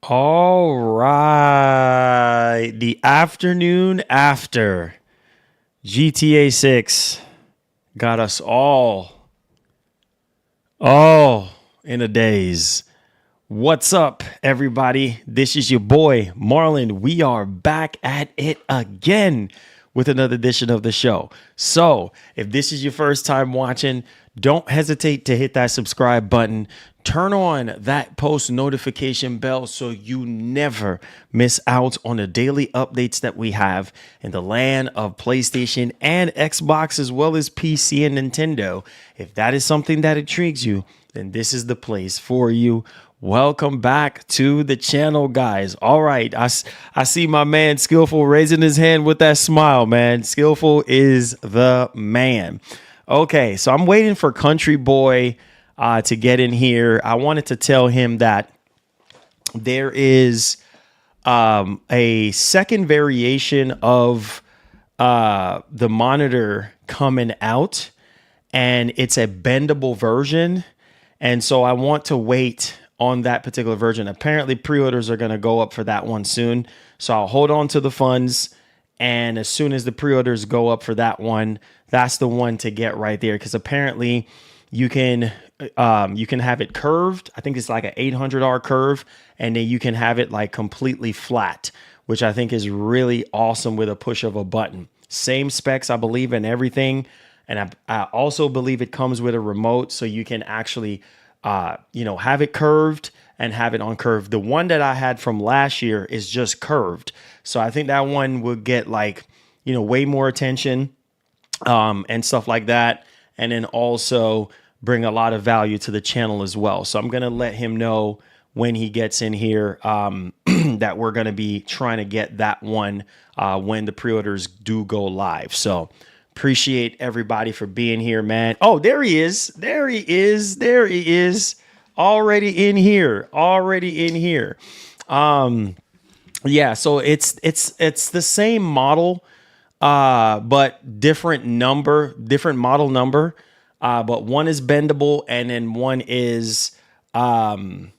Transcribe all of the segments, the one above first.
All right. The afternoon after GTA 6 got us all in a daze. What's up, everybody? This is your boy, Marlon. We are back at it again with another edition of the show. So, if this is your first time watching, don't hesitate to hit that subscribe button. Turn on that post notification bell so you never miss out on the daily updates that we have in the land of PlayStation and Xbox, as well as PC and Nintendo. If that is something that intrigues you, then this is the place for you. Welcome back to the channel, guys. All right, I see my man Skillful raising his hand with that smile, man. Skillful is the man. Okay, so I'm waiting for Country Boy to get in here. I wanted to tell him that there is a second variation of the monitor coming out, and it's a bendable version. And so I want to wait on that particular version. Apparently pre-orders are going to go up for that one soon. So I'll hold on to the funds. And as soon as the pre-orders go up for that one, that's the one to get right there. Because apparently you can have it curved. I think it's like an 800R curve. And then you can have it like completely flat, which I think is really awesome with a push of a button. Same specs, I believe, and everything. And I also believe it comes with a remote, so you can actually, have it curved and have it uncurved. The one that I had from last year is just curved. So I think that one would get way more attention and stuff like that. And then also bring a lot of value to the channel as well. So I'm going to let him know when he gets in here that we're going to be trying to get that one when the pre-orders do go live. So appreciate everybody for being here, man. Oh, there he is. There he is. There he is. Already in here. Yeah, so it's the same model, but different model number. But one is bendable, and then one is bendable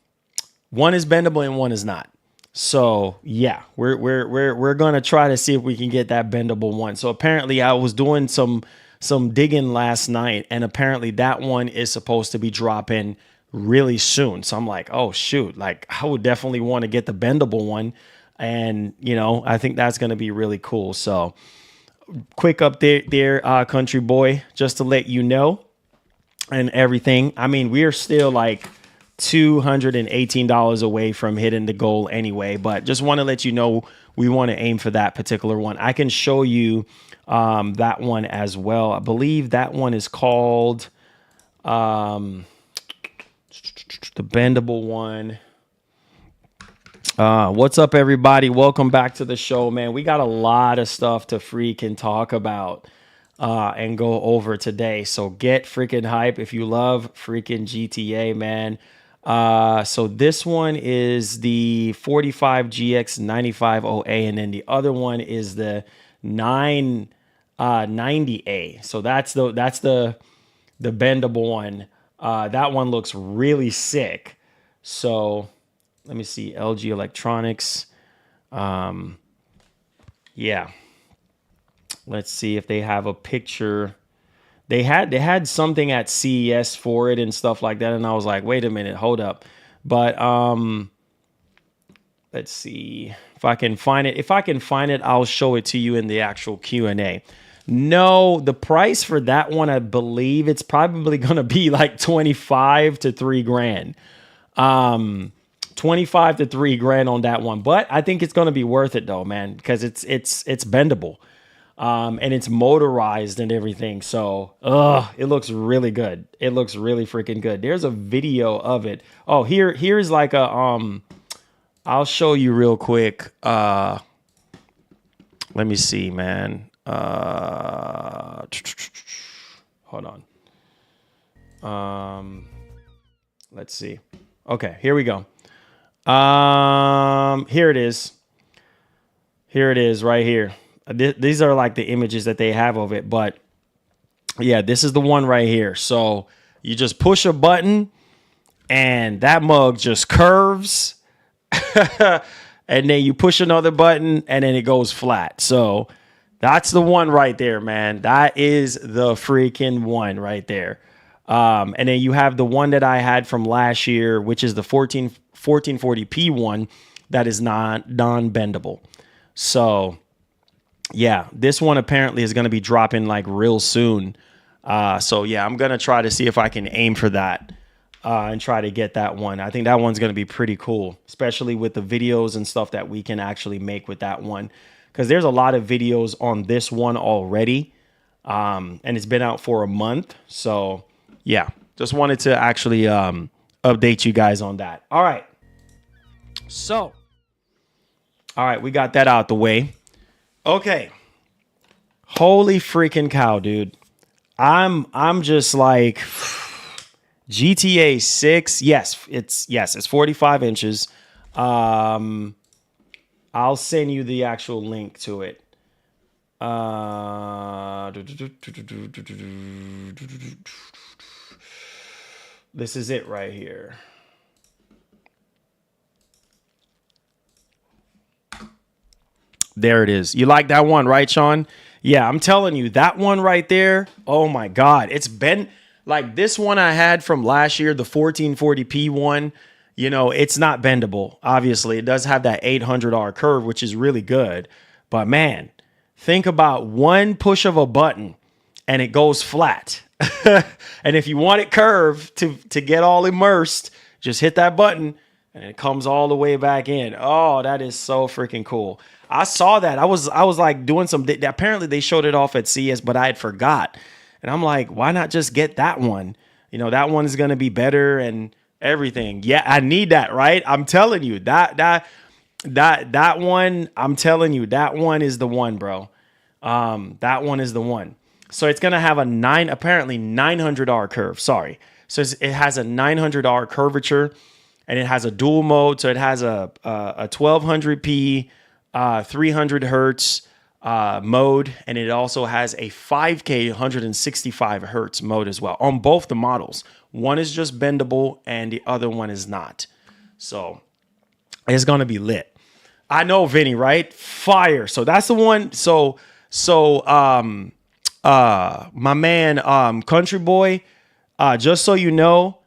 and one is not. So yeah, we're gonna try to see if we can get that bendable one. So apparently I was doing some digging last night, and apparently that one is supposed to be dropping really soon. So I'm like, oh shoot, like I would definitely want to get the bendable one, and I think that's gonna be really cool. So quick update there, Country Boy, just to let you know and everything. I mean, we are still like $218 away from hitting the goal anyway, but just want to let you know we want to aim for that particular one. I can show you that one as well. I believe that one is called the bendable one. What's up, everybody? Welcome back to the show, man. We got a lot of stuff to freaking talk about and go over today. So get freaking hype if you love freaking GTA, man. So this one is the 45GX 95OA, and then the other one is the 990A. So that's the bendable one. That one looks really sick. So let me see, LG Electronics. Yeah. Let's see if they have a picture. They had something at CES for it and stuff like that, and I was like, wait a minute, hold up. But let's see if I can find it. If I can find it, I'll show it to you in the actual Q&A. No, the price for that one, I believe it's probably gonna be like 25 to 3 grand. 25 to 3 grand on that one, but I think it's gonna be worth it though, man, because it's bendable. And it's motorized and everything. So, it looks really good. It looks really freaking good. There's a video of it. Oh, here's like a, I'll show you real quick. Let me see, man. Hold on. Let's see. Okay, here we go. Here it is. Here it is right here. These are like the images that they have of it, but yeah, this is the one right here. So you just push a button and that mug just curves and then you push another button and then it goes flat. So that's the one right there, man. That is the freaking one right there. And then you have the one that I had from last year, which is the 1440p one that is non-bendable. So yeah, this one apparently is going to be dropping like real soon. So yeah, I'm going to try to see if I can aim for that and try to get that one. I think that one's going to be pretty cool, especially with the videos and stuff that we can actually make with that one. Because there's a lot of videos on this one already. And it's been out for a month. So yeah, just wanted to actually update you guys on that. All right. So, all right, we got that out the way. Okay. Holy freaking cow, dude. I'm just like GTA 6. Yes, it's 45 inches. I'll send you the actual link to it. This is it right here. There it is. You like that one, right, Sean? Yeah, I'm telling you, that one right there, oh my God. It's been like this one I had from last year, the 1440p one. You know, it's not bendable. Obviously, it does have that 800R curve, which is really good. But man, think about one push of a button and it goes flat. And if you want it curved to get all immersed, just hit that button and it comes all the way back in. Oh, that is so freaking cool. I saw that. I was like doing some, apparently they showed it off at CS, but I had forgot. And I'm like, why not just get that one? You know, that one is going to be better and everything. Yeah, I need that, right? I'm telling you that one, I'm telling you, that one is the one, bro. That one is the one. So it's going to have apparently 900R curve. Sorry. So it has a 900R curvature and it has a dual mode. So it has a 1200p, 300 hertz mode. And it also has a 5K 165 hertz mode as well on both the models. One is just bendable and the other one is not. So it's going to be lit. I know, Vinny, right? Fire. So that's the one. So my man, Country Boy, just so you know,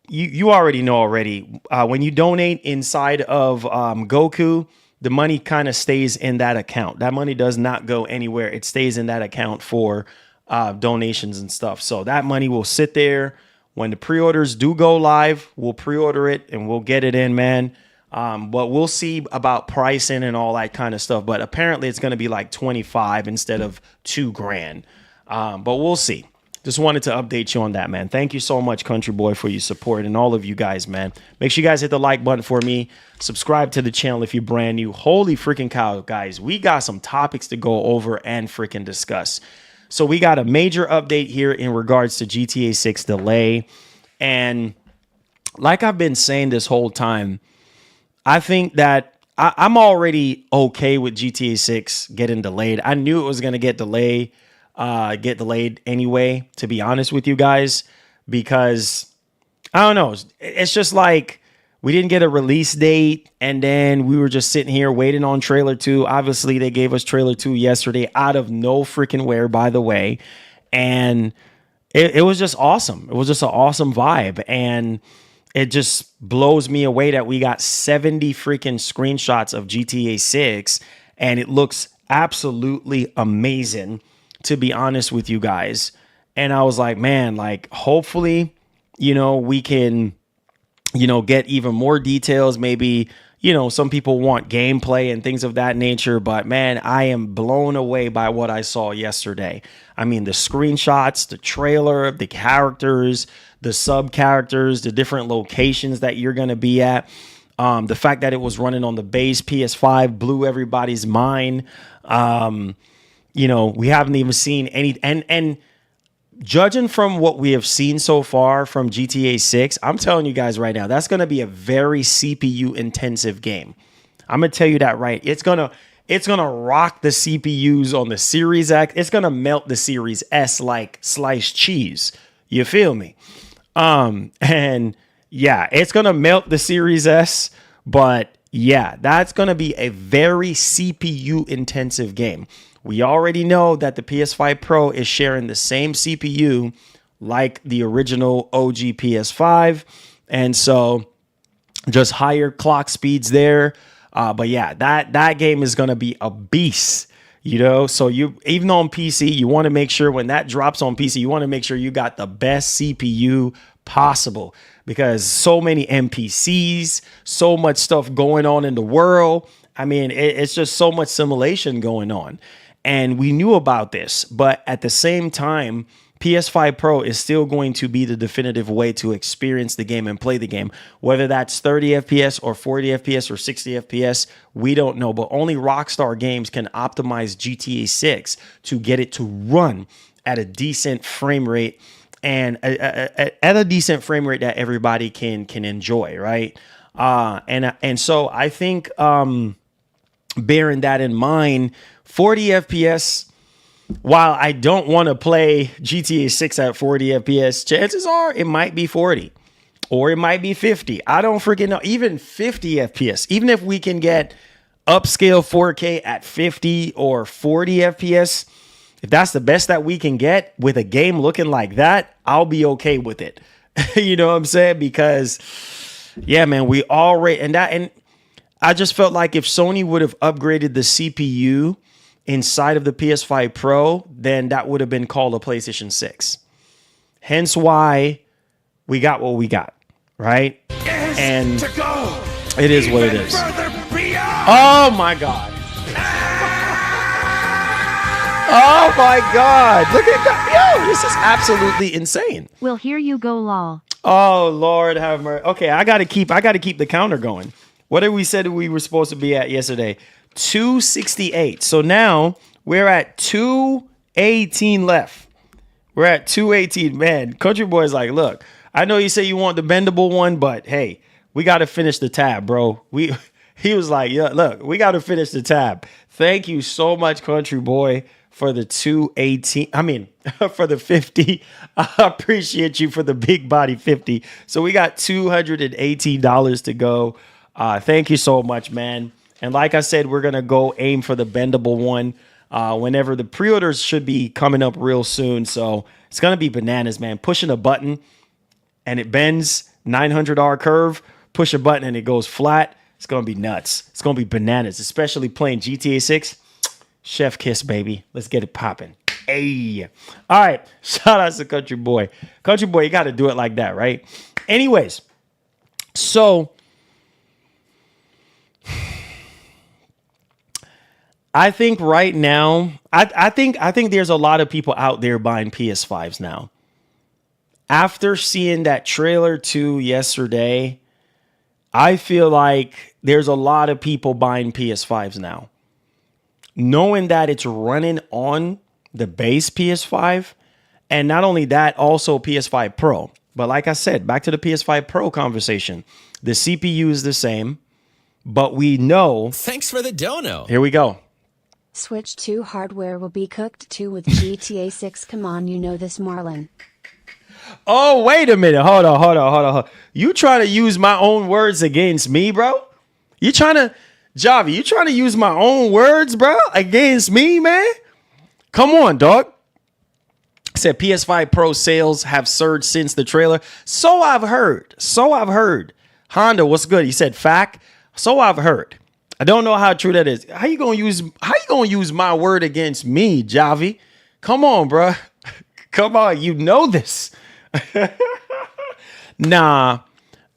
you already know already, when you donate inside of Goku, the money kind of stays in that account. That money does not go anywhere. It stays in that account for donations and stuff. So that money will sit there. When the pre-orders do go live, we'll pre-order it and we'll get it in, man. But we'll see about pricing and all that kind of stuff. But apparently it's going to be like 25 instead of $2,000. But we'll see. Just wanted to update you on that, man. Thank you so much, Country Boy, for your support and all of you guys, man. Make sure you guys hit the like button for me. Subscribe to the channel if you're brand new. Holy freaking cow, guys. We got some topics to go over and freaking discuss. So we got a major update here in regards to GTA 6 delay. And like I've been saying this whole time, I think that I'm already okay with GTA 6 getting delayed. I knew it was going to get delayed anyway, to be honest with you guys, because I don't know. It's just like we didn't get a release date and then we were just sitting here waiting on trailer 2. Obviously, they gave us trailer 2 yesterday out of no freaking where, by the way. And it was just awesome. It was just an awesome vibe. And it just blows me away that we got 70 freaking screenshots of GTA 6 and it looks absolutely amazing, to be honest with you guys. And I was like, man, like hopefully, you know, we can, you know, get even more details. Maybe, you know, some people want gameplay and things of that nature, but man, I am blown away by what I saw yesterday. I mean, the screenshots, the trailer, the characters, the sub characters, the different locations that you're going to be at. The fact that it was running on the base PS5 blew everybody's mind. You know, we haven't even seen any, and judging from what we have seen so far from GTA 6, I'm telling you guys right now, that's going to be a very CPU intensive game. I'm going to tell you that right. It's going to rock the CPUs on the Series X. It's going to melt the Series S like sliced cheese. You feel me? And yeah, it's going to melt the Series S, but yeah, that's going to be a very CPU intensive game. We already know that the PS5 Pro is sharing the same CPU like the original OG PS5. And so just higher clock speeds there. But yeah, that game is going to be a beast. You know, so you even on PC, you want to make sure when that drops on PC, you want to make sure you got the best CPU possible because so many NPCs, so much stuff going on in the world. I mean, it's just so much simulation going on. And we knew about this, but at the same time, PS5 Pro is still going to be the definitive way to experience the game and play the game. Whether that's 30 FPS or 40 FPS or 60 FPS, we don't know. But only Rockstar Games can optimize GTA 6 to get it to run at a decent frame rate and at a decent frame rate that everybody can enjoy, right? And so I think bearing that in mind, 40 FPS. While I don't want to play GTA 6 at 40 FPS, chances are it might be 40 or it might be 50. I don't freaking know. Even 50 FPS, even if we can get upscale 4K at 50 or 40 FPS, if that's the best that we can get with a game looking like that, I'll be okay with it. You know what I'm saying? Because, yeah, man, we already, and I just felt like if Sony would have upgraded the CPU inside of the PS5 Pro, then that would have been called a PlayStation 6. Hence why we got what we got, right? And it is what it is. Oh my God. Oh my God. Look at that. Yo, this is absolutely insane. We'll hear you go, lol. Oh Lord have mercy. Okay, I gotta keep the counter going. What did we said we were supposed to be at yesterday? 268. So now we're at 218 left. We're at 218. Man, Country Boy's like, look, I know you say you want the bendable one, but hey, we got to finish the tab, bro. He was like, yeah, look, we got to finish the tab. Thank you so much, Country Boy, for the 218. I mean, for the 50. I appreciate you for the big body 50. So we got $218 to go. Thank you so much, man. And like I said, we're going to go aim for the bendable one whenever the pre-orders should be coming up real soon. So it's going to be bananas, man. Pushing a button and it bends 900R curve. Push a button and it goes flat. It's going to be nuts. It's going to be bananas, especially playing GTA 6. Chef kiss, baby. Let's get it popping. Hey. All right. Shout out to Country Boy. Country Boy, you got to do it like that, right? Anyways, so I think right now, I think there's a lot of people out there buying PS5s now. After seeing that trailer 2 yesterday, I feel like there's a lot of people buying PS5s now. Knowing that it's running on the base PS5, and not only that, also PS5 Pro. But like I said, back to the PS5 Pro conversation, the CPU is the same, but we know. Thanks for the dono. Here we go. Switch 2 hardware will be cooked too with GTA 6. Come on, you know this, Marlon. Oh, wait a minute. Hold on. You trying to use my own words against me, bro? You trying to use my own words, bro, against me, man? Come on, dog. Said PS5 Pro sales have surged since the trailer. So I've heard. Honda, what's good? He said fact. So I've heard. I don't know how true that is. How you gonna use my word against me, Javi? Come on, bro. Come on, you know this. Nah,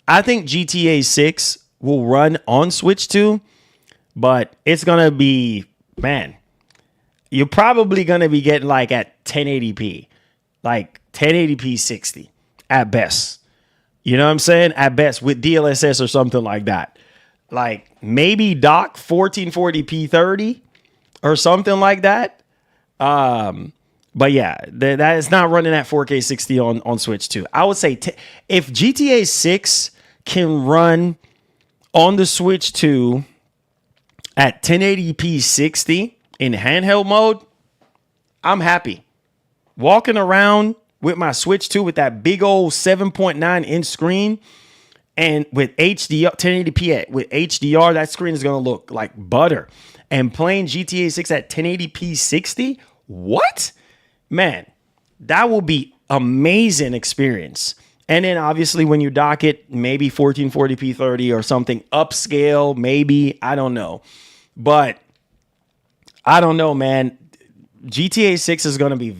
I think GTA 6 will run on Switch 2, but it's gonna be, man, you're probably gonna be getting like at 1080p, like 1080p 60 at best. You know what I'm saying? At best with DLSS or something like that. Like maybe dock 1440p 30 or something like that. But yeah, that is not running at 4K 60 on Switch 2. I would say if GTA 6 can run on the Switch 2 at 1080p 60 in handheld mode, I'm happy. Walking around with my Switch 2 with that big old 7.9 inch screen And with HDR, 1080p with HDR, that screen is going to look like butter. And playing GTA 6 at 1080p 60, what? Man, that will be amazing experience. And then obviously when you dock it, maybe 1440p 30 or something upscale, maybe, I don't know. But I don't know, man. GTA 6 is going to be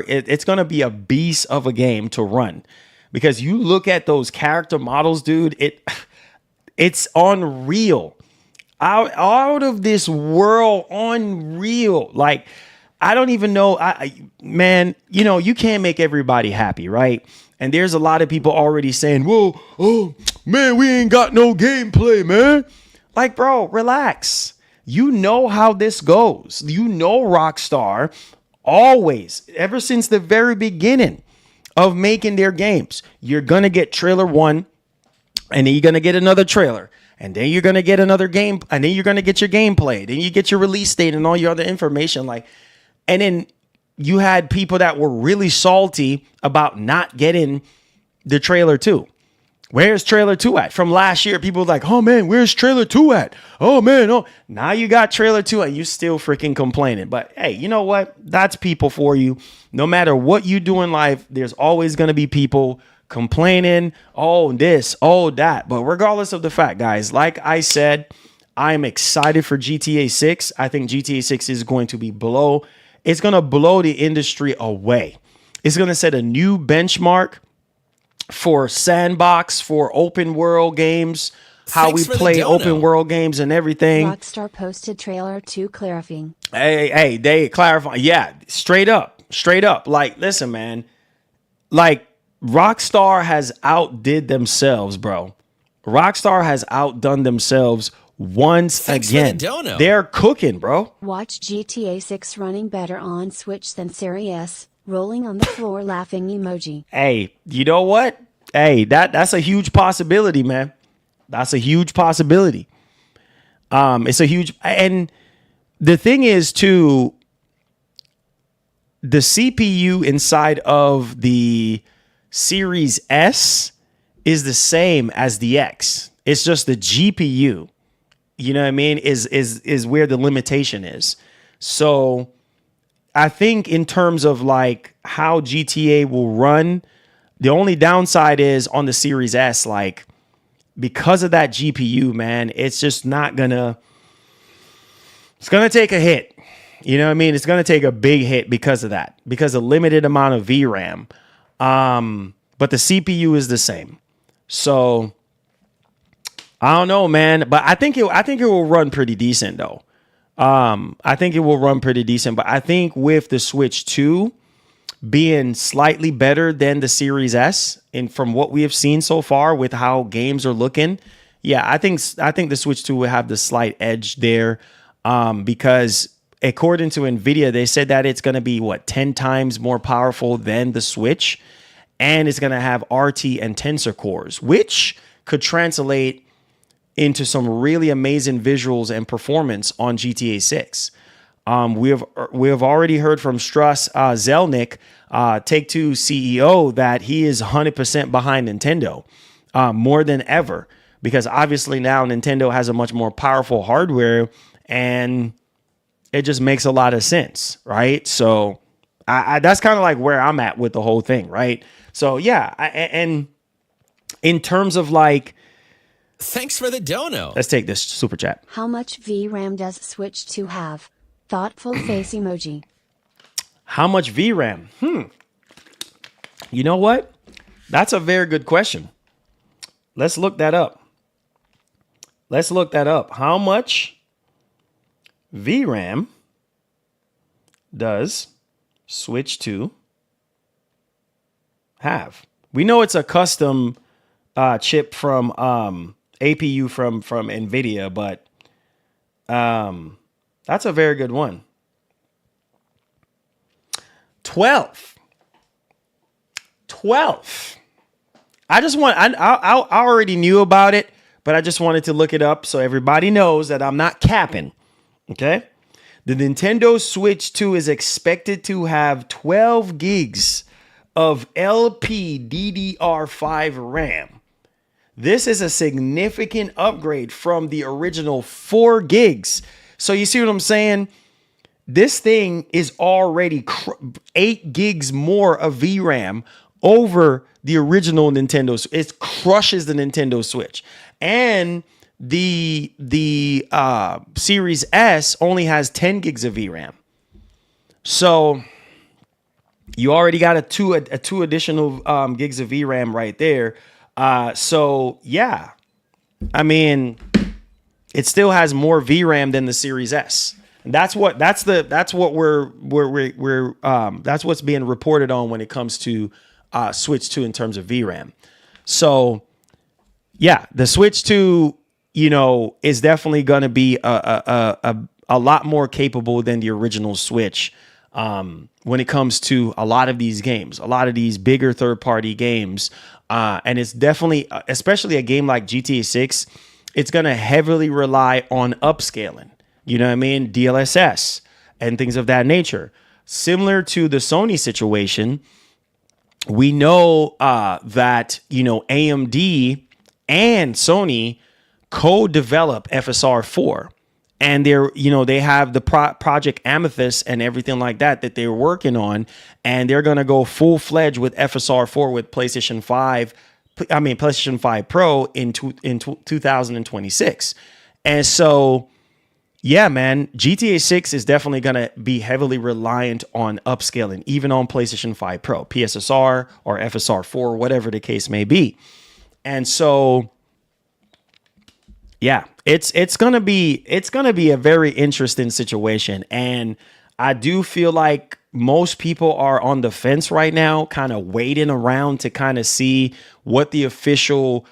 it's going to be a beast of a game to run. Because you look at those character models, dude, it's unreal. Out of this world, unreal. Like, I don't even know. Man, you know, you can't make everybody happy, right? And there's a lot of people already saying, whoa, oh, man, we ain't got no gameplay, man. Like, bro, relax. You know how this goes. You know Rockstar always, ever since the very beginning of making their games, you're going to get trailer 1, and then you're going to get another trailer, and then you're going to get another game, and then you're going to get your gameplay, then you get your release date and all your other information. Like, and then you had people that were really salty about not getting the trailer 2. Where's trailer 2 at? From last year, people were like, oh man, where's trailer 2 at? Oh man, oh. Now you got trailer 2 and you still freaking complaining. But hey, you know what? That's people for you. No matter what you do in life, there's always going to be people complaining, oh this, oh that. But regardless of the fact, guys, like I said, I'm excited for GTA 6. I think GTA 6 is going to be it's going to blow the industry away. It's going to set a new benchmark for sandbox, for open world games, how we play open world games and everything. Rockstar posted trailer 2 clarifying. Hey, they clarify. Yeah, straight up. Like, listen, man. Like, Rockstar has outdid themselves, bro. Rockstar has outdone themselves once again. They're cooking, bro. Watch GTA 6 running better on Switch than Series S. Rolling on the floor laughing emoji. Hey, you know what? Hey, that's a huge possibility, man. That's a huge possibility. It's a huge, and the thing is too, the CPU inside of the Series S is the same as the X. It's just the GPU, you know what I mean, is where the limitation is. So I think in terms of like how GTA will run, the only downside is on the Series S, like, because of that GPU, man, it's just not it's gonna take a hit. You know what I mean? It's gonna take a big hit because of that, because of limited amount of VRAM. But the CPU is the same. So I don't know, man, but I think it will run pretty decent though. I think it will run pretty decent, but I think with the Switch 2 being slightly better than the Series S, and from what we have seen so far with how games are looking, yeah, I think the Switch 2 will have the slight edge there, because according to Nvidia, they said that it's going to be 10 times more powerful than the Switch, and it's going to have RT and Tensor cores, which could translate into some really amazing visuals and performance on GTA 6. We have already heard from Strauss Zelnick, Take-Two CEO, that he is 100% behind Nintendo, more than ever, because obviously now Nintendo has a much more powerful hardware, and it just makes a lot of sense, right? So that's kind of like where I'm at with the whole thing, right? So yeah, and in terms of like, thanks for the dono. Let's take this super chat. How much VRAM does Switch 2 have? Thoughtful face emoji. How much VRAM? You know what? That's a very good question. Let's look that up. How much VRAM does Switch 2 have? We know it's a custom chip from APU from Nvidia, but that's a very good one. 12. I already knew about it, but I just wanted to look it up so everybody knows that I'm not capping. Okay? The Nintendo Switch 2 is expected to have 12 gigs of LPDDR5 RAM. This is a significant upgrade from the original 4 gigs. So you see what I'm saying? This thing is already 8 gigs more of VRAM over the original Nintendo. It crushes the Nintendo Switch. And the Series S only has 10 gigs of VRAM. So you already got a two additional gigs of VRAM right there. So yeah, I mean, it still has more VRAM than the Series S. And that's what's being reported on when it comes to Switch 2 in terms of VRAM. So yeah, the Switch 2, is definitely going to be a lot more capable than the original Switch when it comes to a lot of these games, a lot of these bigger third-party games. And it's definitely, especially a game like GTA 6, it's going to heavily rely on upscaling. You know what I mean? DLSS and things of that nature. Similar to the Sony situation, we know that, AMD and Sony co-develop FSR 4. And they have the Project Amethyst and everything like that they're working on. And they're going to go full-fledged with FSR 4 with PlayStation 5 Pro in 2026. And so, yeah, man, GTA 6 is definitely going to be heavily reliant on upscaling, even on PlayStation 5 Pro, PSSR or FSR 4, whatever the case may be. And so, yeah, it's gonna be a very interesting situation. And I do feel like most people are on the fence right now, kind of waiting around to kind of see what the official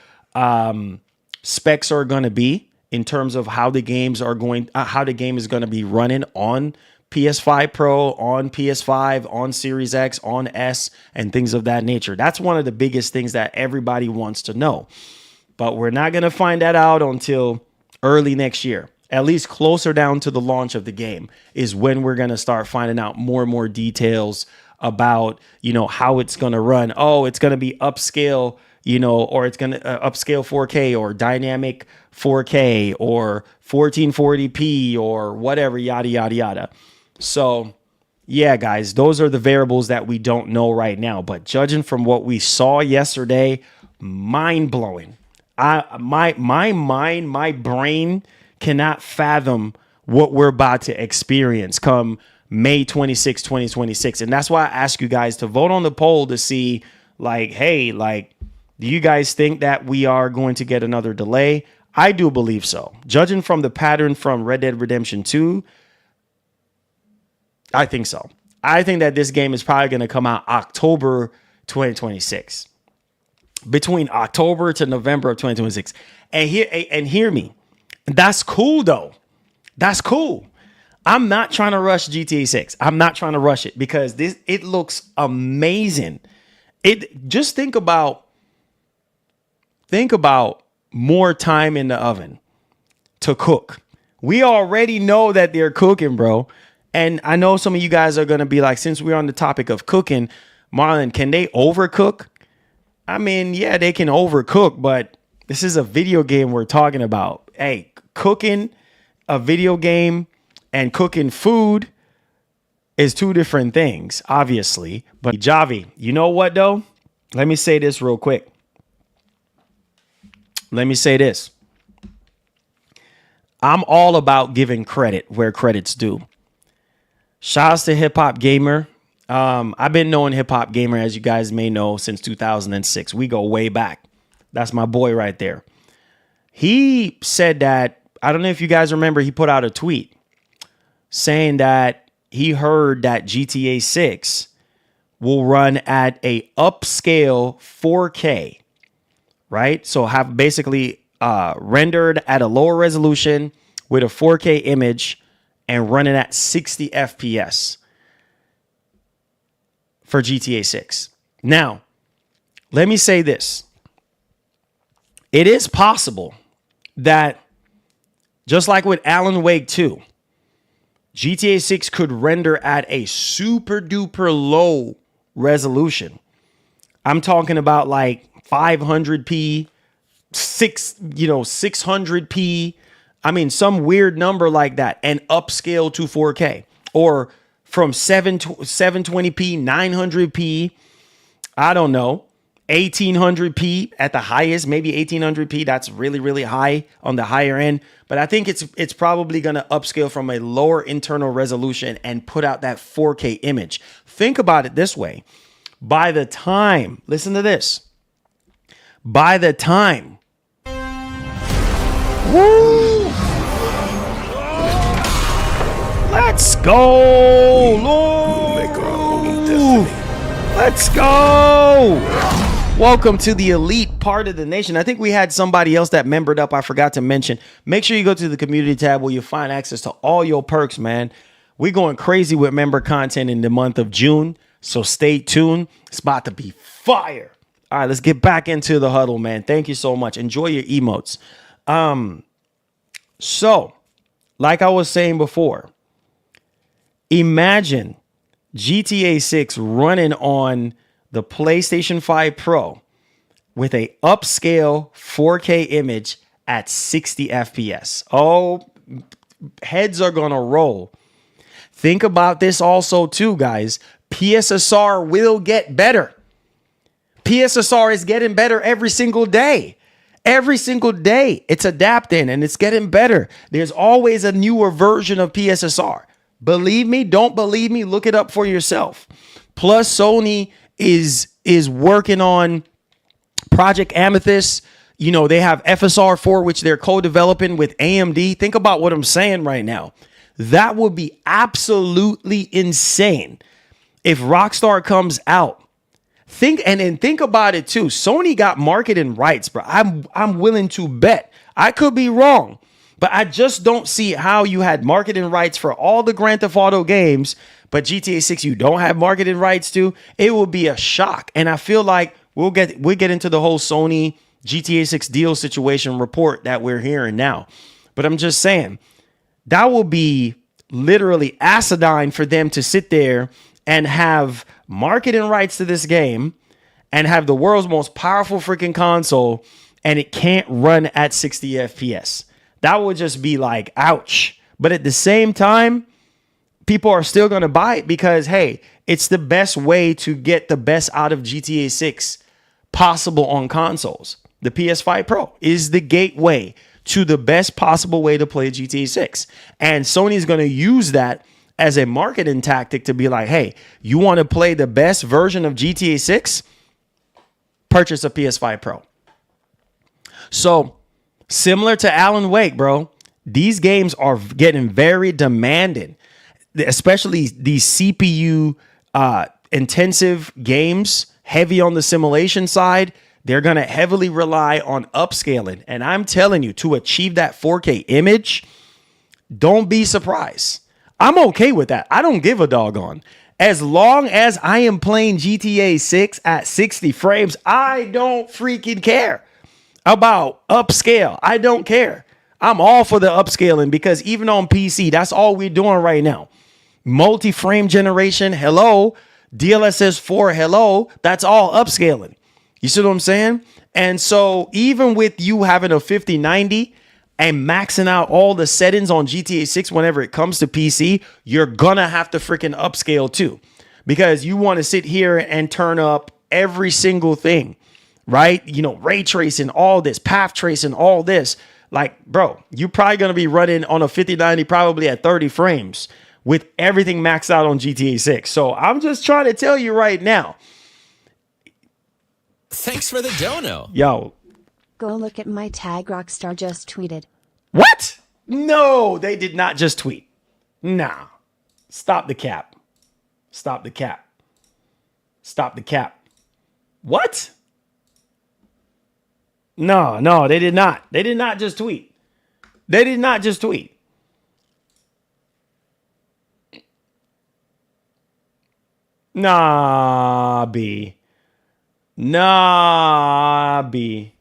specs are going to be in terms of how the game is going to be running on PS5 Pro, on PS5, on Series X, on S, and things of that nature. That's one of the biggest things that everybody wants to know. But we're not going to find that out until early next year. At least closer down to the launch of the game is when we're going to start finding out more and more details about, how it's going to run. Oh, it's going to be upscale, or it's going to upscale 4K or dynamic 4K or 1440p or whatever, yada, yada, yada. So, yeah, guys, those are the variables that we don't know right now. But judging from what we saw yesterday, mind blowing. My brain cannot fathom what we're about to experience come May 26, 2026. And that's why I ask you guys to vote on the poll to see, do you guys think that we are going to get another delay? I do believe so. Judging from the pattern from Red Dead Redemption 2, I think so. I think that this game is probably going to come out October 2026. Between October to November of 2026. And hear me. That's cool, though. That's cool. I'm not trying to rush GTA 6. I'm not trying to rush it because it looks amazing. Just think about more time in the oven to cook. We already know that they're cooking, bro. And I know some of you guys are going to be like, since we're on the topic of cooking, Marlon, can they overcook? I mean, yeah, they can overcook, but this is a video game we're talking about. Hey, cooking a video game and cooking food is two different things, obviously. But Javi, you know what, though? Let me say this real quick. Let me say this. I'm all about giving credit where credit's due. Shouts to Hip Hop Gamer. I've been knowing Hip Hop Gamer, as you guys may know, since 2006. We go way back. That's my boy right there. He said that, I don't know if you guys remember, he put out a tweet saying that he heard that GTA 6 will run at a upscale 4K, right? So have basically rendered at a lower resolution with a 4K image and running at 60 FPS for GTA 6. Now, let me say this. It is possible that, just like with Alan Wake 2, GTA 6 could render at a super duper low resolution. I'm talking about like 500p, 600p. I mean, some weird number like that, and upscale to 4K, or from 720p, 900p. I don't know, 1800p at the highest, maybe 1800p. That's really, really high on the higher end. But I think it's probably going to upscale from a lower internal resolution and put out that 4K image. Think about it this way. By the time, listen to this. By the time, woo! Let's go, Lord. Let's go. Welcome to the elite part of the nation. I think we had somebody else that membered up. I forgot to mention. Make sure you go to the community tab where you'll find access to all your perks, man. We're going crazy with member content in the month of June. So stay tuned. It's about to be fire. All right, let's get back into the huddle, man. Thank you so much. Enjoy your emotes. So, like I was saying before, imagine GTA 6 running on the PlayStation 5 Pro with a upscale 4K image at 60 FPS. Oh, heads are going to roll. Think about this also too, guys. PSSR will get better. PSSR is getting better every single day. Every single day it's adapting and it's getting better. There's always a newer version of PSSR. Believe me, don't believe me, look it up for yourself. Plus, Sony is working on Project Amethyst. You know, they have FSR4, which they're co-developing with AMD. Think about what I'm saying right now. That would be absolutely insane if Rockstar comes out. Think about it too. Sony got marketing rights, bro. I'm willing to bet. I could be wrong, but I just don't see how you had marketing rights for all the Grand Theft Auto games, but GTA 6 you don't have marketing rights to. It will be a shock. And I feel like we'll get into the whole Sony GTA 6 deal situation report that we're hearing now. But I'm just saying, that will be literally asinine for them to sit there and have marketing rights to this game and have the world's most powerful freaking console and it can't run at 60 FPS. That would just be like, ouch. But at the same time, people are still going to buy it because, hey, it's the best way to get the best out of GTA 6 possible on consoles. The PS5 Pro is the gateway to the best possible way to play GTA 6. And Sony's going to use that as a marketing tactic to be like, hey, you want to play the best version of GTA 6? Purchase a PS5 Pro. So, similar to Alan Wake, bro, these games are getting very demanding, especially these CPU intensive games, heavy on the simulation side. They're going to heavily rely on upscaling. And I'm telling you, to achieve that 4K image, don't be surprised. I'm okay with that. I don't give a doggone. As long as I am playing GTA 6 at 60 frames, I don't freaking care about upscale. I don't care. I'm all for the upscaling because even on PC, that's all we're doing right now. Multi-frame generation, hello. DLSS 4, hello. That's all upscaling. You see what I'm saying? And so even with you having a 5090 and maxing out all the settings on GTA 6 whenever it comes to PC, you're gonna have to freaking upscale too, because you want to sit here and turn up every single thing, right? You know, ray tracing, all this, path tracing, all this. Like, bro, you're probably gonna be running on a 5090 probably at 30 frames with everything maxed out on GTA 6. So I'm just trying to tell you right now. Thanks for the dono. Yo. Go look at my tag. Rockstar just tweeted. What? No, they did not just tweet. Nah. Stop the cap. Stop the cap. Stop the cap. What? No, they did not. They did not just tweet. They did not just tweet. Nah, B. Nah, B.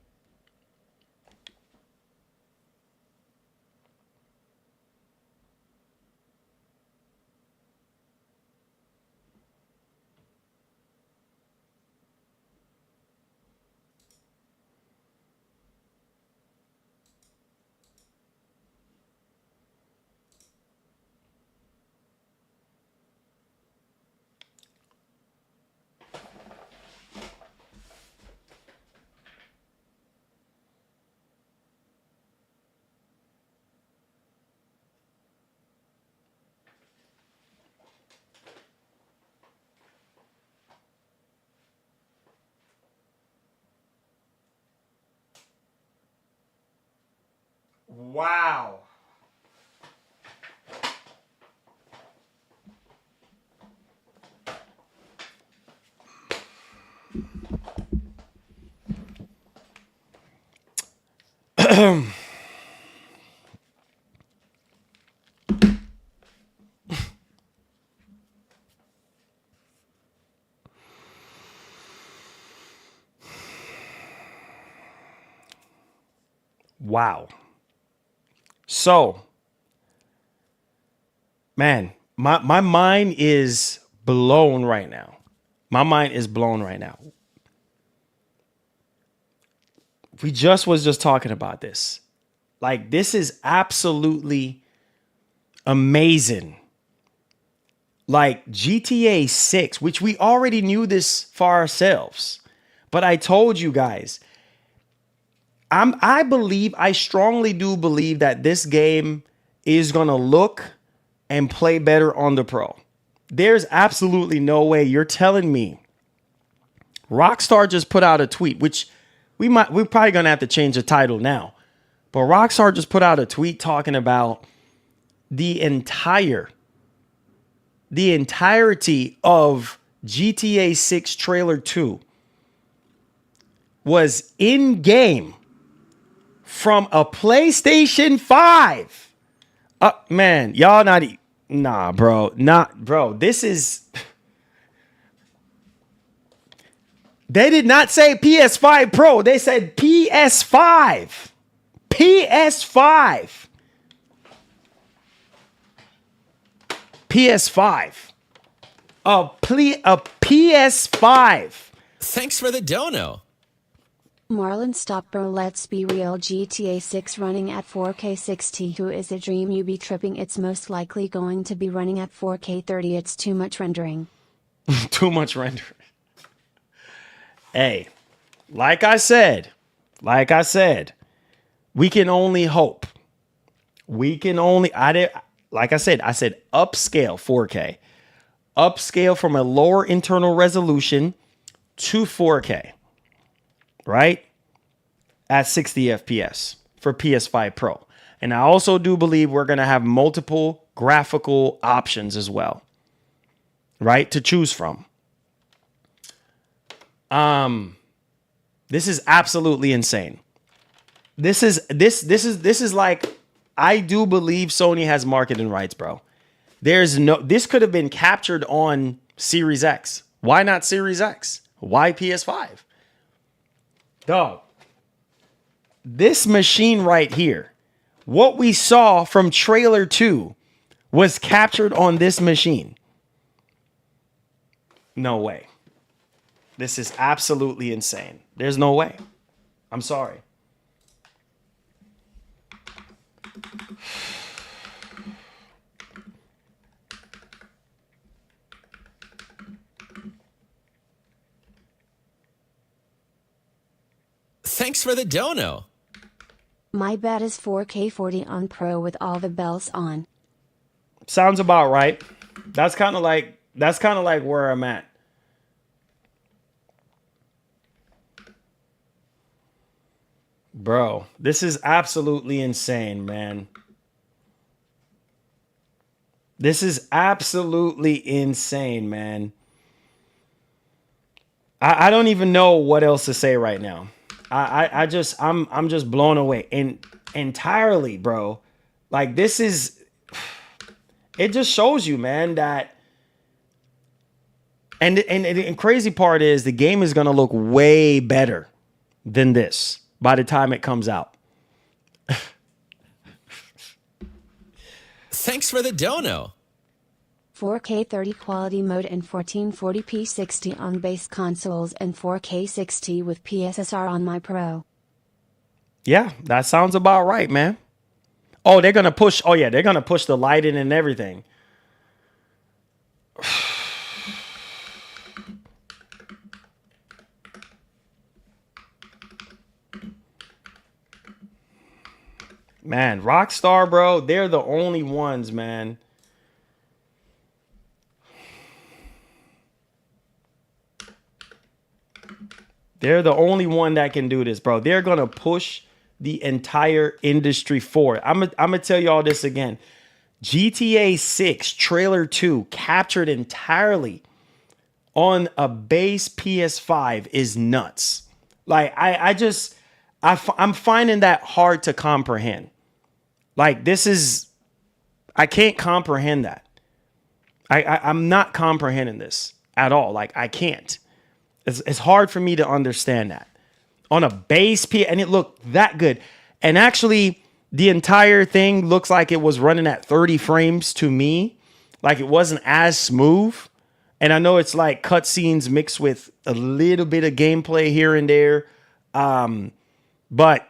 Wow. Wow. So, man, my mind is blown right now. My mind is blown right now. We was just talking about this. Like, this is absolutely amazing. Like GTA 6, which we already knew this for ourselves. But I told you guys, I strongly do believe that this game is going to look and play better on the Pro. There's absolutely no way you're telling me. Rockstar just put out a tweet, which we're probably going to have to change the title now. But Rockstar just put out a tweet talking about the entirety of GTA 6 Trailer 2 was in game from a PlayStation 5. Man, y'all not nah, bro. This is They did not say PS5 Pro. They said PS5. PS5. PS5. A PS5. Thanks for the dono. Marlon, stop, bro. Let's be real. GTA 6 running at 4K 60. Who is a dream? You be tripping. It's most likely going to be running at 4K 30. It's too much rendering. Too much rendering. Hey, like I said, we can only hope. We can only, like I said upscale 4K. Upscale from a lower internal resolution to 4K. Right? At 60 FPS for PS5 Pro. And I also do believe we're going to have multiple graphical options as well. Right? To choose from. This is absolutely insane. This is like, I do believe Sony has marketing rights, bro. This could have been captured on Series X. Why not Series X? Why PS5? Dog, this machine right here, what we saw from trailer 2 was captured on this machine. No way. This is absolutely insane. There's no way. I'm sorry. Thanks for the dono. My bet is 4K 40 on Pro with all the bells on. Sounds about right. That's kind of like where I'm at. Bro, this is absolutely insane, man. This is absolutely insane, man. I don't even know what else to say right now. I'm just blown away entirely, bro. Like, this is, it just shows you, man, that, and the crazy part is the game is gonna look way better than this by the time it comes out. Thanks for the dono. 4K 30 quality mode and 1440p 60 on base consoles and 4K 60 with PSSR on my Pro. Yeah, that sounds about right, man. Oh, they're gonna push. Oh yeah, they're gonna push the lighting and everything. Man, Rockstar, bro, they're the only ones, man. They're the only one that can do this, bro. They're going to push the entire industry for it. I'm gonna tell y'all this again. GTA 6 trailer 2 captured entirely on a base PS5 is nuts. Like I'm finding that hard to comprehend. Like I can't comprehend that. I'm not comprehending this at all. Like I can't. It's hard for me to understand that on a base PS, and it looked that good. And actually, the entire thing looks like it was running at 30 frames to me. Like it wasn't as smooth. And I know it's like cutscenes mixed with a little bit of gameplay here and there. But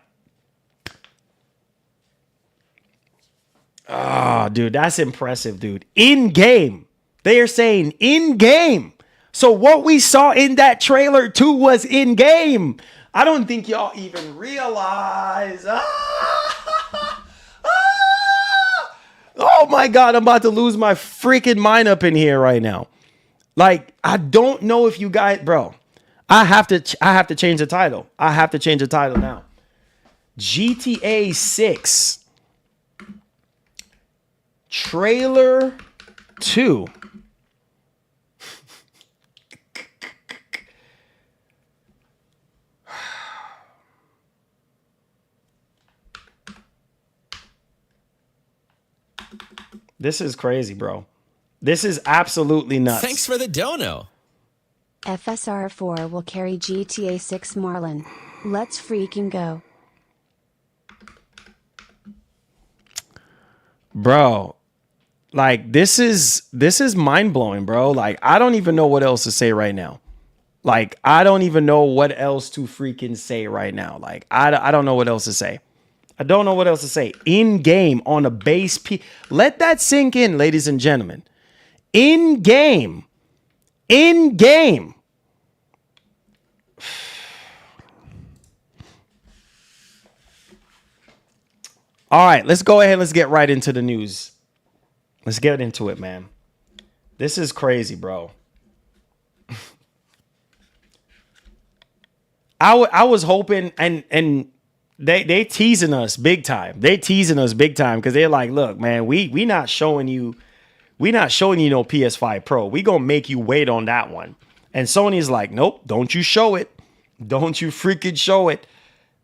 dude, that's impressive, dude. In game. They are saying in game. So what we saw in that trailer too was in game. I don't think y'all even realize. Oh my God, I'm about to lose my freaking mind up in here right now. Like, I don't know if you guys, bro. I have to change the title. I have to change the title now. GTA 6 trailer 2. This is crazy, bro. This is absolutely nuts. Thanks for the dono. FSR 4 will carry GTA 6 Marlon. Let's freaking go. Bro, like this is mind-blowing, bro. Like I don't even know what else to say right now. Like I don't even know what else to freaking say right now. Like I don't know what else to say. I don't know what else to say. In game on a base P. Let that sink in, ladies and gentlemen. In game. In game. All right, let's go ahead. Let's get right into the news. Let's get into it, man. This is crazy, bro. I was hoping, and they teasing us big time. They teasing us big time because they're like, look, man, we not showing you no PS5 Pro. We gonna make you wait on that one. And Sony's like, nope, don't you show it. Don't you freaking show it.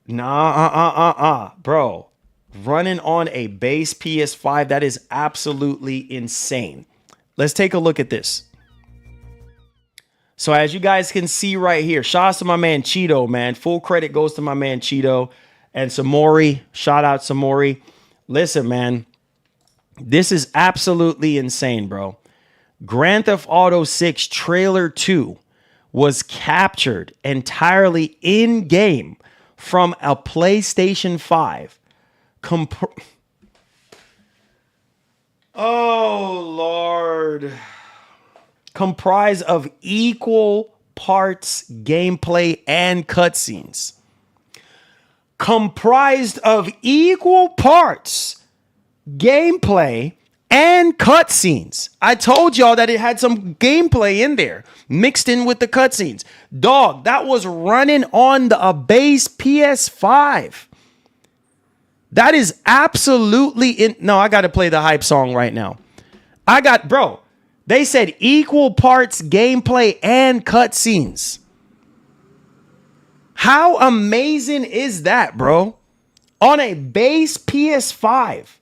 Nah, bro. Running on a base PS5, that is absolutely insane. Let's take a look at this. So as you guys can see right here, shout out to my man Cheeto, man. Full credit goes to my man Cheeto and Samori. Shout out Samori. Listen, man, this is absolutely insane, bro. Grand Theft Auto 6 Trailer 2 was captured entirely in-game from a PlayStation 5. Oh, Lord. Comprised of equal parts gameplay and cutscenes. Comprised of equal parts gameplay and cutscenes. I told y'all that it had some gameplay in there mixed in with the cutscenes. Dog, that was running on a base PS5. That is absolutely no, I got to play the hype song right now. Bro, they said equal parts gameplay and cutscenes. How amazing is that, bro? On a base PS5.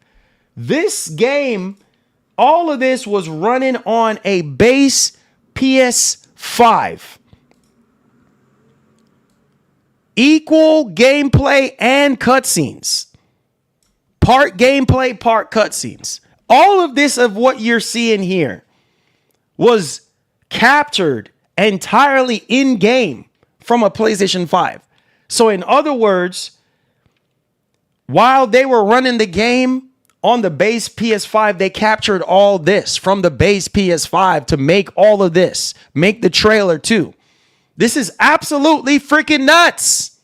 This game, all of this was running on a base PS5. Equal gameplay and cutscenes. Part gameplay, part cutscenes. All of this of what you're seeing here was captured entirely in game from a PlayStation 5. So in other words, while they were running the game on the base PS5, they captured all this from the base PS5 to make all of this, make the trailer too. This is absolutely freaking nuts.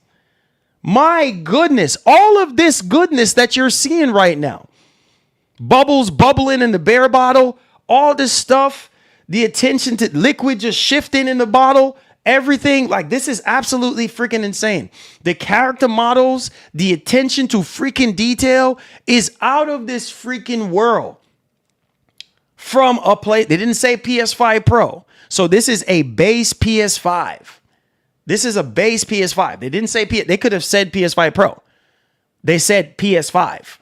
My goodness, all of this goodness that you're seeing right now. Bubbles bubbling in the beer bottle, all this stuff, the attention to liquid just shifting in the bottle, Everything, like, this is absolutely freaking insane. The character models, the attention to freaking detail is out of this freaking world. From a play, they didn't say PS5 Pro. So this is a base PS5. This is a base PS5. They didn't say they could have said PS5 Pro. They said PS5.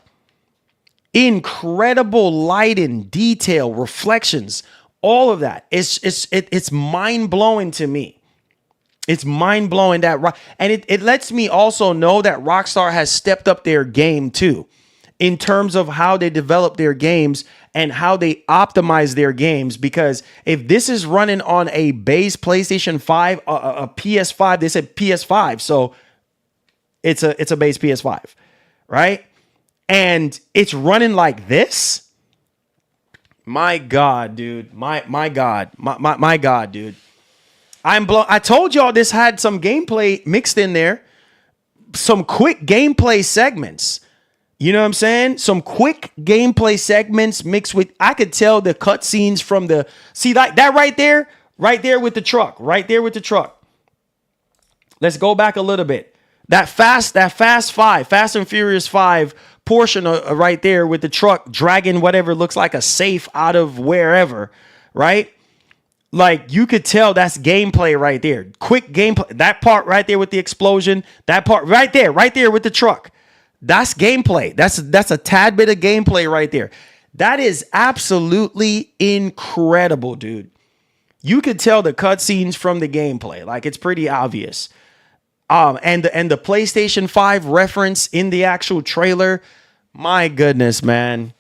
Incredible lighting, detail, reflections, all of that. It's mind-blowing to me. It's mind-blowing that, and it lets me also know that Rockstar has stepped up their game too, in terms of how they develop their games and how they optimize their games. Because if this is running on a base PlayStation 5, a PS5, they said PS5, so it's a base PS5, right? And it's running like this. My God, dude. My God, dude. I'm blown. I told y'all this had some gameplay mixed in there. Some quick gameplay segments. You know what I'm saying? Some quick gameplay segments mixed with, I could tell the cutscenes from the, see, like that right there with the truck, Let's go back a little bit. That Fast and Furious 5 portion right there with the truck dragging whatever looks like a safe out of wherever, right? Like, you could tell that's gameplay right there. Quick gameplay. That part right there with the explosion. That part right there with the truck. That's gameplay. That's a tad bit of gameplay right there. That is absolutely incredible, dude. You could tell the cutscenes from the gameplay. Like, it's pretty obvious. And the PlayStation 5 reference in the actual trailer. My goodness, man.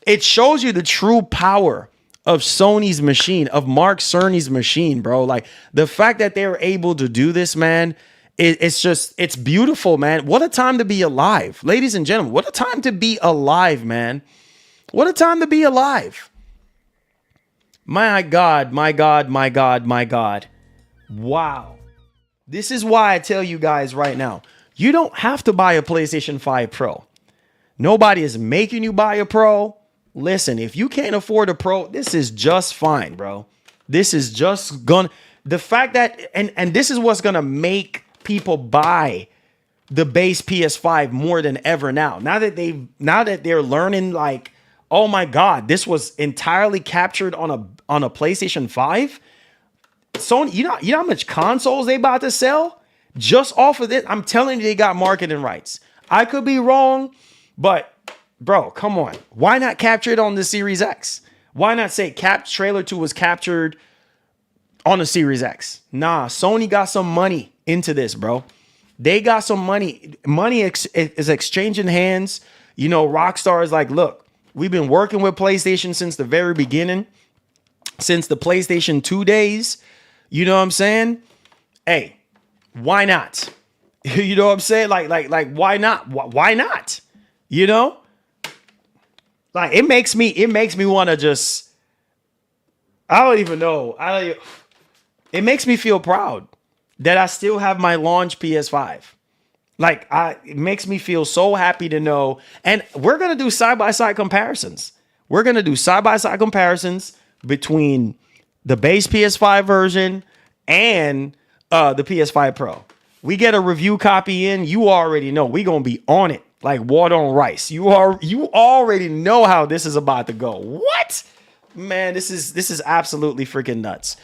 It shows you the true power of Sony's machine, of Mark Cerny's machine, bro. Like, the fact that they were able to do this, man, it's beautiful, man. What a time to be alive. Ladies and gentlemen, what a time to be alive, man. What a time to be alive. My God. Wow. This is why I tell you guys right now, you don't have to buy a PlayStation 5 Pro. Nobody is making you buy a Pro. Listen, if you can't afford a Pro, this is just fine, bro. This is just the fact that, and this is what's gonna make people buy the base PS5 more than ever now. Now that they're learning, like, oh my God, this was entirely captured on a PlayStation 5. Sony, you know how much consoles they about to sell just off of this? I'm telling you, they got marketing rights. I could be wrong, but bro, come on. Why not capture it on the Series X? Why not say trailer 2 was captured on the Series X? Nah, Sony got some money into this, bro. They got some money. Money is exchanging hands. You know, Rockstar is like, look, we've been working with PlayStation since the very beginning, since the PlayStation 2 days. You know what I'm saying? Hey, why not? You know what I'm saying? Like, why not? Why not? You know? Like, it makes me want to just, I don't even know. It makes me feel proud that I still have my launch PS5. Like, it makes me feel so happy to know. And we're going to do side-by-side comparisons. We're going to do side-by-side comparisons between the base PS5 version and the PS5 Pro. We get a review copy in, you already know we're going to be on it like water on rice. You already know how this is about to go. What? Man, this is absolutely freaking nuts.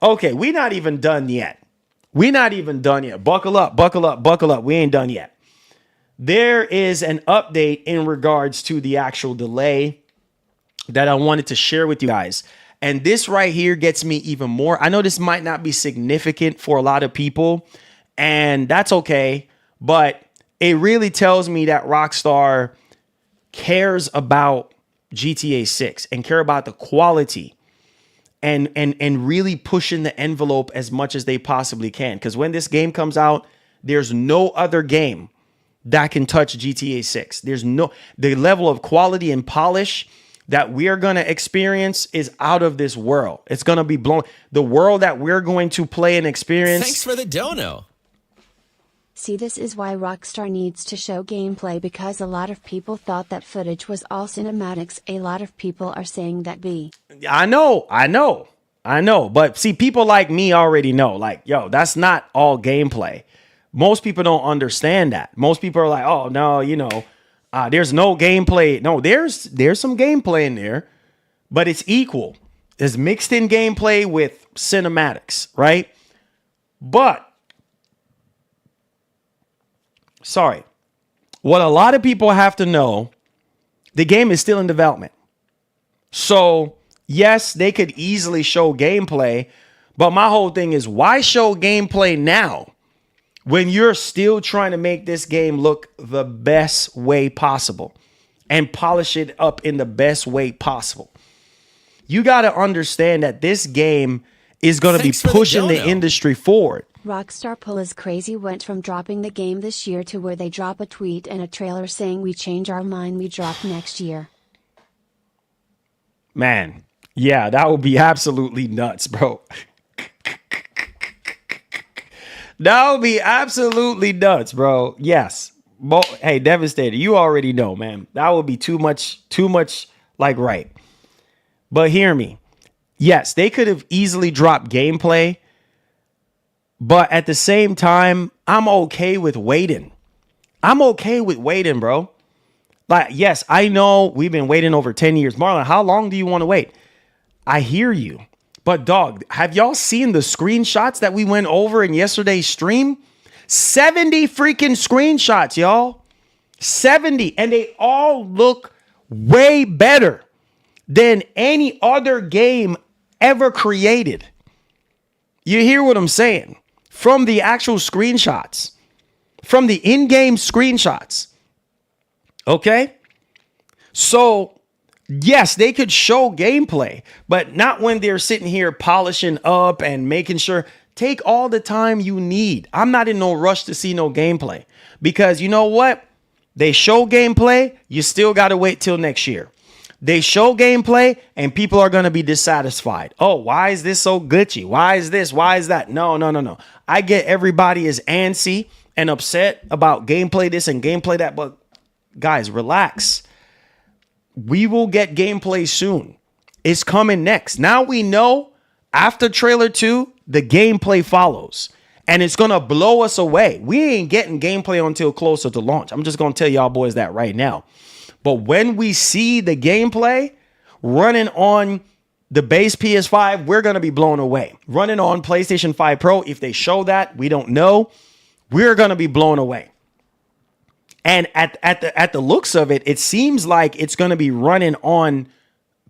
Okay, we're not even done yet. Buckle up. We ain't done yet. There is an update in regards to the actual delay that I wanted to share with you guys. And this right here gets me even more. I know this might not be significant for a lot of people, and that's okay. But it really tells me that Rockstar cares about GTA 6 and care about the quality and really pushing the envelope as much as they possibly can. Because when this game comes out, there's no other game that can touch GTA 6. The level of quality and polish that we're going to experience is out of this world. It's going to be blown. The world that we're going to play and experience. Thanks for the dono. See, this is why Rockstar needs to show gameplay, because a lot of people thought that footage was all cinematics. A lot of people are saying that I know. I know. But see, people like me already know, like, yo, that's not all gameplay. Most people don't understand that. Most people are like, oh, no, there's no gameplay. No, there's some gameplay in there, but it's equal. It's mixed in gameplay with cinematics, right? But, sorry, what a lot of people have to know, the game is still in development. So, yes, they could easily show gameplay, but my whole thing is, why show gameplay now when you're still trying to make this game look the best way possible and polish it up in the best way possible? You got to understand that this game is going to be pushing the industry forward. Rockstar Pull is crazy went from dropping the game this year to where they drop a tweet and a trailer saying we change our mind, we drop next year. Man, yeah, that would be absolutely nuts, bro. That would be absolutely nuts, bro. Yes. Hey, Devastator, you already know, man. That would be too much like right. But hear me. Yes, they could have easily dropped gameplay, but at the same time, I'm okay with waiting. Bro. Like, yes, I know we've been waiting over 10 years. Marlon, how long do you want to wait? I hear you. But, dog, have y'all seen the screenshots that we went over in yesterday's stream? 70 freaking screenshots, y'all. 70. And they all look way better than any other game ever created. You hear what I'm saying? From the actual screenshots. From the in-game screenshots. Okay? So, yes, they could show gameplay, but not when they're sitting here polishing up and making sure. Take all the time you need. I'm not in no rush to see no gameplay because you know what? They show gameplay, you still got to wait till next year. They show gameplay and people are going to be dissatisfied. Oh, why is this so glitchy? Why is this? Why is that? No. I get everybody is antsy and upset about gameplay this and gameplay that, but guys, relax. We will get gameplay soon. It's coming next. Now we know after trailer 2, the gameplay follows. And it's going to blow us away. We ain't getting gameplay until closer to launch. I'm just going to tell y'all boys that right now. But when we see the gameplay running on the base PS5, we're going to be blown away. Running on PlayStation 5 Pro, if they show that, we don't know. We're going to be blown away. And at the looks of it, it seems like it's going to be running on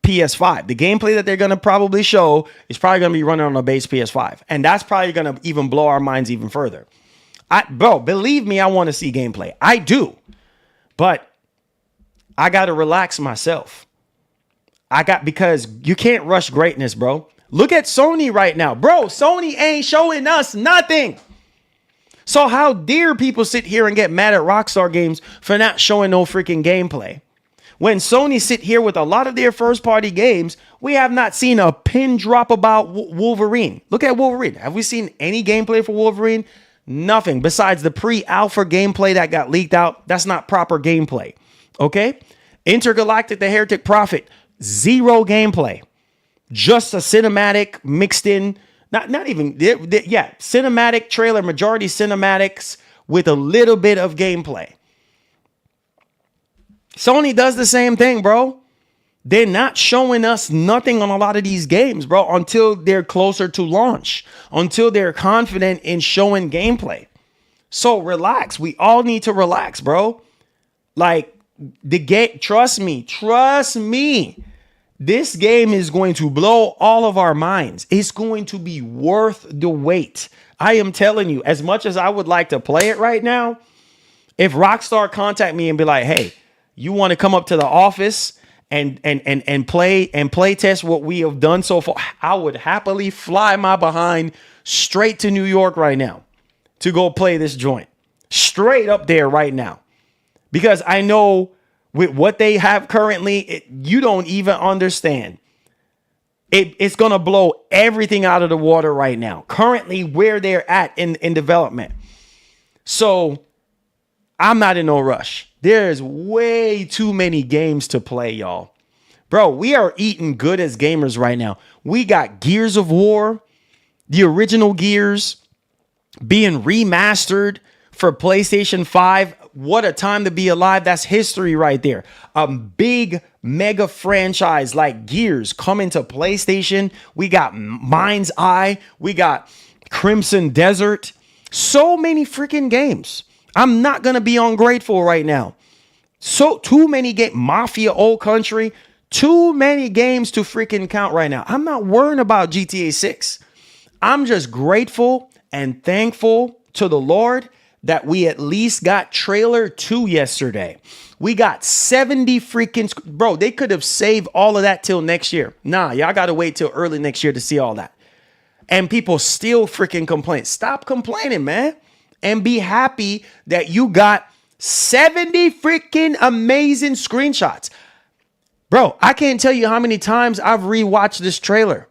PS5. The gameplay that they're going to probably show is probably going to be running on a base PS5. And that's probably going to even blow our minds even further. Bro, believe me, I want to see gameplay. I do. But I got to relax myself. Because you can't rush greatness, bro. Look at Sony right now. Bro, Sony ain't showing us nothing. So how dare people sit here and get mad at Rockstar Games for not showing no freaking gameplay? When Sony sit here with a lot of their first-party games, we have not seen a pin drop about Wolverine. Look at Wolverine. Have we seen any gameplay for Wolverine? Nothing besides the pre-alpha gameplay that got leaked out. That's not proper gameplay. Okay? Intergalactic, the Heretic Prophet, zero gameplay. Just a cinematic mixed in. Not even, cinematic trailer, majority cinematics with a little bit of gameplay. Sony does the same thing, bro. They're not showing us nothing on a lot of these games, bro, until they're closer to launch, until they're confident in showing gameplay. So relax. We all need to relax, bro. Like, the game, trust me. This game is going to blow all of our minds. It's going to be worth the wait. I am telling you, as much as I would like to play it right now, if Rockstar contact me and be like, hey, you want to come up to the office and play test what we have done so far, I would happily fly my behind straight to New York right now to go play this joint. Straight up there right now. Because I know with what they have currently, you don't even understand. It's going to blow everything out of the water right now. Currently, where they're at in development. So, I'm not in no rush. There's way too many games to play, y'all. Bro, we are eating good as gamers right now. We got Gears of War, the original Gears, being remastered for PlayStation 5. What a time to be alive. That's history right there. A big mega franchise like Gears coming to PlayStation. We got Mindseye. We got Crimson Desert. So many freaking games. I'm not going to be ungrateful right now. So too many games. Mafia Old Country. Too many games to freaking count right now. I'm not worrying about GTA 6. I'm just grateful and thankful to the Lord that we at least got trailer 2 yesterday. We got 70 freaking... Bro, they could have saved all of that till next year. Nah, y'all got to wait till early next year to see all that. And people still freaking complain. Stop complaining, man. And be happy that you got 70 freaking amazing screenshots. Bro, I can't tell you how many times I've rewatched this trailer.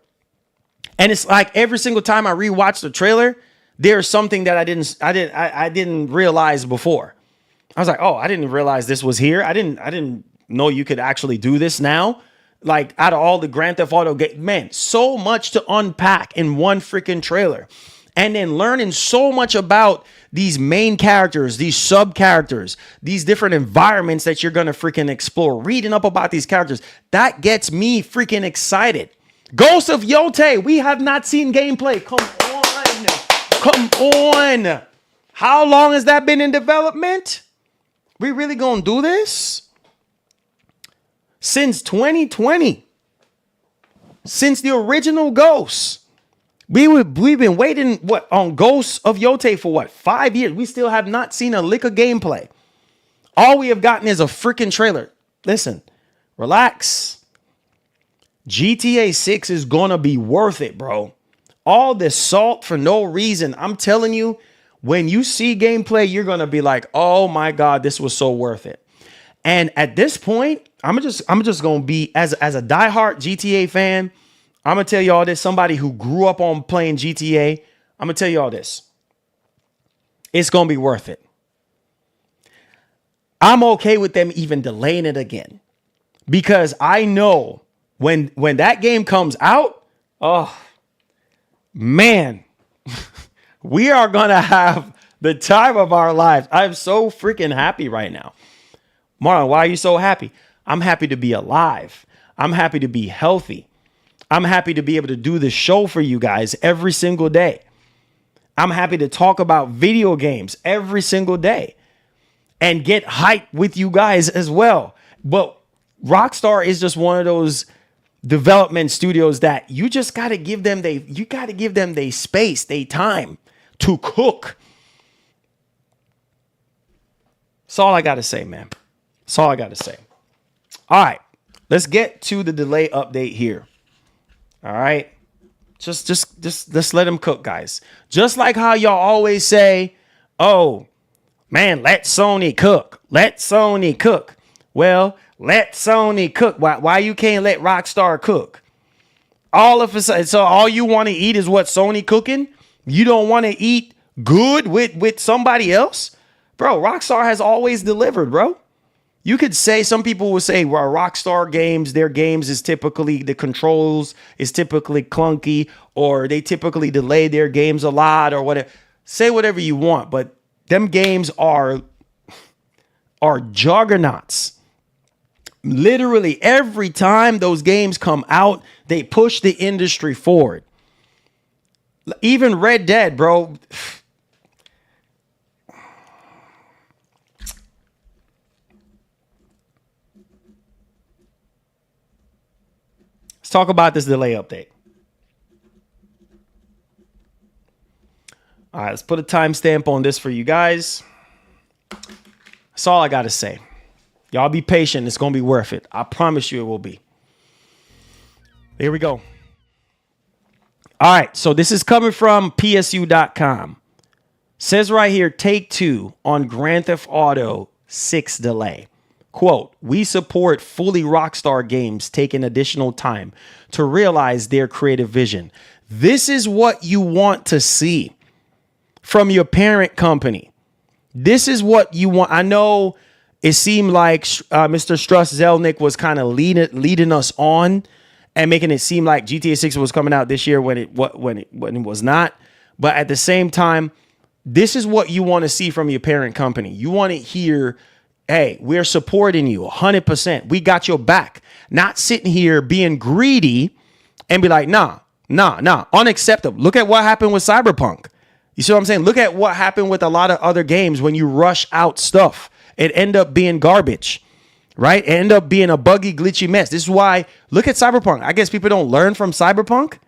And it's like every single time I rewatch the trailer, there's something that I didn't realize before. I was like, oh, I didn't realize this was here. I didn't know you could actually do this now. Like out of all the Grand Theft Auto games, man, so much to unpack in one freaking trailer. And then learning so much about these main characters, these sub characters, these different environments that you're going to freaking explore, reading up about these characters. That gets me freaking excited. Ghost of Yote, we have not seen gameplay. Come on. Come on. How long has that been in development? We really going to do this? Since 2020. Since the original Ghost. We've been waiting on Ghosts of Yote for 5 years. We still have not seen a lick of gameplay. All we have gotten is a freaking trailer. Listen, relax. GTA 6 is gonna be worth it, bro. All this salt for no reason. I'm telling you, when you see gameplay, you're gonna be like, oh my God, this was so worth it. And at this point, I'm just gonna be as a diehard GTA fan. I'm going to tell you all this. Somebody who grew up on playing GTA. I'm going to tell you all this. It's going to be worth it. I'm okay with them even delaying it again. Because I know when that game comes out, oh, man, we are going to have the time of our lives. I'm so freaking happy right now. Marlon, why are you so happy? I'm happy to be alive. I'm happy to be healthy. I'm happy to be able to do this show for you guys every single day. I'm happy to talk about video games every single day and get hyped with you guys as well. But Rockstar is just one of those development studios that you just got to give them they space, they time to cook. That's all I got to say, man. That's all I got to say. All right, let's get to the delay update here. All right. Just let them cook, guys. Just like how y'all always say, oh, man, let Sony cook. Let Sony cook. Well, let Sony cook. Why you can't let Rockstar cook? All of a sudden, so all you want to eat is what Sony cooking? You don't want to eat good with somebody else? Bro, Rockstar has always delivered, bro. You could say, some people would say, well, Rockstar games, their games is typically, the controls is typically clunky, or they typically delay their games a lot, or whatever. Say whatever you want, but them games are juggernauts. Literally every time those games come out, they push the industry forward. Even Red Dead, bro. Talk about this delay update. All right, let's put a timestamp on this for you guys. That's all I got to say. Y'all be patient. It's going to be worth it. I promise you it will be. Here we go. All right, so this is coming from PSU.com. Says right here, take 2 on Grand Theft Auto 6 delay. Quote, we support fully Rockstar games taking additional time to realize their creative vision. This is what you want to see from your parent company. This is what you want. I know it seemed like Mr. Struss Zelnick was kind of leading us on and making it seem like GTA 6 was coming out this year when it was not. But at the same time, this is what you want to see from your parent company. You want to hear, hey, we're supporting you 100%. We got your back. Not sitting here being greedy and be like, nah, unacceptable. Look at what happened with Cyberpunk. You see what I'm saying? Look at what happened with a lot of other games when you rush out stuff. It end up being garbage, right? It end up being a buggy, glitchy mess. This is why, look at Cyberpunk. I guess people don't learn from Cyberpunk.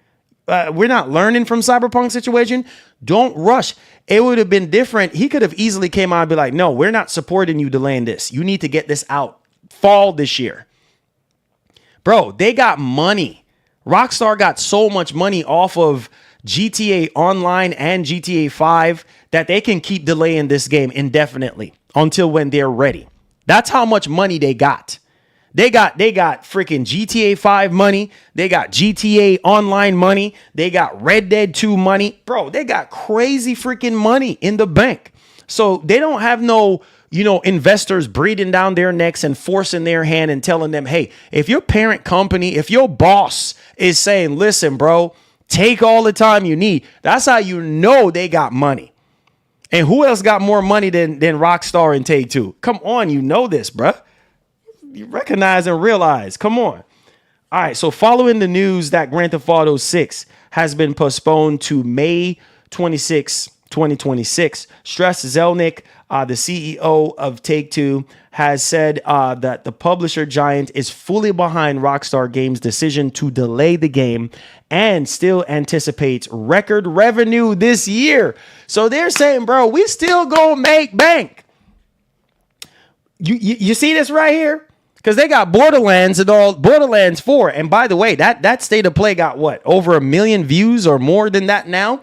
We're not learning from Cyberpunk situation. Don't rush. It would have been different. He could have easily came out and be like, no, we're not supporting you delaying this. You need to get this out fall this year. Bro, they got money. Rockstar got so much money off of GTA Online and GTA 5 that they can keep delaying this game indefinitely until when they're ready. That's how much money they got. They got freaking GTA 5 money. They got GTA Online money. They got Red Dead 2 money. Bro, they got crazy freaking money in the bank. So they don't have no, investors breathing down their necks and forcing their hand and telling them, hey, if your parent company, if your boss is saying, listen, bro, take all the time you need. That's how you know they got money. And who else got more money than Rockstar and Take-Two? Come on, you know this, bruh. You recognize and realize. Come on. All right, so following the news that Grand Theft Auto 6 has been postponed to May 26, 2026, Struss Zelnick, the CEO of Take-Two, has said that the publisher giant is fully behind Rockstar Games' decision to delay the game and still anticipates record revenue this year. So they're saying, bro, we still gonna make bank. You see this right here? Because they got Borderlands and all, Borderlands 4. And by the way, that state of play got what? Over 1 million views or more than that now?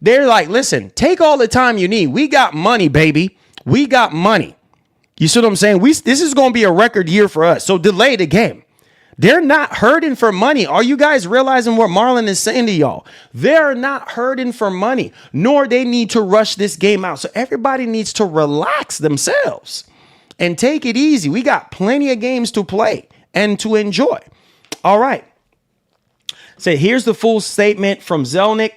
They're like, listen, take all the time you need. We got money, baby. We got money. You see what I'm saying? This is going to be a record year for us. So delay the game. They're not hurting for money. Are you guys realizing what Marlon is saying to y'all? They're not hurting for money, nor they need to rush this game out. So everybody needs to relax themselves and take it easy. We got plenty of games to play and to enjoy. All right. So here's the full statement from Zelnick.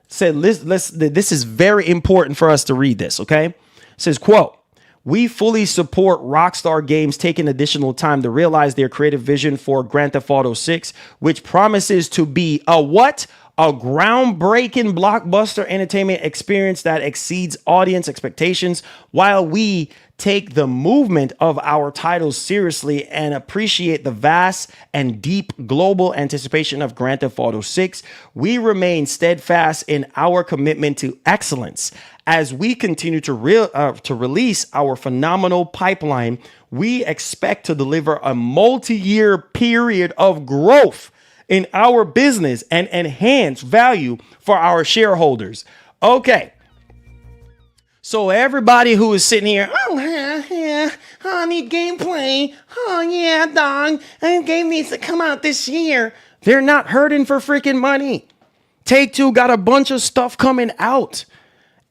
Said, this is very important for us to read this, okay? It says, quote, we fully support Rockstar Games taking additional time to realize their creative vision for Grand Theft Auto 6, which promises to be a what? A groundbreaking blockbuster entertainment experience that exceeds audience expectations, while we take the movement of our titles seriously and appreciate the vast and deep global anticipation of Grand Theft Auto 6. We remain steadfast in our commitment to excellence. As we continue to release our phenomenal pipeline, we expect to deliver a multi-year period of growth in our business and enhance value for our shareholders. Okay. So everybody who is sitting here, I need gameplay. Oh yeah, dog. The game needs to come out this year. They're not hurting for freaking money. Take-Two got a bunch of stuff coming out.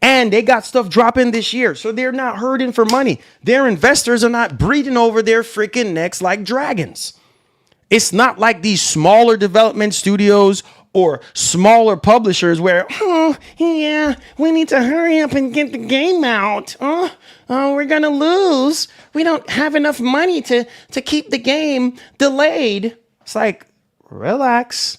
And they got stuff dropping this year. So they're not hurting for money. Their investors are not breathing over their freaking necks like dragons. It's not like these smaller development studios or smaller publishers where, we need to hurry up and get the game out. We're going to lose. We don't have enough money to keep the game delayed. It's like, relax.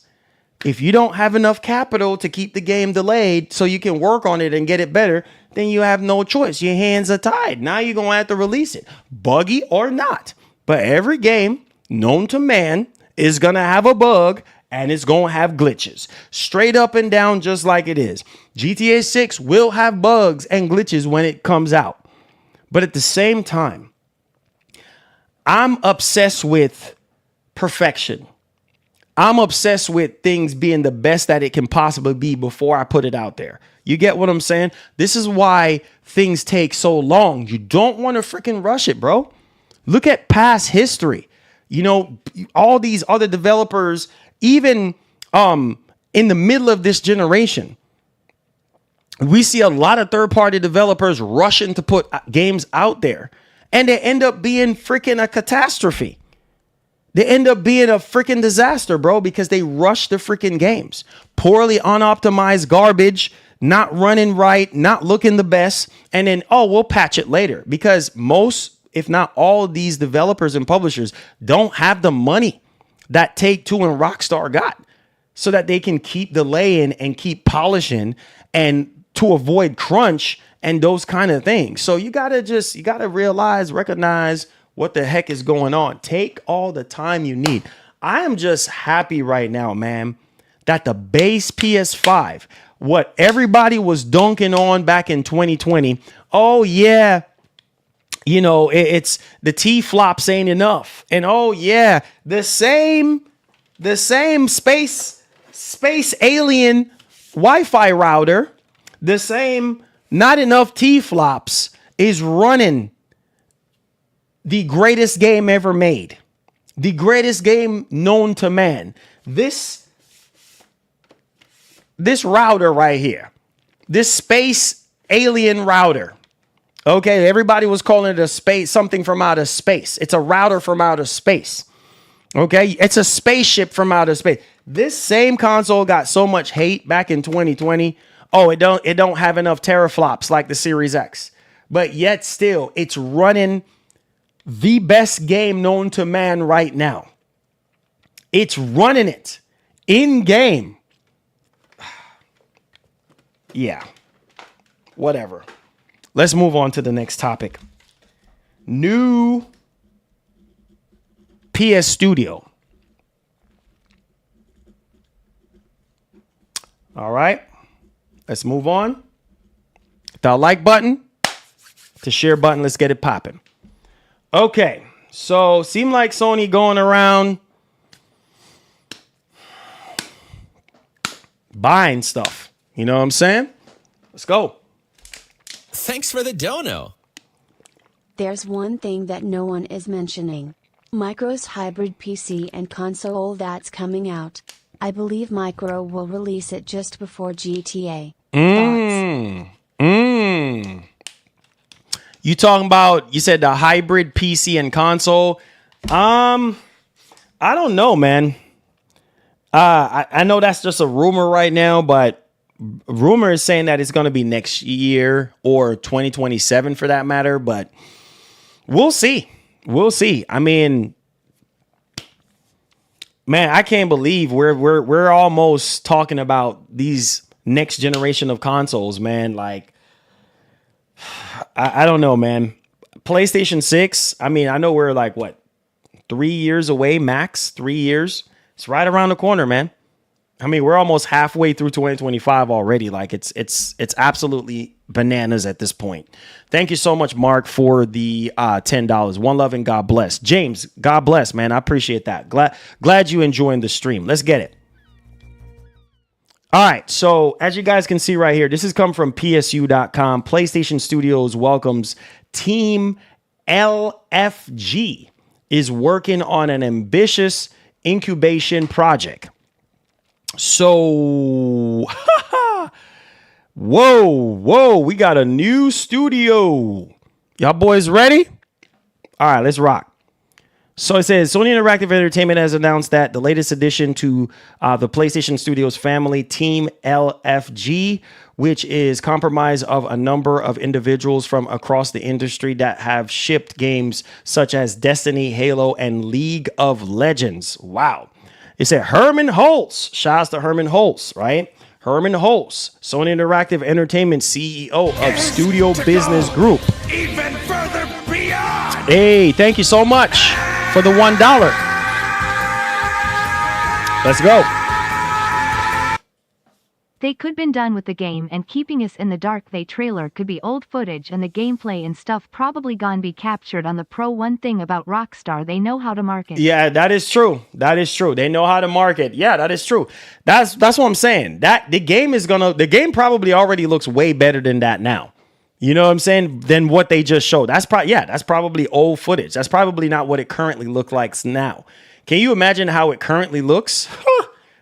If you don't have enough capital to keep the game delayed so you can work on it and get it better, then you have no choice. Your hands are tied. Now you're going to have to release it, buggy or not. But every game known to man is going to have a bug and it's going to have glitches. Straight up and down, just like it is. GTA 6 will have bugs and glitches when it comes out. But at the same time, I'm obsessed with perfection. I'm obsessed with things being the best that it can possibly be before I put it out there. You get what I'm saying? This is why things take so long. You don't want to freaking rush it, bro. Look at past history. All these other developers, even in the middle of this generation, we see a lot of third-party developers rushing to put games out there. and they end up being freaking a catastrophe. They end up being a freaking disaster, bro, because they rush the freaking games. Poorly unoptimized garbage, not running right, not looking the best. And then, oh, we'll patch it later, because most, if not all, of these developers and publishers don't have the money that Take-Two and Rockstar got, so that they can keep delaying and keep polishing and to avoid crunch and those kind of things. So you gotta recognize what the heck is going on. Take all the time you need. I am just happy right now, man, that the base PS5, what everybody was dunking on back in 2020, oh yeah, you know, it's the T-flops ain't enough. And oh yeah, the same space alien Wi-Fi router, the same not enough T-flops is running the greatest game ever made. The greatest game known to man. This router right here. This space alien router. Okay, everybody was calling it something from outer space. It's a router from outer space. Okay, it's a spaceship from outer space. This same console got so much hate back in 2020. Oh, it don't have enough teraflops like the Series X. But yet still, it's running the best game known to man right now. It's running it in game. Yeah, whatever. Let's move on to the next topic. New PS Studio. All right, let's move on. The like button, the share button, let's get it popping. Okay, so seem like Sony going around buying stuff. You know what I'm saying? Let's go. Thanks for the dono. There's one thing that no one is mentioning. Micro's hybrid PC and console that's coming out. I believe Micro will release it just before GTA. Thoughts? You talking about, you said the hybrid PC and console. I don't know, man. I know that's just a rumor right now, but rumor is saying that it's going to be next year or 2027 for that matter, but we'll see. We'll see. I mean, man, I can't believe we're almost talking about these next generation of consoles, man. Like, I don't know, man. PlayStation 6, I mean, I know we're like, what, 3 years away, max 3 years. It's right around the corner, man. I mean, we're almost halfway through 2025 already. Like, it's absolutely bananas at this point. Thank you so much, Mark, for the $10. One love and God bless. James, God bless, man. I appreciate that. Glad you enjoying the stream. Let's get it. All right, so as you guys can see right here, this has come from PSU.com. PlayStation Studios welcomes Team LFG is working on an ambitious incubation project. So, whoa, we got a new studio. Y'all boys ready? All right, let's rock. So it says Sony Interactive Entertainment has announced that the latest addition to the PlayStation Studios family, Team LFG, which is comprised of a number of individuals from across the industry that have shipped games such as Destiny, Halo, and League of Legends. Wow. It said Herman Hulse. Shouts to Herman Hulse, right? Herman Hulse, Sony Interactive Entertainment CEO of Studio Business Group. Even further beyond. Hey, thank you so much for the $1. Let's go. They could been done with the game and keeping us in the dark. They trailer could be old footage and the gameplay and stuff probably gone be captured on the Pro. One thing about Rockstar, they know how to market. Yeah, that is true. That is true. They know how to market. Yeah, that is true. That's what I'm saying. That the game probably already looks way better than that now. You know what I'm saying? Than what they just showed. That's probably old footage. That's probably not what it currently looks like now. Can you imagine how it currently looks?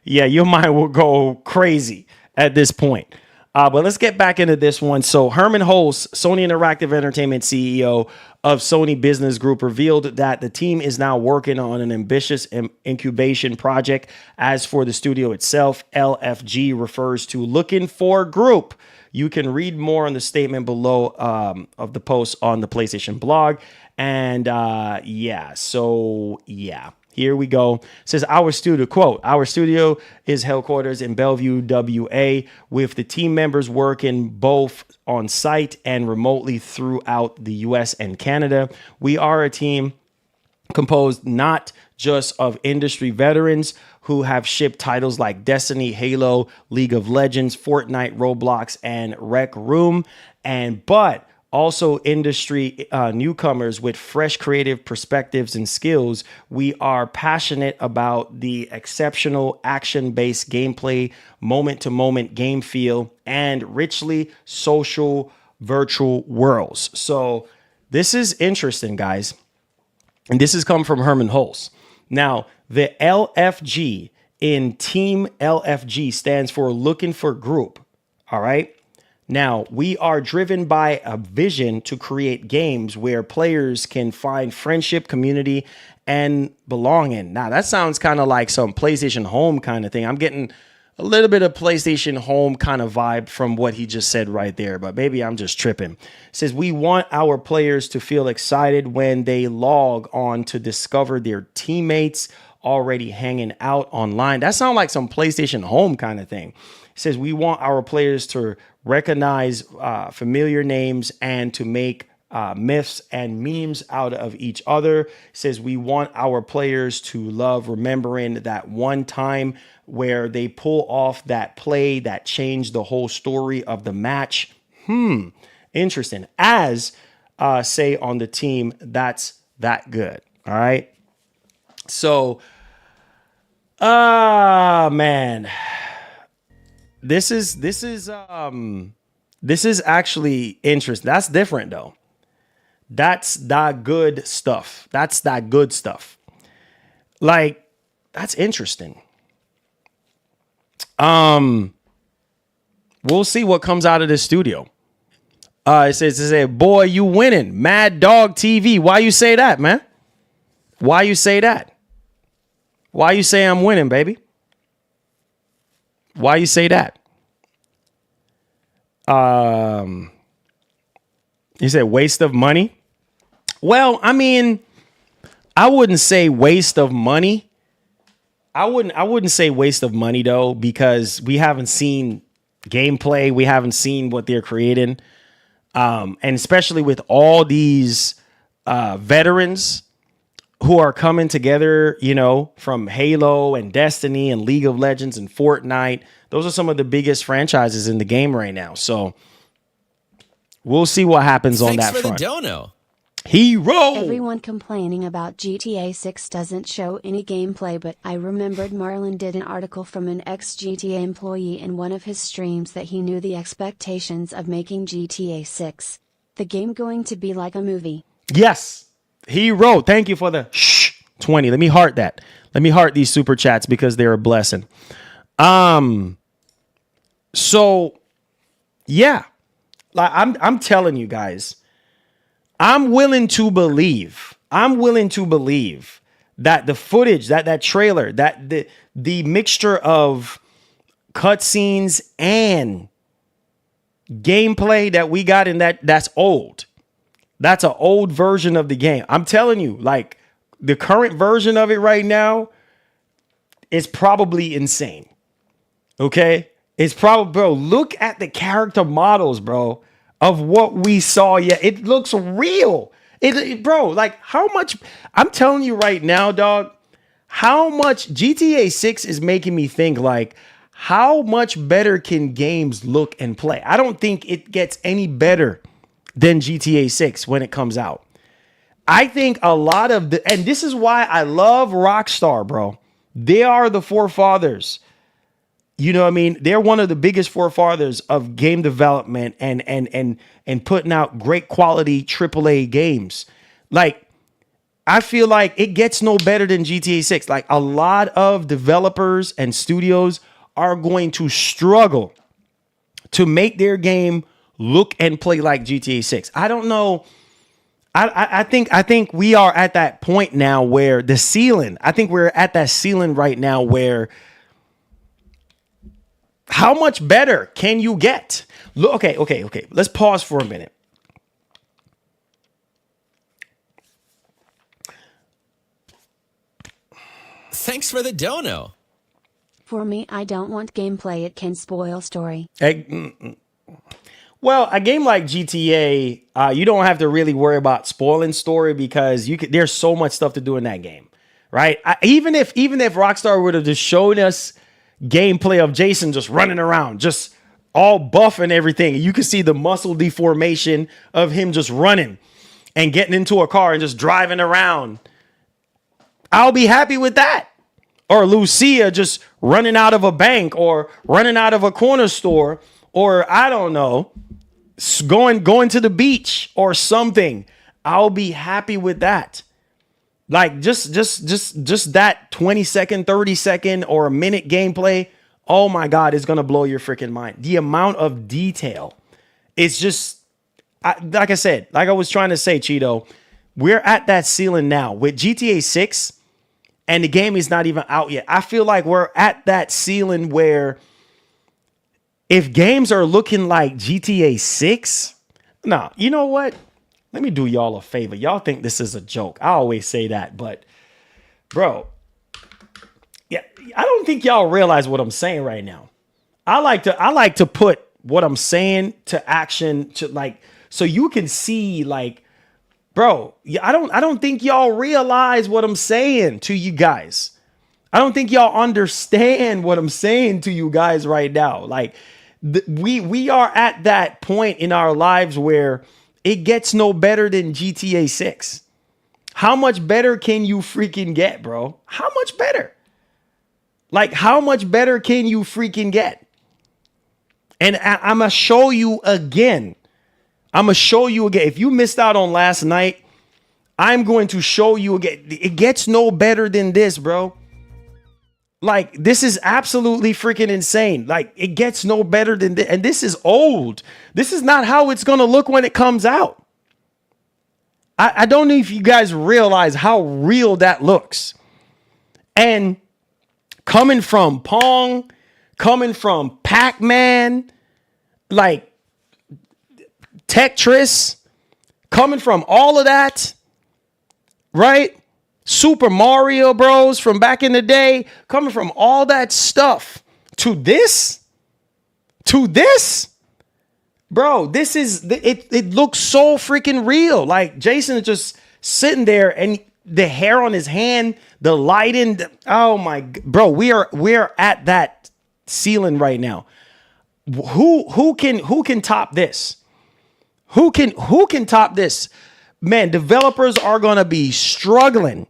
Yeah, your mind will go crazy at this point. But let's get back into this one. So Herman Hulse, Sony Interactive Entertainment CEO of Sony Business Group revealed that the team is now working on an ambitious incubation project. As for the studio itself, LFG refers to looking for group. You can read more on the statement below of the post on the PlayStation blog. And here we go. It says our studio, quote, our studio is headquarters in Bellevue, WA, with the team members working both on site and remotely throughout the US and Canada. We are a team composed not just of industry veterans who have shipped titles like Destiny, Halo, League of Legends, Fortnite, Roblox, and Rec Room, but also industry newcomers with fresh creative perspectives and skills. We are passionate about the exceptional action-based gameplay, moment-to-moment game feel, and richly social virtual worlds. So this is interesting, guys. And this has come from Herman Hulse. Now, the LFG in Team LFG stands for looking for group. All right. Now, we are driven by a vision to create games where players can find friendship, community, and belonging. Now, that sounds kind of like some PlayStation Home kind of thing. I'm getting a little bit of PlayStation Home kind of vibe from what he just said right there, but maybe I'm just tripping. It says we want our players to feel excited when they log on to discover their teammates already hanging out online. That sounds like some PlayStation Home kind of thing. It says we want our players to recognize familiar names and to make myths and memes out of each other. It says we want our players to love remembering that one time where they pull off that play that changed the whole story of the match. Interesting. As say on the team, that's that good. All right. So, man. This is actually interesting. That's different though. That's that good stuff. Like, that's interesting. We'll see what comes out of this studio. It says, boy, you winning. Mad Dog TV. Why you say that, man? Why you say that? Why you say I'm winning, baby? Why you say that? You said waste of money. Well, I mean, I wouldn't say waste of money. I wouldn't say waste of money though, because we haven't seen gameplay. We haven't seen what they're creating. And especially with all these veterans who are coming together, you know, from Halo and Destiny and League of Legends and Fortnite. Those are some of the biggest franchises in the game right now. So we'll see what happens on that front. Thanks for the dono. Hero! Everyone complaining about GTA 6 doesn't show any gameplay, but I remembered Marlon did an article from an ex-GTA employee in one of his streams that he knew the expectations of making GTA 6. The game going to be like a movie. Yes. Hero, thank you for the 20. Let me heart that. Let me heart these super chats because they're a blessing. So yeah, like I'm telling you guys, I'm willing to believe that the footage, that trailer, that the mixture of cutscenes and gameplay that we got in that's old. That's an old version of the game. I'm telling you, like the current version of it right now is probably insane. Okay? It's probably, bro, look at the character models, bro, of what we saw. Yeah, it looks real. Bro, like how much, I'm telling you right now, dog, how much GTA 6 is making me think like, how much better can games look and play? I don't think it gets any better than GTA 6 when it comes out. I think a lot of and this is why I love Rockstar, bro. They are the forefathers. You know what I mean? They're one of the biggest forefathers of game development and putting out great quality AAA games. Like, I feel like it gets no better than GTA 6. Like, a lot of developers and studios are going to struggle to make their game look and play like GTA 6. I don't know I think we are at that point now where the ceiling. I think we're at that ceiling right now where how much better can you get? Look, okay. Let's pause for a minute. Thanks for the dono. For me, I don't want gameplay, it can spoil story. Well, a game like GTA, you don't have to really worry about spoiling story because there's so much stuff to do in that game, right? Even if Rockstar would have just shown us gameplay of Jason just running around, just all buff and everything, you can see the muscle deformation of him just running and getting into a car and just driving around. I'll be happy with that. Or Lucia just running out of a bank or running out of a corner store, or I don't know, going to the beach or something. I'll be happy with that. Like just that 20-second, 30-second or a minute gameplay. Oh my God, it's gonna blow your freaking mind. The amount of detail. It's just like I said, like I was trying to say, Cheeto, we're at that ceiling now with GTA 6. And the game is not even out yet. I feel like we're at that ceiling where if games are looking like GTA 6, nah, you know what? Let me do y'all a favor. Y'all think this is a joke. I always say that, but bro, yeah, I don't think y'all realize what I'm saying right now. I like to put what I'm saying to action to like so you can see like, bro, I don't think y'all realize what I'm saying to you guys. I don't think y'all understand what I'm saying to you guys right now. Like we are at that point in our lives where it gets no better than GTA 6. How much better can you freaking get, bro? How much better? Like how much better can you freaking get? And I'm going to show you again. If you missed out on last night, I'm going to show you again. It gets no better than this, bro. Like, this is absolutely freaking insane. Like, it gets no better than this. And this is old. This is not how it's going to look when it comes out. I don't know if you guys realize how real that looks. And coming from Pong, coming from Pac-Man, like, Tetris, coming from all of that, right? Super Mario Bros. From back in the day, coming from all that stuff to this, bro, this is, it looks so freaking real. Like Jason is just sitting there and the hair on his hand, the lighting, oh my, bro, we're at that ceiling right now. Who can top this? Who can top this? Man, developers are going to be struggling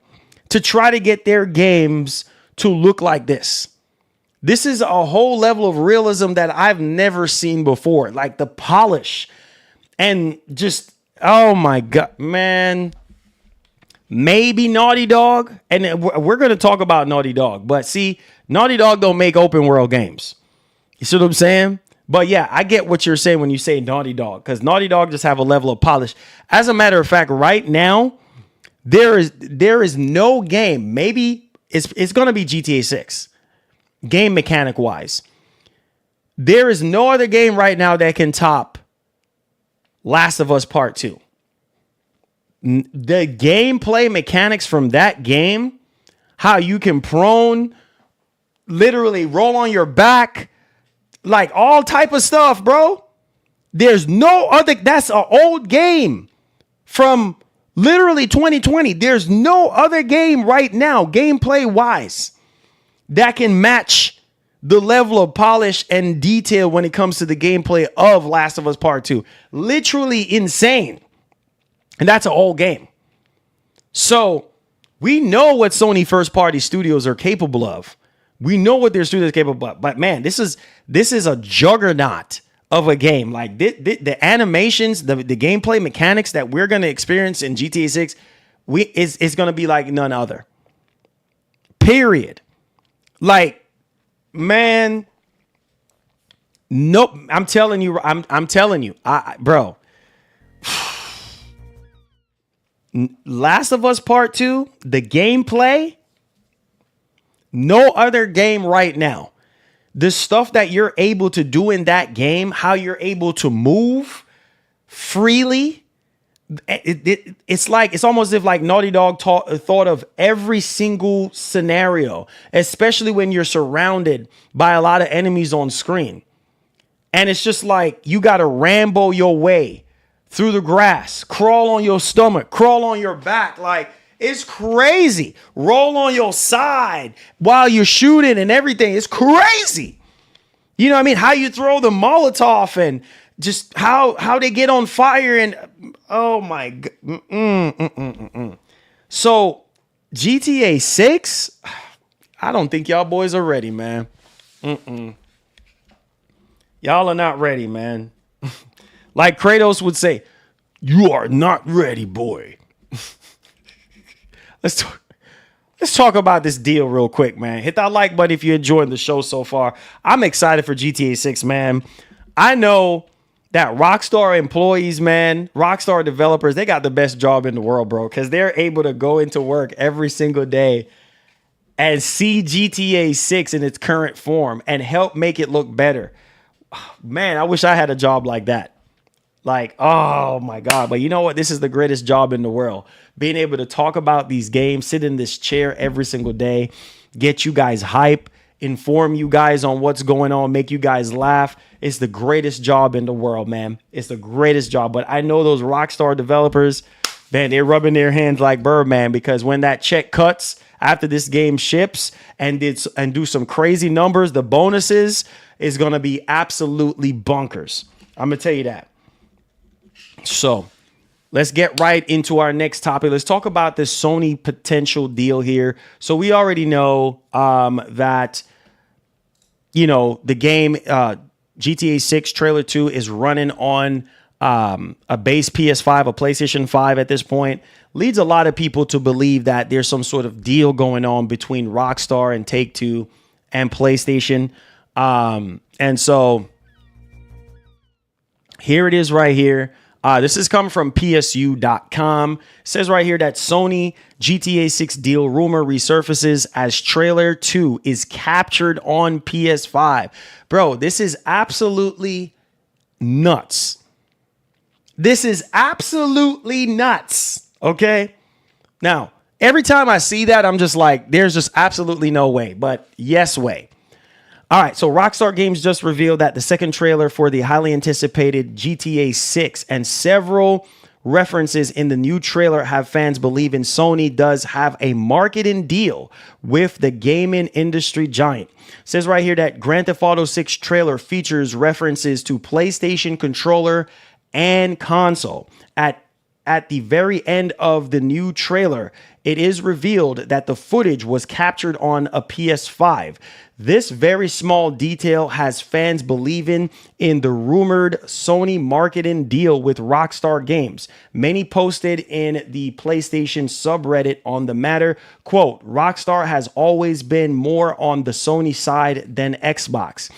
to try to get their games to look like this. This is a whole level of realism that I've never seen before. Like the polish and just, oh my God, man. Maybe Naughty Dog. And we're going to talk about Naughty Dog. But see, Naughty Dog don't make open world games. You see what I'm saying? But yeah, I get what you're saying when you say Naughty Dog, because Naughty Dog just have a level of polish. As a matter of fact, right now, there is no game. Maybe it's going to be GTA 6, game mechanic wise. There is no other game right now that can top Last of Us Part 2. The gameplay mechanics from that game, how you can prone, literally roll on your back, like all type of stuff, bro. There's no other. That's an old game from literally 2020. There's no other game right now, gameplay wise, that can match the level of polish and detail when it comes to the gameplay of Last of Us Part 2. Literally insane. And that's an old game. So we know what Sony first party studios are capable of. We know what their studios are capable of. But man, this is a juggernaut of a game. Like the animations, the gameplay mechanics that we're going to experience in GTA 6, it's going to be like none other. Period. Like, man, nope. I'm telling you, bro. Last of Us Part 2, the gameplay, no other game right now. The stuff that you're able to do in that game, how you're able to move freely, it's almost as if like Naughty Dog thought of every single scenario, especially when you're surrounded by a lot of enemies on screen. And it's just like you got to Rambo your way through the grass, crawl on your stomach, crawl on your back. Like, it's crazy. Roll on your side while you're shooting and everything. It's crazy. You know what I mean? How you throw the Molotov and just how they get on fire. And oh my God. So GTA 6, I don't think y'all boys are ready, man. Y'all are not ready, man. Like Kratos would say, you are not ready, boy. Let's talk about this deal real quick, man. Hit that like button if you're enjoying the show so far. I'm excited for GTA 6, man. I know that Rockstar employees, man, Rockstar developers, they got the best job in the world, bro, because they're able to go into work every single day and see GTA 6 in its current form and help make it look better. Man, I wish I had a job like that. Like, oh my God. But you know what? This is the greatest job in the world. Being able to talk about these games, sit in this chair every single day, get you guys hype, inform you guys on what's going on, make you guys laugh. It's the greatest job in the world, man. It's the greatest job. But I know those Rockstar developers, man, they're rubbing their hands like Birdman, because when that check cuts after this game ships and do some crazy numbers, the bonuses is going to be absolutely bonkers. I'm going to tell you that. So let's get right into our next topic. Let's talk about this Sony potential deal here. So we already know that, you know, the game GTA 6 Trailer 2 is running on a base PS5, a PlayStation 5 at this point. Leads a lot of people to believe that there's some sort of deal going on between Rockstar and Take-Two and PlayStation. And so here it is right here. This is coming from PSU.com. It says right here that Sony GTA 6 deal rumor resurfaces as trailer 2 is captured on PS5. Bro, this is absolutely nuts. This is absolutely nuts. Okay? Now, every time I see that, I'm just like, there's just absolutely no way. But yes way. All right, so Rockstar Games just revealed that the second trailer for the highly anticipated GTA 6 and several references in the new trailer have fans believing Sony does have a marketing deal with the gaming industry giant. It says right here that Grand Theft Auto 6 trailer features references to PlayStation controller and console. At the very end of the new trailer, it is revealed that the footage was captured on a PS5. This very small detail has fans believing in the rumored Sony marketing deal with Rockstar Games. Many posted in the PlayStation subreddit on the matter, quote, Rockstar has always been more on the Sony side than Xbox.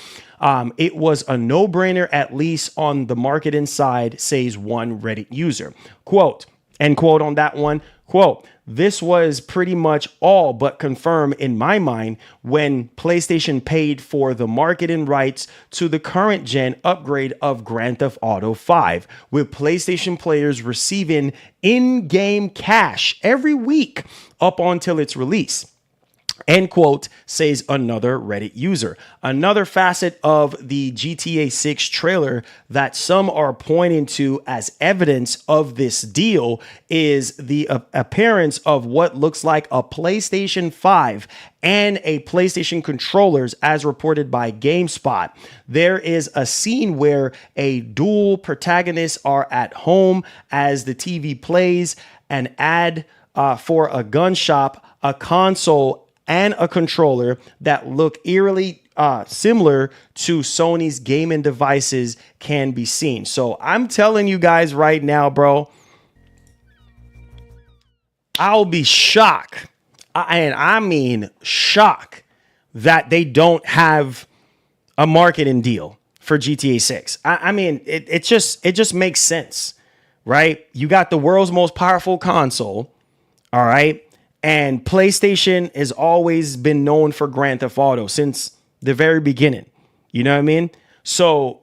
It was a no-brainer, at least on the marketing side, says one Reddit user. Quote, end quote on that one. Quote, this was pretty much all but confirmed in my mind when PlayStation paid for the marketing rights to the current gen upgrade of Grand Theft Auto 5, with PlayStation players receiving in-game cash every week up until its release. End quote, says another Reddit user. Another facet of the GTA 6 trailer that some are pointing to as evidence of this deal is the appearance of what looks like a PlayStation 5 and a PlayStation controllers, as reported by GameSpot. There is a scene where a dual protagonists are at home as the TV plays an ad for a gun shop, a console, and a controller that look eerily similar to Sony's gaming devices can be seen. So I'm telling you guys right now, bro, I'll be shocked. And I mean shocked that they don't have a marketing deal for GTA 6. I mean, it just makes sense. right? You got the world's most powerful console, all right? And PlayStation has always been known for Grand Theft Auto since the very beginning. You know what I mean? So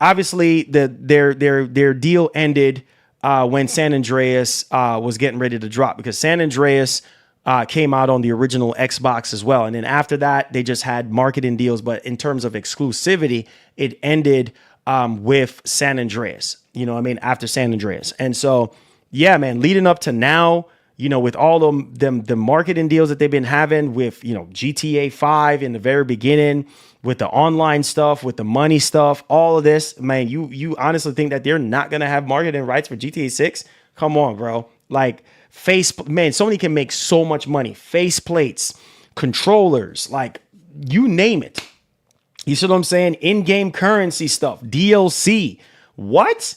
obviously their deal ended when San Andreas was getting ready to drop, because San Andreas came out on the original Xbox as well. And then after that, they just had marketing deals. But in terms of exclusivity, it ended with San Andreas, you know what I mean, after San Andreas. And so, yeah, man, leading up to now, you know, with all the marketing deals that they've been having with, you know, GTA 5 in the very beginning, with the online stuff, with the money stuff, all of this, man, you honestly think that they're not going to have marketing rights for GTA 6? Come on, bro. Like, man, Sony can make so much money. Faceplates, controllers, like, you name it. You see what I'm saying? In-game currency stuff, DLC. What?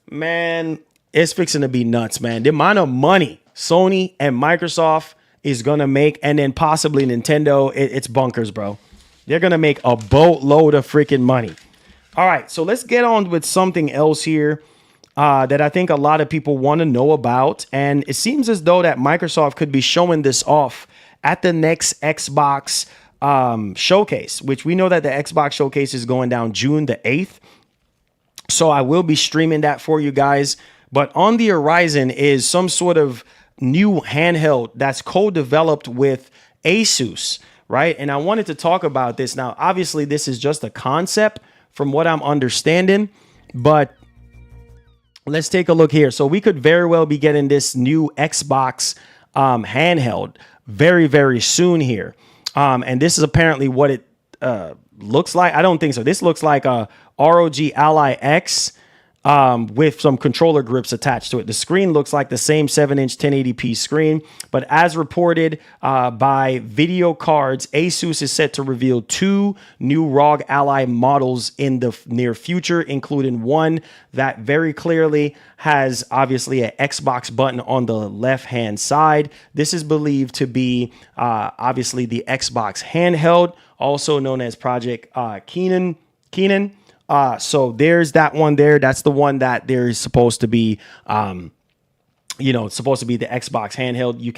Man, it's fixing to be nuts, man. The amount of money Sony and Microsoft is going to make, and then possibly Nintendo, it's bunkers, bro. They're going to make a boatload of freaking money. All right, so let's get on with something else here that I think a lot of people want to know about. And it seems as though that Microsoft could be showing this off at the next Xbox showcase, which we know that the Xbox showcase is going down June the 8th. So I will be streaming that for you guys. But on the horizon is some sort of new handheld that's co-developed with Asus, right? And I wanted to talk about this. Now, obviously, this is just a concept from what I'm understanding, but let's take a look here. So we could very well be getting this new Xbox handheld very, very soon here. And this is apparently what it looks like. I don't think so. This looks like a ROG Ally X with some controller grips attached to it. The screen looks like the same 7-inch 1080p screen, but as reported by Video Cards, Asus is set to reveal 2 new ROG Ally models in the near future, including one that very clearly has obviously an Xbox button on the left-hand side. This is believed to be obviously the Xbox handheld, also known as Project Keenan. So there's that one there. That's the one that there's supposed to be, it's supposed to be the Xbox handheld. You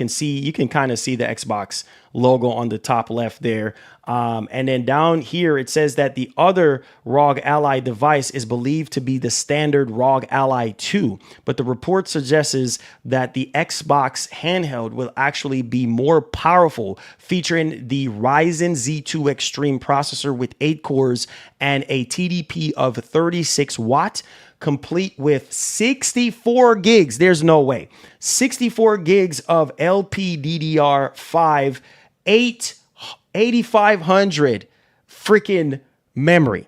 can kind of see the Xbox logo on the top left there. And then down here, it says that the other ROG Ally device is believed to be the standard ROG Ally 2. But the report suggests that the Xbox handheld will actually be more powerful, featuring the RYZEN Z2 Extreme processor with 8 cores and a TDP of 36 watt, complete with 64 gigs. There's no way. 64 gigs of LPDDR5, 8500 freaking memory.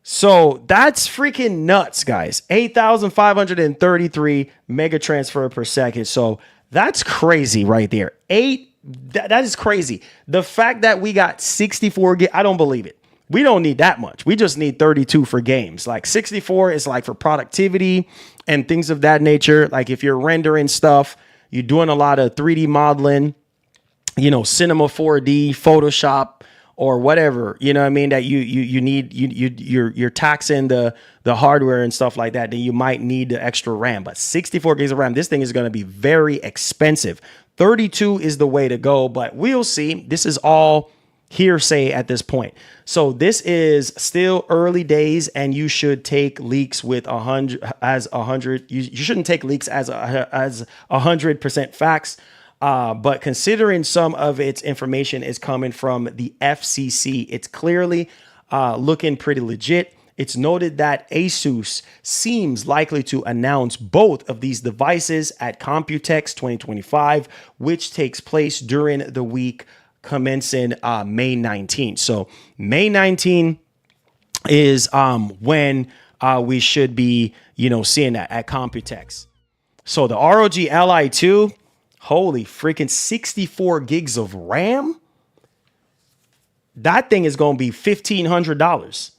So that's freaking nuts, guys. 8,533 mega transfer per second. So that's crazy right there. That is crazy. The fact that we got 64 gig, I don't believe it. We don't need that much. We just need 32 for games. Like 64 is like for productivity and things of that nature. Like if you're rendering stuff, you're doing a lot of 3D modeling, Cinema 4D, Photoshop, or whatever, you know what I mean, that you need, you're taxing the hardware and stuff like that, then you might need the extra RAM. But 64 gigs of RAM, this thing is going to be very expensive. 32 is the way to go, but we'll see. This is all hearsay at this point. So this is still early days, and you should take leaks with 100. You shouldn't take leaks as 100% facts. But considering some of its information is coming from the FCC, it's clearly looking pretty legit. It's noted that Asus seems likely to announce both of these devices at Computex 2025, which takes place during the week commencing May 19th. So May 19th is when we should be, seeing that at Computex. So the ROG Ally 2, holy freaking 64 gigs of RAM. That thing is going to be $1,500.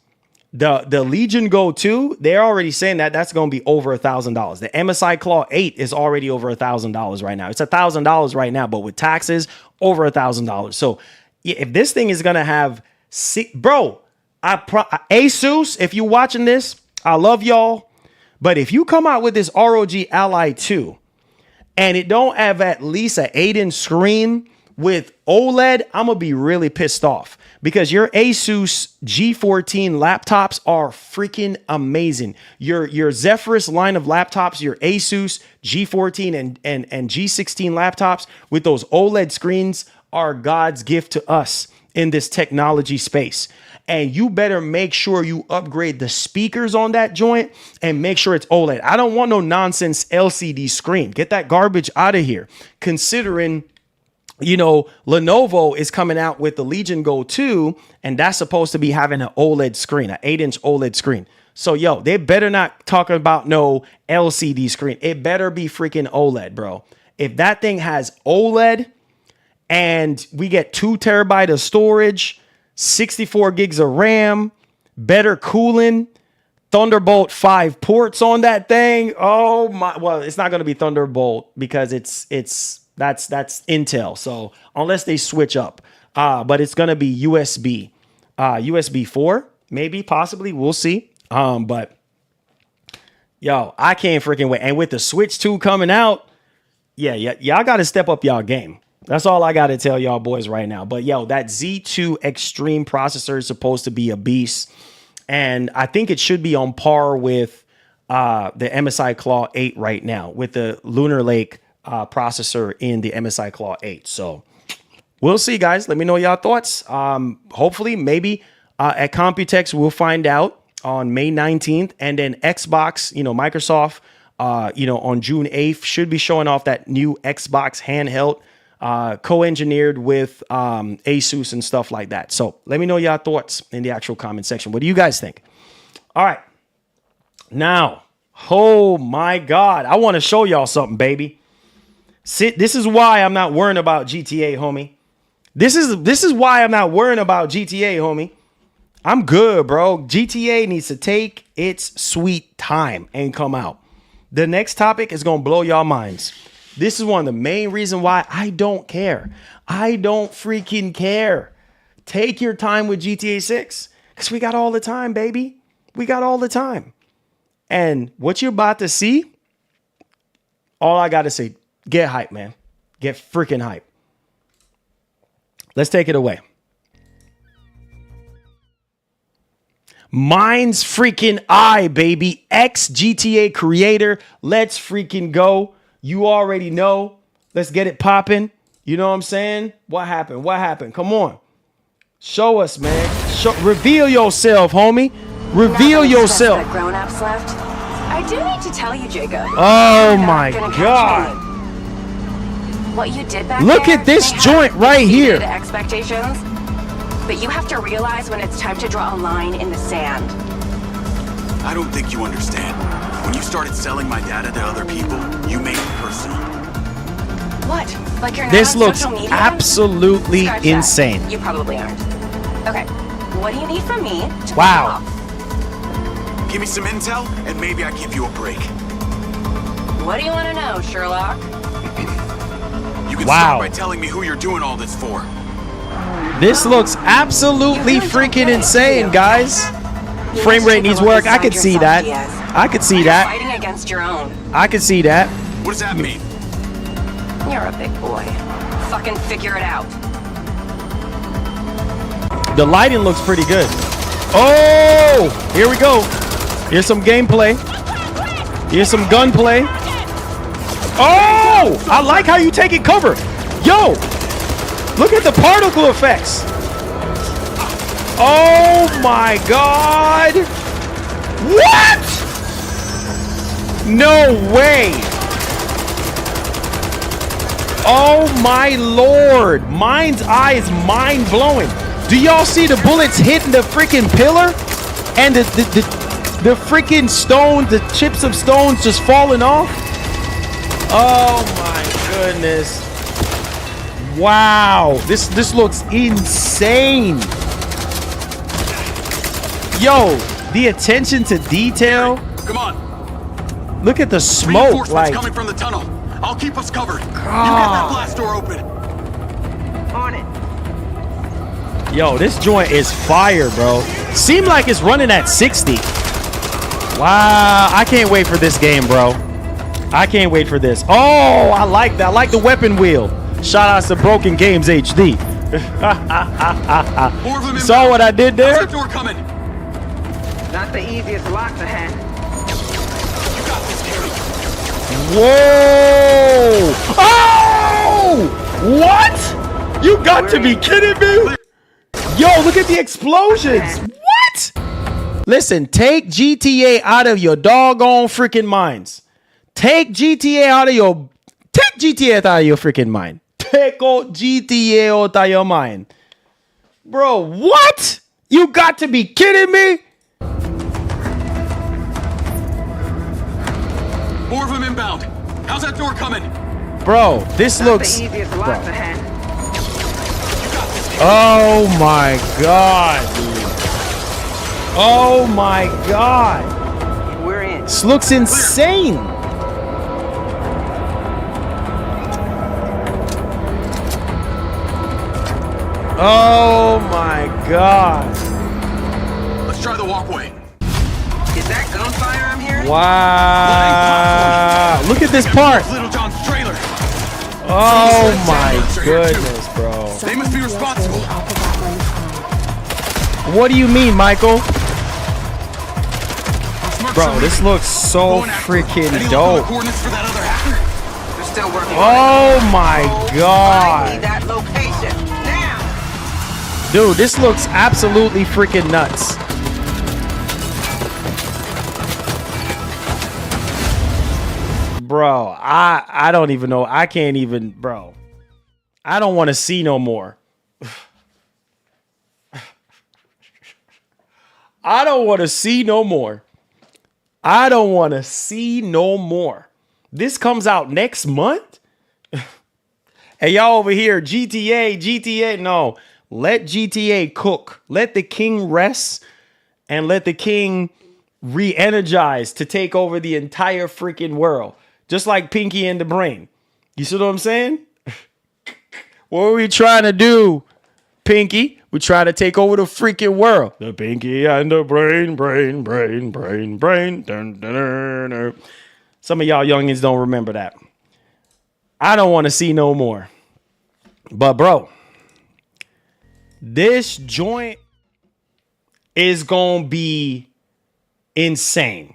The Legion Go 2, they're already saying that that's going to be over $1,000. The MSI Claw 8 is already over $1,000 right now. It's $1,000 right now, but with taxes, over $1,000. So if this thing is going to have Asus, if you're watching this, I love y'all, But if you come out with this ROG Ally 2 and it don't have at least an 8-inch screen with OLED, I'm gonna be really pissed off, because your Asus G14 laptops are freaking amazing. Your Zephyrus line of laptops, your Asus G14 and G16 laptops with those OLED screens are God's gift to us in this technology space. And you better make sure you upgrade the speakers on that joint and make sure it's OLED. I don't want no nonsense LCD screen. Get that garbage out of here. Considering, you know, Lenovo is coming out with the Legion Go 2, and that's supposed to be having an OLED screen, an 8-inch OLED screen. So, yo, they better not talk about no LCD screen. It better be freaking OLED, bro. If that thing has OLED and we get 2 terabytes of storage, 64 gigs of RAM, better cooling, Thunderbolt 5 ports on that thing. Oh my, well, it's not going to be Thunderbolt because that's Intel. So unless they switch up, but it's going to be USB 4, maybe, possibly, we'll see. But yo, I can't freaking wait. And with the Switch 2 coming out, y'all got to step up y'all game. That's all I got to tell y'all boys right now. But yo, that Z2 Extreme processor is supposed to be a beast. And I think it should be on par with the MSI Claw 8 right now, with the Lunar Lake processor in the MSI Claw 8. So we'll see, guys. Let me know y'all thoughts. Hopefully, maybe at Computex, we'll find out on May 19th. And then Xbox, Microsoft, on June 8th should be showing off that new Xbox handheld, co-engineered with Asus and stuff like that. So let me know your thoughts in the actual comment section. What do you guys think? All right. Now, oh my God, I want to show y'all something, baby. This is why I'm not worrying about GTA, homie. This is why I'm not worrying about GTA, homie. I'm good, bro. GTA needs to take its sweet time and come out. The next topic is going to blow y'all minds. This is one of the main reasons why I don't care. I don't freaking care. Take your time with GTA 6 because we got all the time, baby. We got all the time. And what you're about to see, all I got to say, get hype, man. Get freaking hype. Let's take it away. Mind's freaking eye, baby. Ex-GTA creator. Let's freaking go. You already know. Let's get it popping. You know what I'm saying? What happened? What happened? Come on. Show us, man. Reveal yourself, homie. Reveal yourself. Grown-ups left. I do need to tell you, Jacob. Oh my God. What you did back Look there, at this they joint have right here. exceeded expectations. But you have to realize when it's time to draw a line in the sand. I don't think you understand. When you started selling my data to other people, you made it personal. What? Like you're not This on looks social media? absolutely Scratch that. insane. You probably aren't. Okay. What do you need from me to Wow. pull off? Give me some intel, and maybe I give you a break. What do you want to know, Sherlock? You can Wow. start by telling me who you're doing all this for. This looks absolutely freaking insane, guys. Frame rate needs work. I could see that. I could see You're that. fighting against your own. I could see that. What does that mean? You're a big boy. Fucking figure it out. The lighting looks pretty good. Oh, here we go. Here's some gameplay. Here's some gunplay. Oh, I like how you take it cover. Yo, look at the particle effects. Oh my God. What? No way. Oh my Lord. Mind's eye is mind blowing. Do y'all see the bullets hitting the freaking pillar? And the freaking stones, the chips of stones just falling off? Oh my goodness. Wow. This looks insane. Yo, the attention to detail. Come on. Look at the smoke. Reinforcements Like, coming from the tunnel. I'll keep us covered. You get God. that blast door open. On it. yo, this joint is fire, bro. Seemed like it's running at 60. Wow, I can't wait for this game, bro. I can't wait for this. Oh, I like that. I like the weapon wheel. Shout out to Broken Games HD. Saw what I did there? How's that door coming? Not the easiest lock to hack. You got this, Carrie. Whoa! Oh! What? You got to be kidding me! Yo, look at the explosions! What? Listen, take GTA out of your doggone freaking minds. Take GTA out of your freaking mind. Take out GTA out of your mind. Bro, what? You got to be kidding me? More of them inbound. How's that door coming? Bro, this Not looks... the easiest lock to hack. You got this, Carrie. Oh my god, dude. Oh my god. We're in. This looks insane. Oh my god. Let's try the walkway. Is that gunfire I'm hearing? Wow. Look at this part. Little John's trailer. Oh my goodness, bro. They must be responsible. What do you mean, Michael? Smart Bro, Sony. this looks so Going after him. freaking Any local dope. coordinates for that other hacker? They're still working Oh on my it. I need god. that location now. Dude, this looks absolutely freaking nuts. Bro, I don't even know. I can't even, bro. I don't want to see no more. I don't want to see no more. I don't want to see no more. This comes out next month? Hey, y'all over here, GTA. No, let GTA cook. Let the king rest and let the king re-energize to take over the entire freaking world. Just like Pinky and the Brain. You see what I'm saying? What are we trying to do, Pinky? We're trying to take over the freaking world. The Pinky and the Brain. Dun, dun, dun, dun. Some of y'all youngins don't remember that. I don't want to see no more. But bro, this joint is gonna be insane.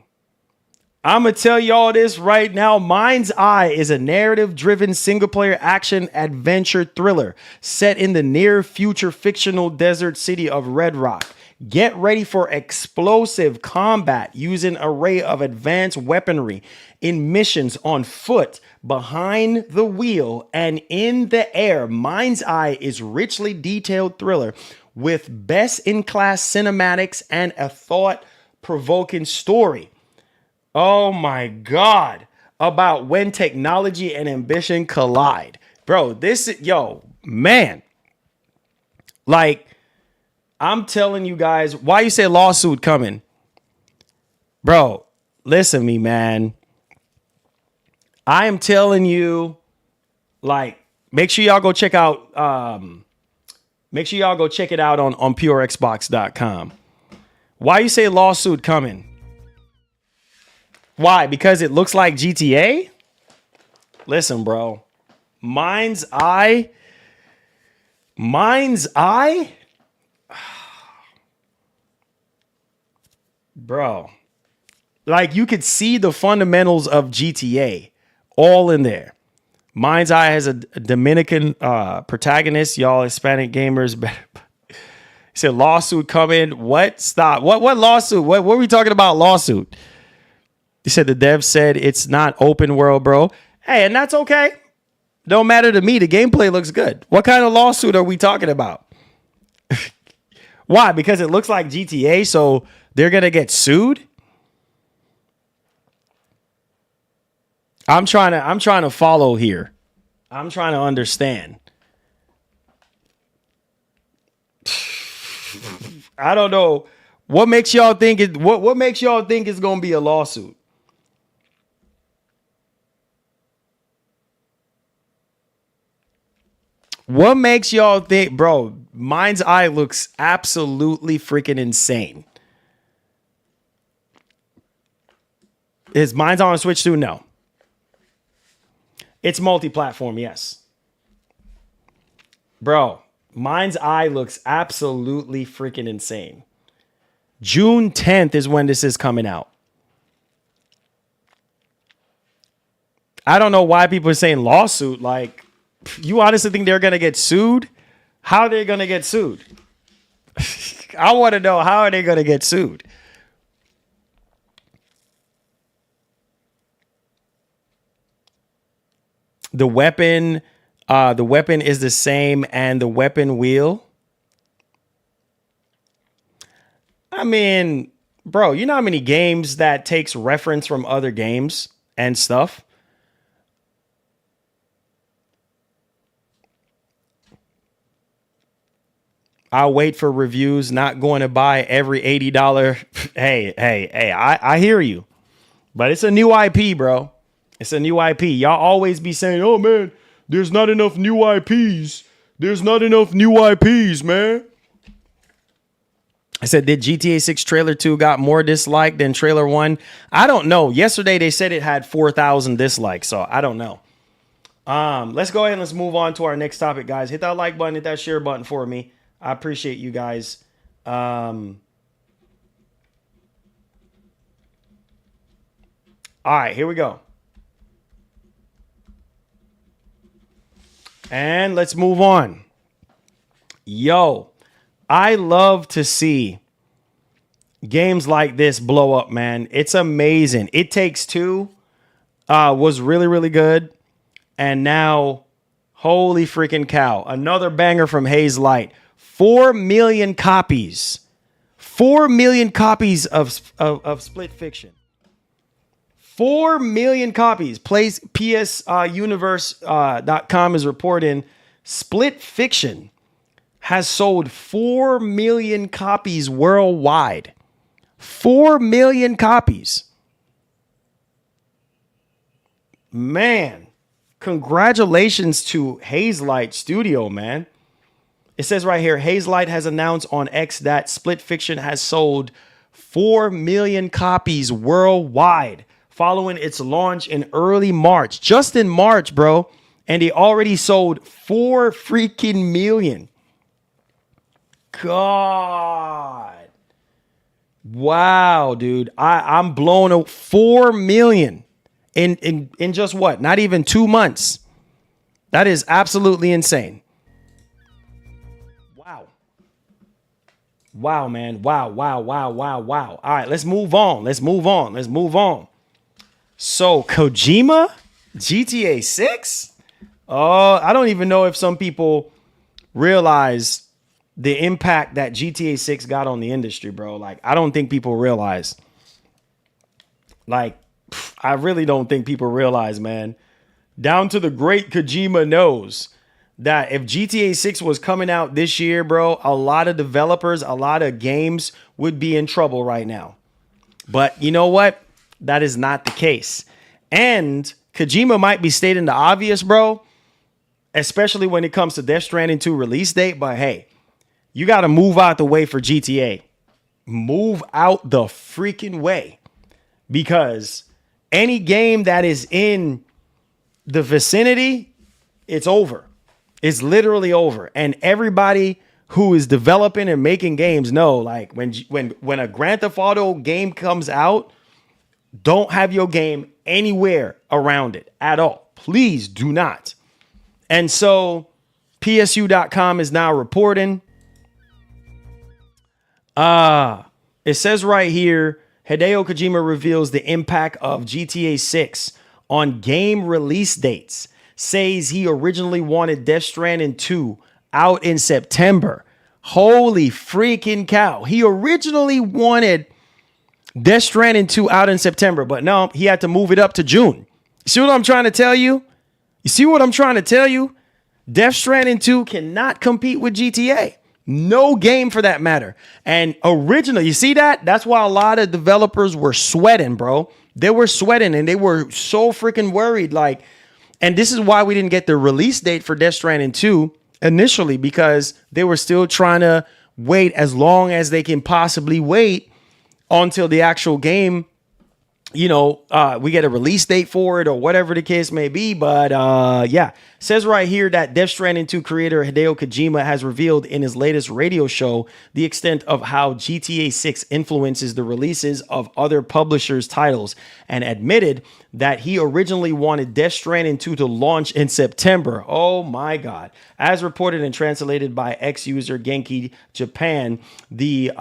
I'm gonna tell y'all this right now. Mindseye is a narrative-driven single-player action adventure thriller set in the near-future fictional desert city of Red Rock. Get ready for explosive combat using an array of advanced weaponry in missions on foot, behind the wheel, and in the air. Mindseye is richly detailed thriller with best-in-class cinematics and a thought-provoking story. Oh my God. About when technology and ambition collide. Bro, man. Like, I'm telling you guys, why you say lawsuit coming? Bro, listen to me, man. I am telling you, like, make sure y'all go check it out on purexbox.com. Why you say lawsuit coming? Why? Because it looks like GTA? Listen, bro. Mindseye. Bro. Like, you could see the fundamentals of GTA all in there. Mindseye has a Dominican protagonist. Y'all Hispanic gamers better. He said lawsuit coming. What? Stop. What lawsuit? What are we talking about lawsuit? He said the dev said it's not open world, bro. Hey, and that's okay. Don't matter to me. The gameplay looks good. What kind of lawsuit are we talking about? Why? Because it looks like GTA, so they're going to get sued? I'm trying to follow here. I'm trying to understand. I don't know. What makes y'all think what makes y'all think it's going to be a lawsuit? What makes y'all think, bro? Mindseye looks absolutely freaking insane. Is mine's on Switch too? No. It's multi-platform, yes. Bro, Mindseye looks absolutely freaking insane. June 10th is when this is coming out. I don't know why people are saying lawsuit. Like, you honestly think they're going to get sued? How are they going to get sued? I want to know, how are they going to get sued? The weapon is the same, and the weapon wheel. I mean, bro, you know how many games that takes reference from other games and stuff? I'll wait for reviews, not going to buy every $80. Hey, I hear you. But it's a new IP, bro. It's a new IP. Y'all always be saying, oh, man, there's not enough new IPs. There's not enough new IPs, man. I said, did GTA 6 trailer 2 got more dislike than trailer 1? I don't know. Yesterday, they said it had 4,000 dislikes, so I don't know. Let's go ahead and let's move on to our next topic, guys. Hit that like button, hit that share button for me. I appreciate you guys. All right, here we go. And let's move on. Yo, I love to see games like this blow up, man. It's amazing. It Takes Two was really, really good. And now, holy freaking cow, another banger from Hazelight. 4 million copies. 4 million copies of Split Fiction. 4 million copies. PSUniverse.com is reporting Split Fiction has sold 4 million copies worldwide. 4 million copies. Man, congratulations to Hazelight Studio, man. It says right here, Hazelight has announced on X that Split Fiction has sold 4 million copies worldwide following its launch in early March. Just in March, bro. And they already sold 4 freaking million. God. Wow, dude. I'm blown away. 4 million in just what? Not even 2 months. That is absolutely insane. Wow, man. Wow. All right, let's move on. So, Kojima? GTA 6? Oh, I don't even know if some people realize the impact that GTA 6 got on the industry, bro. Like, I don't think people realize. Like, I really don't think people realize, man. Down to the great Kojima knows that if GTA 6 was coming out this year, bro, a lot of developers, a lot of games would be in trouble right now. But you know what? That is not the case. And Kojima might be stating the obvious, bro, especially when it comes to Death Stranding 2 release date. But hey, you got to move out the way for GTA. Move out the freaking way. Because any game that is in the vicinity, it's over. It's literally over. And everybody who is developing and making games know, like, when a Grand Theft Auto game comes out, don't have your game anywhere around it at all. Please do not. And so PSU.com is now reporting. It says right here, Hideo Kojima reveals the impact of GTA 6 on game release dates. Says he originally wanted Death Stranding 2 out in September. Holy freaking cow. He originally wanted Death Stranding 2 out in September, but no, he had to move it up to June. You see what I'm trying to tell you? Death Stranding 2 cannot compete with GTA. No game for that matter. And originally, you see that? That's why a lot of developers were sweating, bro. They were sweating and they were so freaking worried. Like, and this is why we didn't get the release date for Death Stranding 2 initially, because they were still trying to wait as long as they can possibly wait until the actual game we get a release date for it or whatever the case may be. But yeah, says right here that Death Stranding 2 creator Hideo Kojima has revealed in his latest radio show the extent of how GTA 6 influences the releases of other publishers' titles, and admitted that he originally wanted Death Stranding 2 to launch in September. Oh my God. As reported and translated by ex-user Genki Japan, the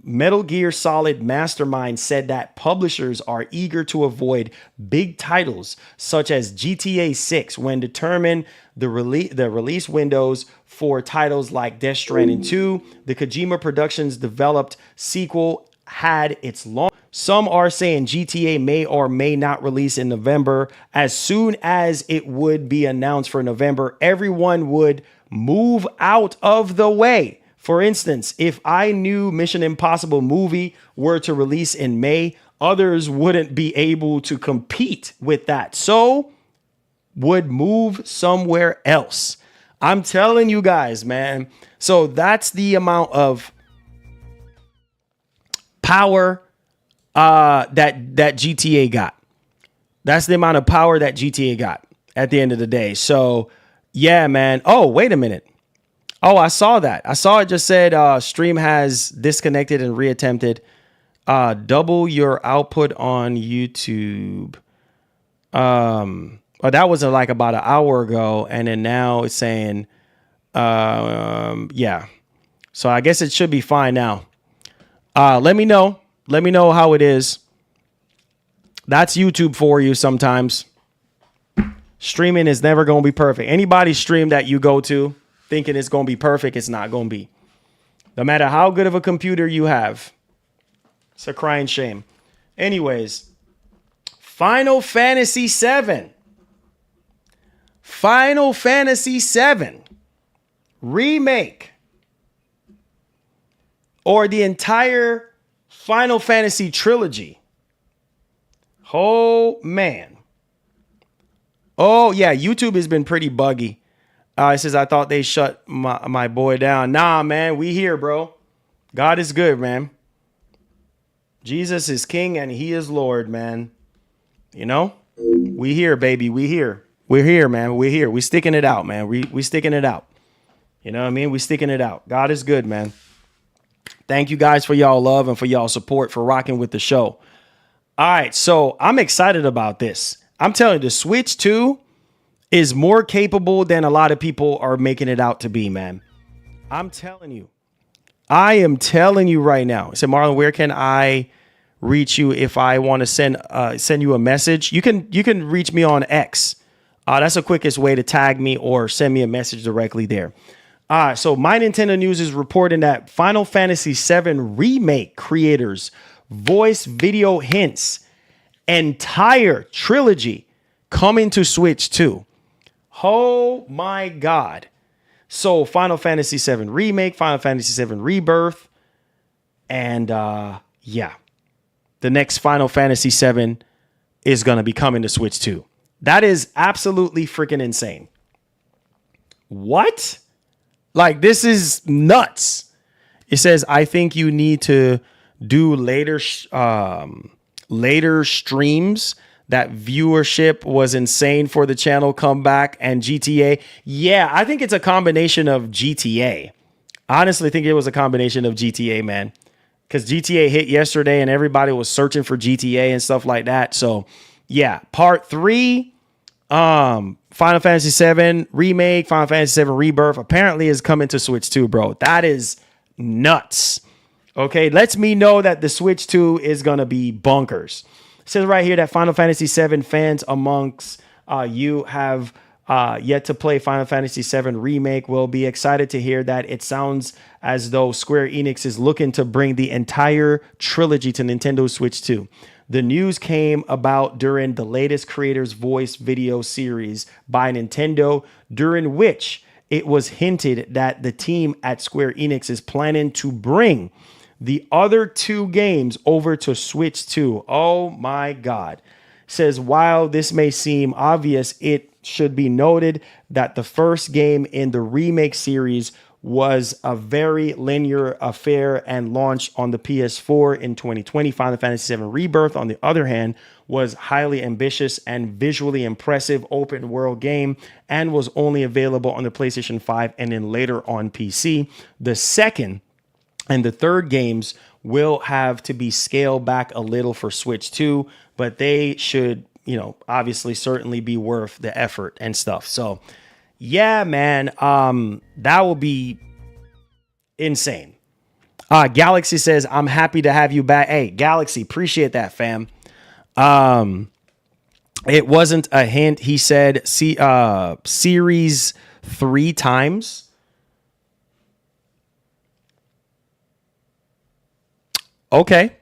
Metal Gear Solid mastermind said that publishers are eager to avoid big titles such as GTA 6 when determining the release windows for titles like Death Stranding 2. The Kojima Productions developed sequel had its launch. Some are saying GTA may or may not release in November. As soon as it would be announced for November, everyone would move out of the way. For instance, if I knew Mission Impossible movie were to release in May, others wouldn't be able to compete with that. So would move somewhere else. I'm telling you guys, man. So that's the amount of power that GTA got. That's the amount of power that GTA got at the end of the day. So yeah, man. Oh, wait a minute. Oh, I saw that. I saw it just said stream has disconnected and reattempted. Double your output on YouTube. That was like about an hour ago. And then now it's saying, yeah. So I guess it should be fine now. Let me know. Let me know how it is. That's YouTube for you sometimes. Streaming is never going to be perfect. Anybody's stream that you go to thinking it's going to be perfect, it's not going to be. No matter how good of a computer you have. It's a crying shame. Anyways, Final Fantasy VII. Final Fantasy VII Remake. Or the entire Final Fantasy trilogy. Oh, man. Oh, yeah, YouTube has been pretty buggy. It says, I thought they shut my boy down. Nah, man, we here, bro. God is good, man. Jesus is king and he is Lord, man. You know, we here, baby. We here. We're here, man. We're here. We sticking it out, man. We sticking it out. You know what I mean? We sticking it out. God is good, man. Thank you guys for y'all love and for y'all support for rocking with the show. All right, so I'm excited about this. I'm telling you, the Switch 2 is more capable than a lot of people are making it out to be, man. I'm telling you. I am telling you right now. I said, Marlon, where can I reach you if I want to send you a message? You can reach me on X. That's the quickest way to tag me or send me a message directly there. So My Nintendo News is reporting that Final Fantasy VII Remake creators voice video hints entire trilogy coming to Switch 2. Oh my God. So Final Fantasy VII Remake, Final Fantasy VII Rebirth, and yeah, the next Final Fantasy VII is going to be coming to Switch 2. That is absolutely freaking insane. What? Like, this is nuts. It says, I think you need to do later streams. That viewership was insane for the channel comeback and GTA. Yeah, I think it's a combination of GTA. I honestly think it was a combination of GTA, man. Because GTA hit yesterday and everybody was searching for GTA and stuff like that. So, yeah, part 3, Final Fantasy VII Remake, Final Fantasy VII Rebirth apparently is coming to Switch 2, bro. That is nuts. Okay, lets me know that the Switch 2 is going to be bonkers. It says right here that Final Fantasy VII fans amongst you have yet to play Final Fantasy VII Remake will be excited to hear that it sounds as though Square Enix is looking to bring the entire trilogy to Nintendo Switch 2. The news came about during the latest Creator's Voice video series by Nintendo, during which it was hinted that the team at Square Enix is planning to bring the other 2 games over to Switch 2. Oh my God. Says, while this may seem obvious, it should be noted that the first game in the remake series was a very linear affair and launched on the PS4 in 2020. Final Fantasy VII Rebirth, on the other hand, was highly ambitious and visually impressive open world game and was only available on the PlayStation 5 and then later on PC. The second and the third games will have to be scaled back a little for Switch 2, but they should, obviously certainly be worth the effort and stuff. So yeah, man, that will be insane. Galaxy says, I'm happy to have you back. Hey, Galaxy, appreciate that, fam. It wasn't a hint. He said, series 3 times. Okay.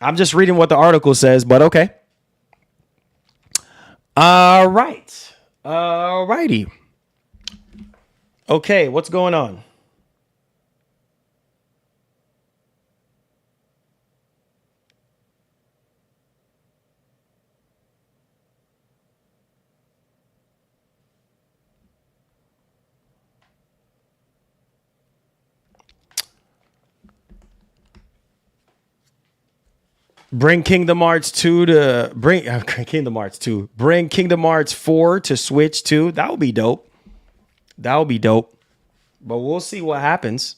I'm just reading what the article says, but okay. All right. All righty. Okay, what's going on? Bring Kingdom Hearts 2 to bring Kingdom Hearts 2. Bring Kingdom Hearts 4 to Switch 2. That would be dope. That would be dope. But we'll see what happens.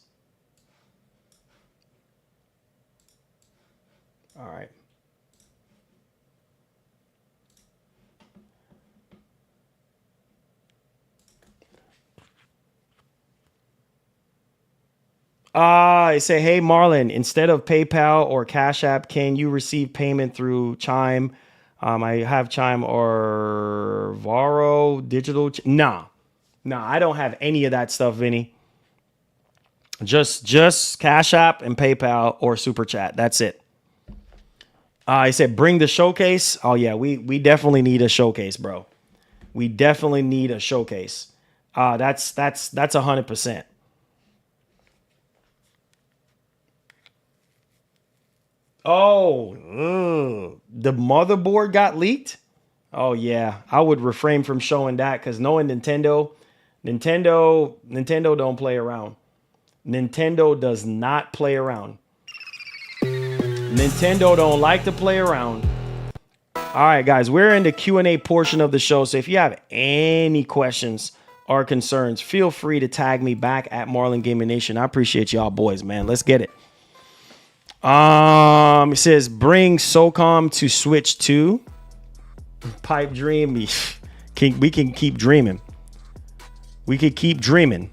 All right. I say, hey, Marlon, instead of PayPal or Cash App, can you receive payment through Chime? I have Chime or Varo digital. Nah, I don't have any of that stuff, Vinny. Just Cash App and PayPal or Super Chat. That's it. I said, bring the showcase. Oh, yeah, we definitely need a showcase, bro. We definitely need a showcase. That's 100%. Oh, the motherboard got leaked? Oh, yeah. I would refrain from showing that because knowing Nintendo don't play around. Nintendo does not play around. Nintendo don't like to play around. All right, guys, we're in the Q&A portion of the show. So if you have any questions or concerns, feel free to tag me back at Marlon Gaming Nation. I appreciate y'all boys, man. Let's get it. It says bring SOCOM to Switch 2. Pipe dream. We can keep dreaming. We could keep dreaming.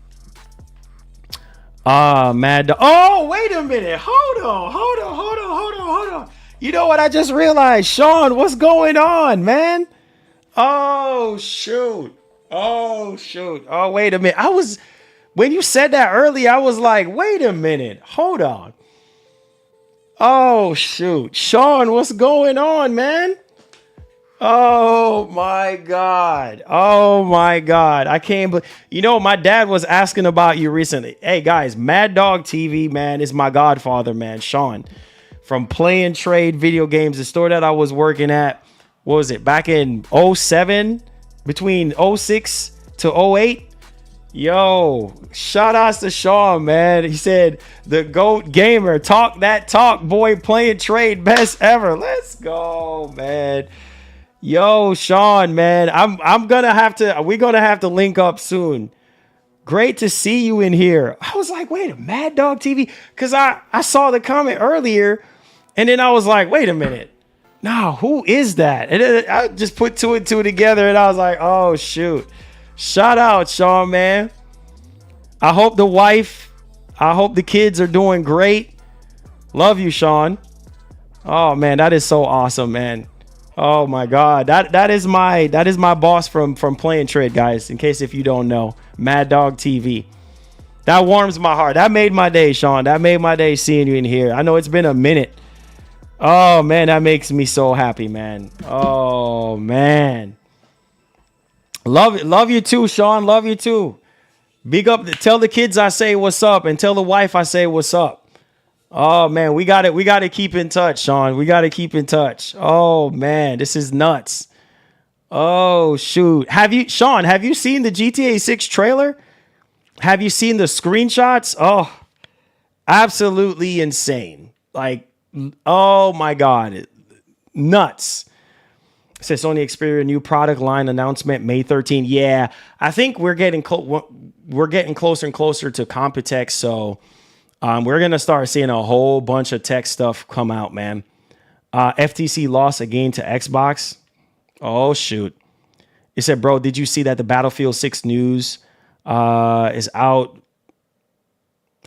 Mad Dog. Oh, wait a minute. Hold on. You know what I just realized? Sean, what's going on, man? Oh, shoot. Oh, wait a minute. When you said that earlier, I was like, wait a minute. Hold on. Oh, shoot. Sean, what's going on, man? Oh, my God. I can't believe. My dad was asking about you recently. Hey, guys, Mad Dog TV, man, is my godfather, man. Sean, from Play and Trade Video Games, the store that I was working at, what was it, back in 07, between 06 to 08? Yo, shout outs to Sean, man. He said, the GOAT gamer, talk that talk, boy, Play and Trade, best ever. Let's go, man. Yo, Sean, man, we're gonna have to link up soon. Great to see you in here. I was like, wait, a Mad Dog TV? Because I saw the comment earlier, and then I was like, wait a minute. Nah, who is that? And then I just put two and two together, and I was like, oh, shoot. Shout out, Sean, man. I hope the kids are doing great. Love you, Sean. Oh, man, that is so awesome, man. Oh my God, that is my boss from Play and Trade, guys. In case if you don't know, Mad Dog TV. That warms my heart. That made my day, Sean. That made my day seeing you in here. I know it's been a minute. Oh man, that makes me so happy, man. Oh man, love you too, Sean. Love you too. Big up. Tell the kids I say what's up, and tell the wife I say what's up. Oh man, we got to keep in touch, Sean. We got to keep in touch. Oh man, this is nuts. Oh shoot. Have you seen the GTA 6 trailer? Have you seen the screenshots? Oh, absolutely insane. Like, oh my God. Nuts. It says Sony Xperia new product line announcement May 13. Yeah, I think we're getting closer and closer to Computex. So we're going to start seeing a whole bunch of tech stuff come out, man. FTC lost again to Xbox. Oh, shoot. It said, bro, did you see that the Battlefield 6 news is out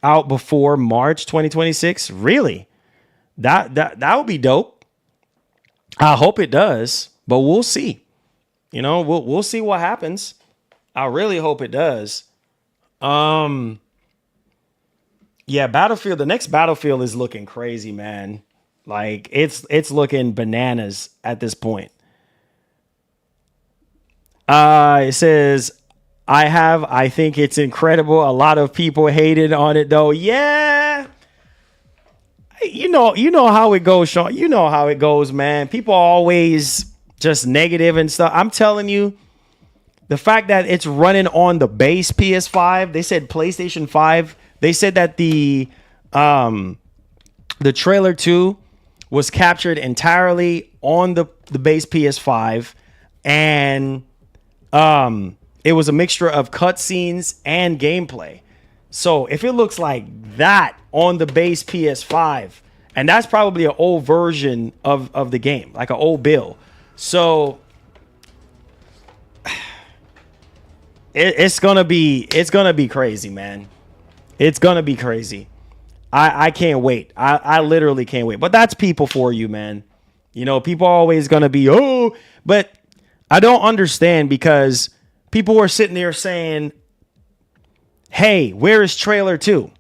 before March 2026? Really? That would be dope. I hope it does, but we'll see. You know, we'll see what happens. I really hope it does. Yeah, Battlefield, the next Battlefield is looking crazy, man. Like it's looking bananas at this point. It says, I think it's incredible. A lot of people hated on it though. Yeah. You know how it goes, Sean. You know how it goes, man. People are always just negative and stuff. I'm telling you, the fact that it's running on the base PS5, they said PlayStation 5, they said that the trailer 2 was captured entirely on the base PS5, and it was a mixture of cutscenes and gameplay. So if it looks like that on the base PS5, and that's probably an old version of the game, like an old build. So it's gonna be crazy, man. It's gonna be crazy. I can't wait. I literally can't wait. But that's people for you, man. You know, people are always gonna be, oh, but I don't understand, because people were sitting there saying, hey, where is trailer 2?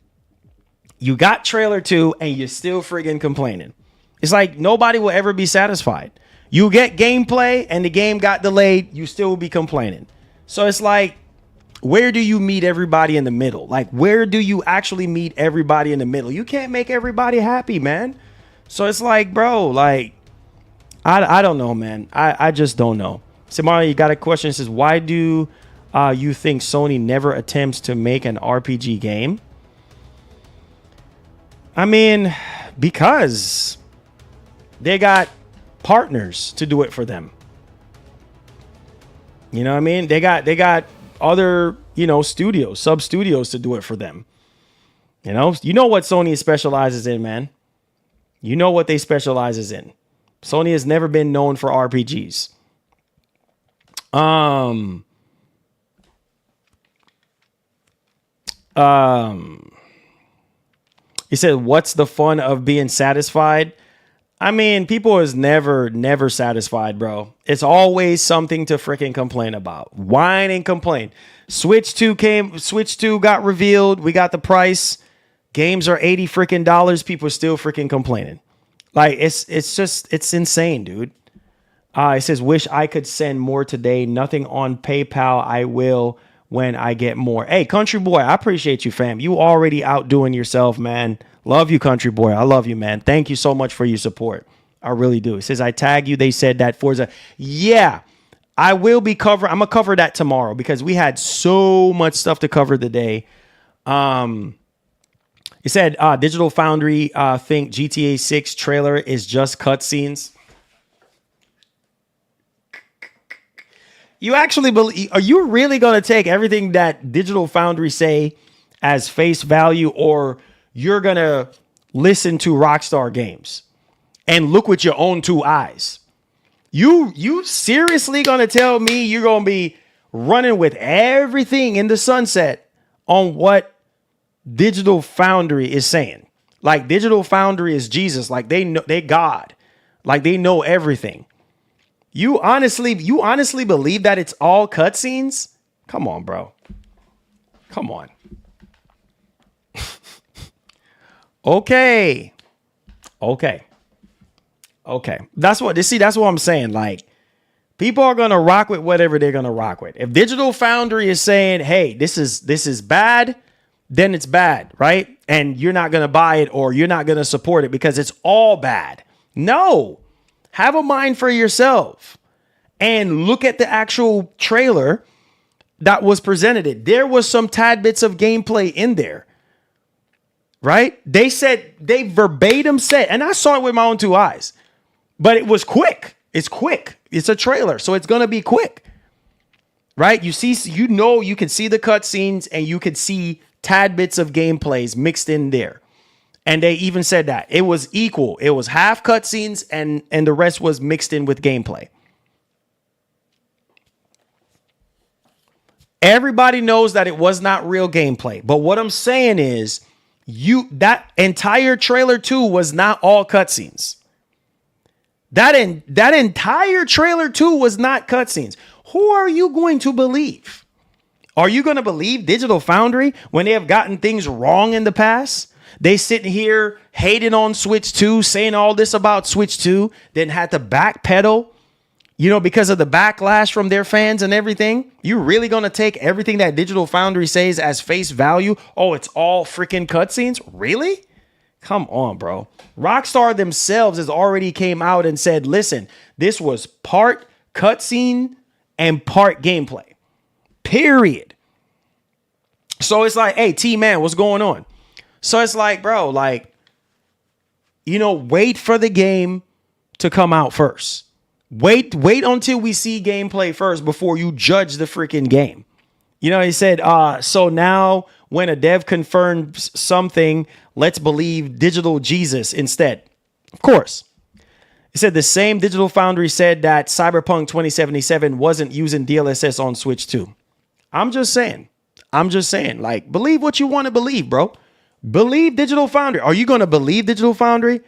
You got trailer 2 and you're still friggin' complaining. It's like nobody will ever be satisfied. You get gameplay and the game got delayed, you still will be complaining. So it's like, where do you meet everybody in the middle? Like, where do you actually meet everybody in the middle? You can't make everybody happy, man. So it's like, bro, like, I don't know, man. I just don't know. Samara, you got a question. It says, why do you think Sony never attempts to make an RPG game? I mean, because they got partners to do it for them. You know what I mean? They got other, studios, sub studios to do it for them. You know what Sony specializes in, man. You know what they specializes in. Sony has never been known for RPGs. He said, what's the fun of being satisfied? I mean, people is never satisfied, bro. It's always something to freaking complain about. Whine and complain. Switch 2 got revealed. We got the price. Games are $80 freaking. People are still freaking complaining. Like, it's insane, dude. It says, wish I could send more today. Nothing on PayPal. I will when I get more. Hey, Country Boy, I appreciate you, fam. You already outdoing yourself, man. Love you, Country Boy. I love you, man. Thank you so much for your support. I really do. It says, I tag you. They said that Forza. Yeah, I will be covering. I'm going to cover that tomorrow because we had so much stuff to cover today. It said, Digital Foundry think GTA 6 trailer is just cutscenes. You actually believe? Are you really going to take everything that Digital Foundry say as face value, or you're going to listen to Rockstar Games and look with your own two eyes? You seriously going to tell me you're going to be running with everything in the sunset on what Digital Foundry is saying? Like, Digital Foundry is Jesus. Like, they know, they God. Like, they know everything. You honestly believe that it's all cutscenes? Come on, bro. Come on. Okay. That's what I'm saying. Like, people are gonna rock with whatever they're gonna rock with. If Digital Foundry is saying, hey, this is bad, then it's bad, right? And you're not gonna buy it, or you're not gonna support it because it's all bad. No. Have a mind for yourself and look at the actual trailer that was presented. There was some tad bits of gameplay in there, right? They verbatim said, and I saw it with my own two eyes, but it was quick. It's quick. It's a trailer, so it's going to be quick, right? You can see the cutscenes and you could see tad bits of gameplays mixed in there. And they even said that it was equal. It was half cutscenes and the rest was mixed in with gameplay. Everybody knows that it was not real gameplay. But what I'm saying is that entire trailer 2 was not all cutscenes. That entire trailer 2 was not cutscenes. Who are you going to believe? Are you going to believe Digital Foundry when they have gotten things wrong in the past? They sitting here hating on Switch 2, saying all this about Switch 2, then had to backpedal, because of the backlash from their fans and everything. You really going to take everything that Digital Foundry says as face value? Oh, it's all freaking cutscenes? Really? Come on, bro. Rockstar themselves has already came out and said, listen, this was part cutscene and part gameplay. Period. So it's like, hey, T-Man, what's going on? So it's like, bro, wait for the game to come out first. Wait until we see gameplay first before you judge the freaking game. He said, so now when a dev confirms something, let's believe Digital Jesus instead. Of course. He said the same Digital Foundry said that Cyberpunk 2077 wasn't using DLSS on Switch 2. I'm just saying, believe what you want to believe, bro. Believe Digital Foundry. Are you going to believe Digital Foundry?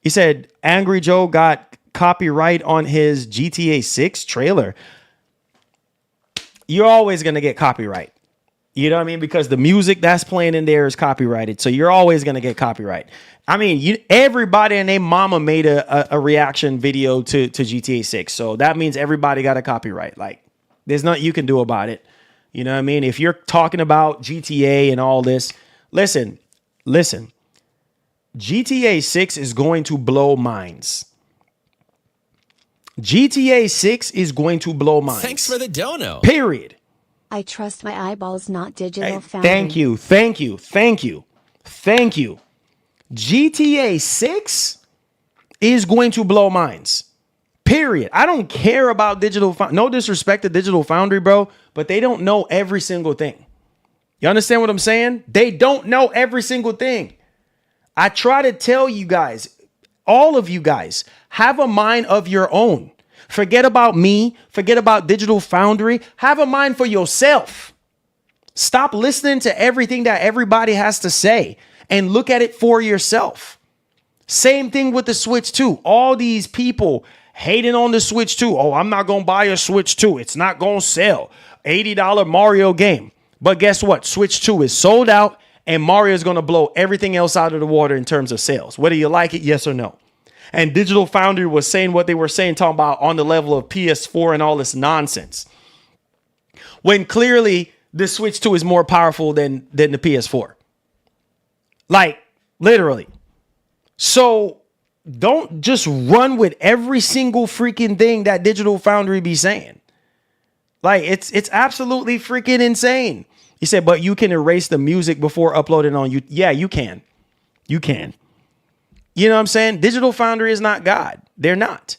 He said Angry Joe got copyright on his GTA 6 trailer. You're always going to get copyright. You know what I mean? Because the music that's playing in there is copyrighted. So you're always going to get copyright. I mean, everybody and their mama made a reaction video to GTA 6. So that means everybody got a copyright. There's nothing you can do about it. You know what I mean? If you're talking about GTA and all this, listen. GTA 6 is going to blow minds. GTA 6 is going to blow minds. Thanks for the dono. Period. I trust my eyeballs, not Digital Foundry. Thank you. GTA 6 is going to blow minds. Period. I don't care about Digital Foundry. No disrespect to Digital Foundry, bro, but they don't know every single thing. You understand what I'm saying? They don't know every single thing. I try to tell you guys, all of you guys, have a mind of your own. Forget about me. Forget about Digital Foundry. Have a mind for yourself. Stop listening to everything that everybody has to say and look at it for yourself. Same thing with the Switch 2. All these people hating on the Switch 2. Oh, I'm not going to buy a Switch 2. It's not going to sell. $80 Mario game. But guess what? Switch 2 is sold out and Mario is going to blow everything else out of the water in terms of sales. Whether you like it, yes or no. And Digital Foundry was saying what they were saying, talking about on the level of PS4 and all this nonsense. When clearly the Switch 2 is more powerful than the PS4. Literally. So don't just run with every single freaking thing that Digital Foundry be saying. It's absolutely freaking insane. He said, but you can erase the music before uploading on you. Yeah, you can. You can. You know what I'm saying? Digital Foundry is not God. They're not.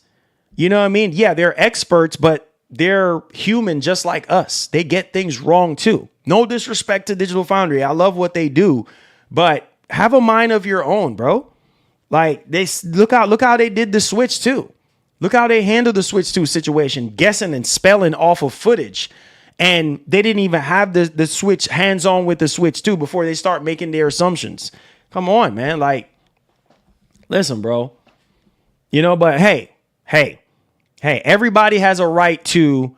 You know what I mean? Yeah, they're experts, but they're human just like us. They get things wrong too. No disrespect to Digital Foundry. I love what they do, but have a mind of your own, bro. They look how they did the Switch 2. Look how they handled the Switch 2 situation, guessing and spelling off of footage. And they didn't even have the Switch hands-on with the Switch 2 before they start making their assumptions. Come on, man. Listen, bro. But hey, everybody has a right to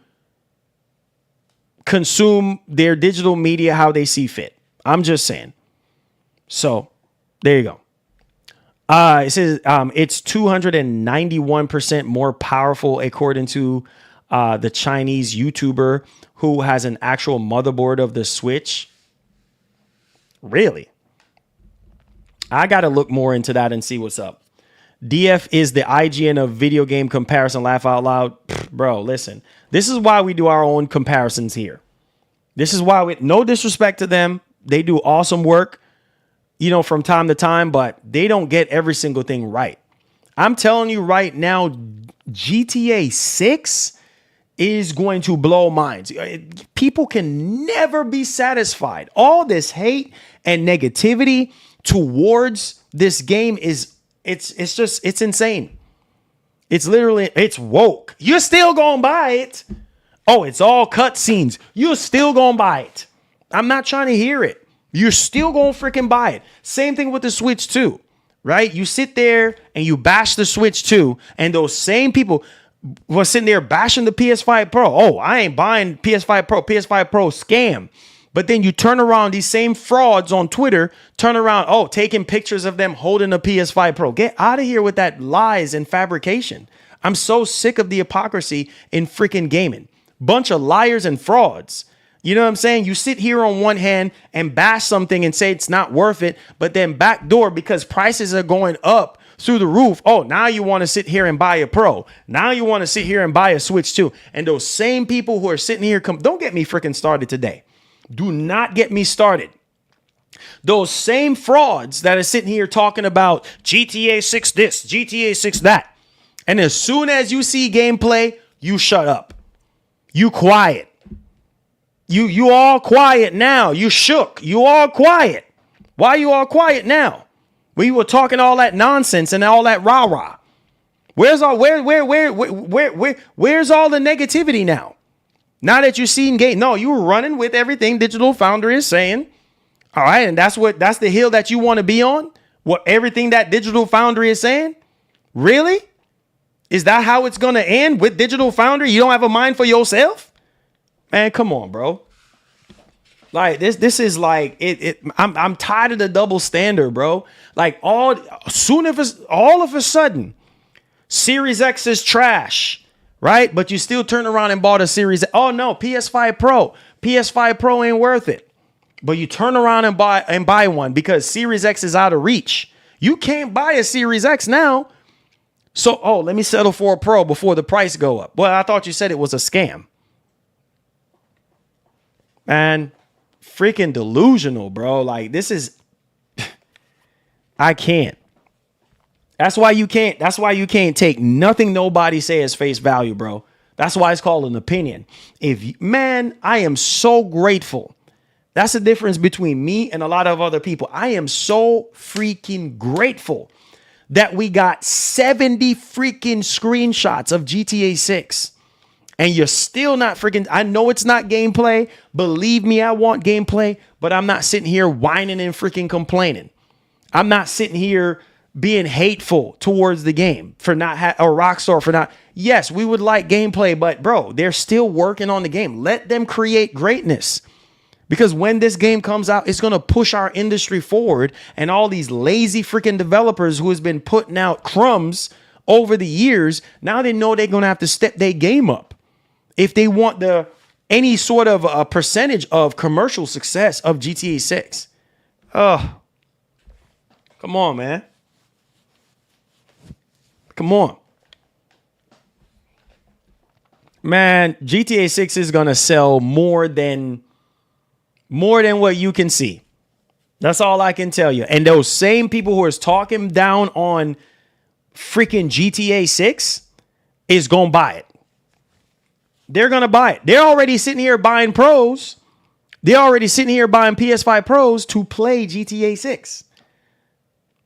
consume their digital media how they see fit. I'm just saying. So, there you go. It says it's 291% more powerful according to the Chinese YouTuber who has an actual motherboard of the Switch. Really? I got to look more into that and see what's up. DF is the IGN of video game comparison. Laugh out loud. Bro, listen. This is why we do our own comparisons here. This is why, with no disrespect to them, they do awesome work, you know, from time to time, but they don't get every single thing right. I'm telling you right now, GTA 6 is going to blow minds. People can never be satisfied. All this hate and negativity towards this game is it's insane. It's woke. You're still gonna buy it. Oh, it's all cutscenes. You're still gonna buy it. I'm not trying to hear it. You're still gonna freaking buy it. Same thing with the Switch 2, right? You sit there and you bash the Switch 2, and those same people was sitting there bashing the PS5 Pro. Oh, I ain't buying PS5 Pro. PS5 Pro scam. But then you turn around, these same frauds on Twitter, turn around, oh, taking pictures of them holding a PS5 Pro. Get out of here with that lies and fabrication. I'm so sick of the hypocrisy in freaking gaming. Bunch of liars and frauds. You know what I'm saying? You sit here on one hand and bash something and say it's not worth it, but then backdoor, because prices are going up through the roof. Oh, now you want to sit here and buy a Pro. Now you want to sit here and buy a Switch 2. And those same people who are sitting here, don't get me freaking started today. Do not get me started. Those same frauds that are sitting here talking about GTA 6 this, GTA 6 that. And as soon as you see gameplay, you shut up. You quiet. You all quiet now. You shook. You all quiet. Why you all quiet now? We were talking all that nonsense and all that rah-rah. Where's all the negativity now? Now that you've seen game, no, you were running with everything Digital Foundry is saying. All right, and that's the hill that you want to be on? What everything that Digital Foundry is saying? Really? Is that how it's gonna end with Digital Foundry? You don't have a mind for yourself? Man, come on, bro. Like this is like I'm tired of the double standard, bro. Like all of a sudden, Series X is trash, right? But you still turn around and bought a Series. Oh no, PS5 Pro. PS5 Pro ain't worth it. But you turn around and buy one because Series X is out of reach. You can't buy a Series X now. So, let me settle for a Pro before the price go up. Well, I thought you said it was a scam. Man, freaking delusional, bro. Like, this is... I can't. That's why you can't take nothing nobody say as face value, bro. That's why it's called an opinion. Man, I am so grateful. That's the difference between me and a lot of other people. I am so freaking grateful that we got 70 freaking screenshots of GTA 6. And you're still not freaking... I know it's not gameplay. Believe me, I want gameplay. But I'm not sitting here whining and freaking complaining. I'm not sitting here being hateful towards the game for not... or Rockstar for not... Yes, we would like gameplay. But, bro, they're still working on the game. Let them create greatness. Because when this game comes out, it's going to push our industry forward. And all these lazy freaking developers who has been putting out crumbs over the years, now they know they're going to have to step their game up. If they want any sort of a percentage of commercial success of GTA 6. Oh, come on, man. Come on. Man, GTA 6 is going to sell more than what you can see. That's all I can tell you. And those same people who are talking down on freaking GTA 6 is going to buy it. They're going to buy it. They're already sitting here buying pros. They're already sitting here buying PS5 Pros to play GTA 6.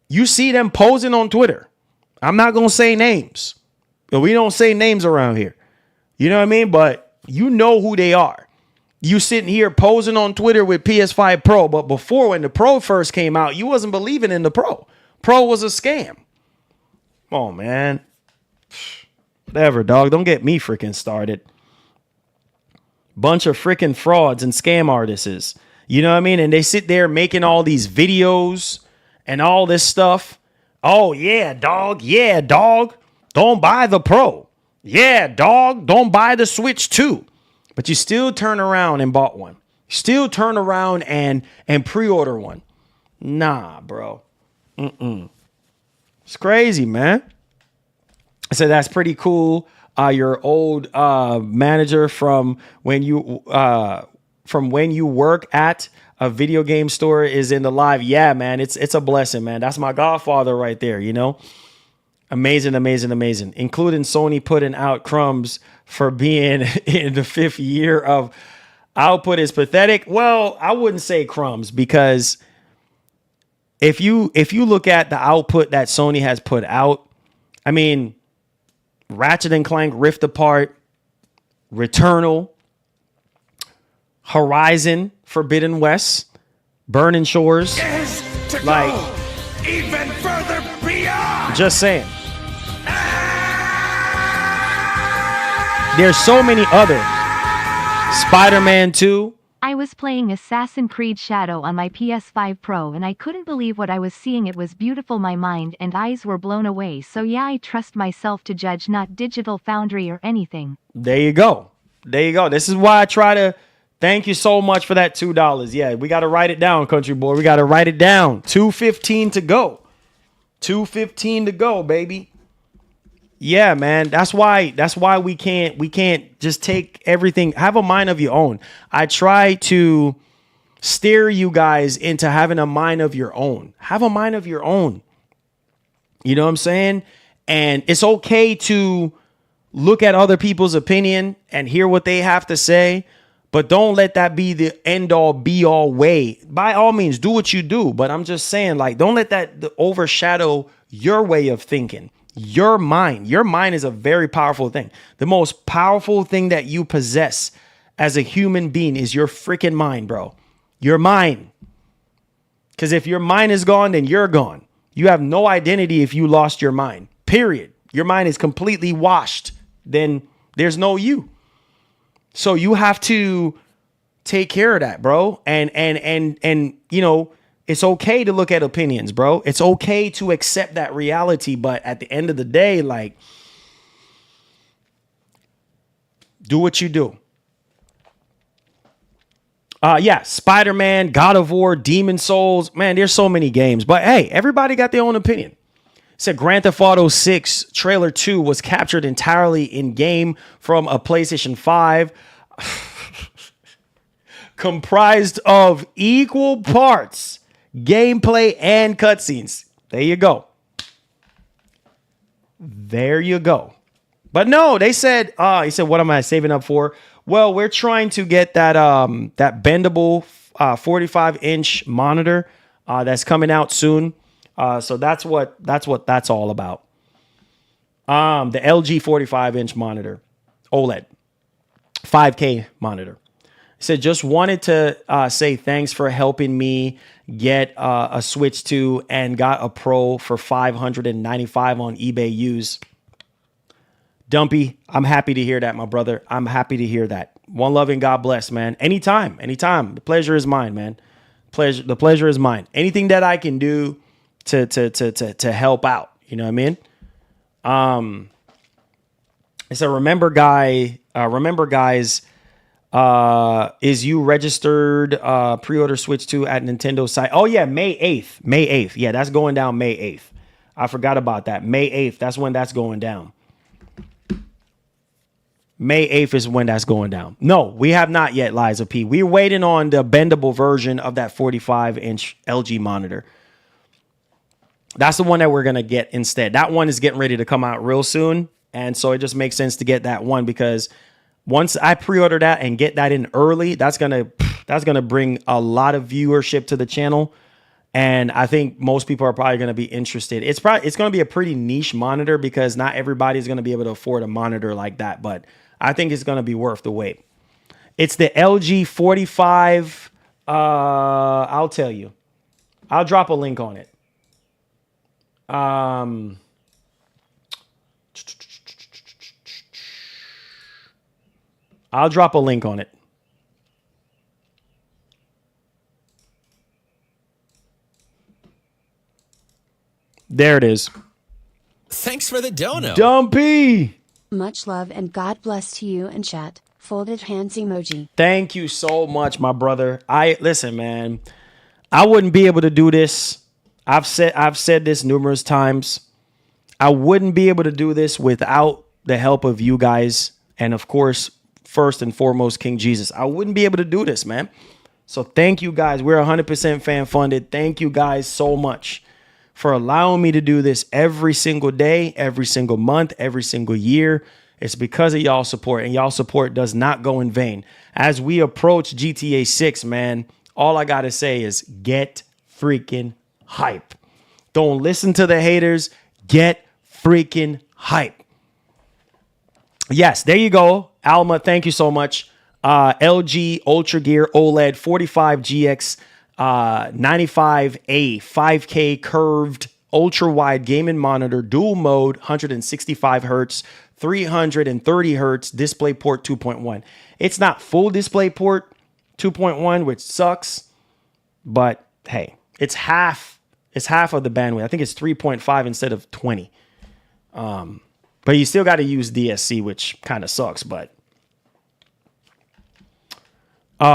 You see them posing on Twitter. I'm not going to say names. We don't say names around here. You know what I mean? But you know who they are. You sitting here posing on Twitter with PS5 Pro. But before, when the Pro first came out, you wasn't believing in the Pro. Pro was a scam. Oh, man. Whatever, dog. Don't get me freaking started. Bunch of freaking frauds and scam artists. You know what I mean? And they sit there making all these videos and all this stuff. Oh, yeah, dog. Yeah, dog. Don't buy the Pro. Yeah, dog. Don't buy the Switch 2. But you still turn around and bought one. Still turn around and pre-order one. Nah, bro. It's crazy, man. So that's pretty cool. Your old manager from when you from when you work at a video game store is in the live. Yeah, man, it's a blessing, man. That's my godfather right there, you know? Amazing, amazing, amazing. Including Sony putting out crumbs for being in the 5th year of output is pathetic. Well, I wouldn't say crumbs, because if you look at the output that Sony has put out, I mean, Ratchet and Clank Rift Apart, Returnal, Horizon Forbidden West, Burning Shores, Is to like, go even further beyond. just saying. There's so many other. Spider-Man 2. I was playing Assassin's Creed Shadow on my PS5 Pro and I couldn't believe what I was seeing. It was beautiful. My mind and eyes were blown away. So yeah, I trust myself to judge, not Digital Foundry or anything. There you go. There you go. This is why I try to thank you so much for that $2. Yeah, we got to write it down, country boy. We got to write it down. 2:15 to go. 2:15 to go, baby. Yeah, man. That's why we can't just take everything. Have a mind of your own. I try to steer you guys into having a mind of your own. Have a mind of your own. You know what I'm saying? And it's okay to look at other people's opinion and hear what they have to say, but don't let that be the end all be all way. By all means, do what you do. But I'm just saying, like, don't let that overshadow your way of thinking. Your mind is a very powerful thing. The most powerful thing that you possess as a human being is your freaking mind, bro. Your mind. Because if your mind is gone, then you're gone. You have no identity if you lost your mind. Period. Your mind is completely washed. Then there's no you. So you have to take care of that, bro. And you know, it's okay to look at opinions, bro. It's okay to accept that reality. But at the end of the day, like, do what you do. Yeah, Spider-Man, God of War, Demon Souls. Man, there's so many games. But hey, everybody got their own opinion. It said Grand Theft Auto 6 Trailer 2 was captured entirely in game from a PlayStation 5. Comprised of equal parts gameplay and cutscenes. There you go. There you go. But no, they said, he said, what am I saving up for? Well, we're trying to get that that bendable 45-inch monitor that's coming out soon. So that's what that's all about. The LG 45-inch monitor, OLED, 5K monitor. Said just wanted to say thanks for helping me get a Switch 2 and got a Pro for $595 on eBay used. Dumpy, I'm happy to hear that, my brother. I'm happy to hear that. One love and God bless, man. Anytime. The pleasure is mine, man. The pleasure is mine. Anything that I can do to help out, you know what I mean? It's a remember guys. Is you registered pre-order Switch 2 at Nintendo site? Oh yeah, May 8th. Yeah, that's going down May 8th. I forgot about that. May 8th, that's when that's going down. May 8th is when that's going down. No, we have not yet, Liza P. We're waiting on the bendable version of that 45-inch LG monitor. That's the one that we're going to get instead. That one is getting ready to come out real soon. And so it just makes sense to get that one, because once I pre-order that and get that in early, that's gonna bring a lot of viewership to the channel, and I think most people are probably gonna be interested. It's gonna be a pretty niche monitor because not everybody's gonna be able to afford a monitor like that, but I think it's gonna be worth the wait. It's the LG 45. I'll tell you. I'll drop a link on it. I'll drop a link on it. There it is. Thanks for the dono. Dumpy. Much love and God bless to you and chat. Folded hands emoji. Thank you so much, my brother. Listen, man. I wouldn't be able to do this. I've said this numerous times. I wouldn't be able to do this without the help of you guys, and of course, first and foremost King Jesus. I wouldn't be able to do this, man. So thank you guys. We're 100% fan funded. Thank you guys so much for allowing me to do this every single day, every single month, every single year. It's because of y'all support, and y'all support does not go in vain. As we approach GTA 6, man, all I got to say is get freaking hype. Don't listen to the haters. Get freaking hype. Yes, there you go. Alma, thank you so much. LG Ultra Gear OLED 45GX 95A 5K curved ultra wide gaming monitor, dual mode, 165 hertz, 330 hertz, DisplayPort 2.1. It's not full DisplayPort 2.1, which sucks, but hey, it's half of the bandwidth. I think it's 3.5 instead of 20. But you still got to use DSC, which kind of sucks, but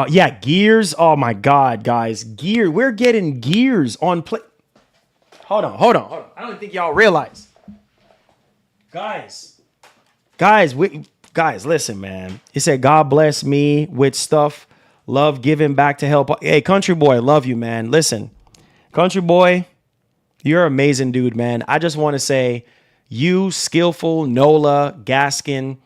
yeah, Gears. Oh my God, guys. We're getting Gears on play. Hold on. I don't think y'all realize. Guys, listen, man. He said, God bless me with stuff. Love giving back to help. Hey, Country Boy, love you, man. Listen, Country Boy, you're an amazing dude, man. I just want to say, you, Skillful, Nola, Gaskin,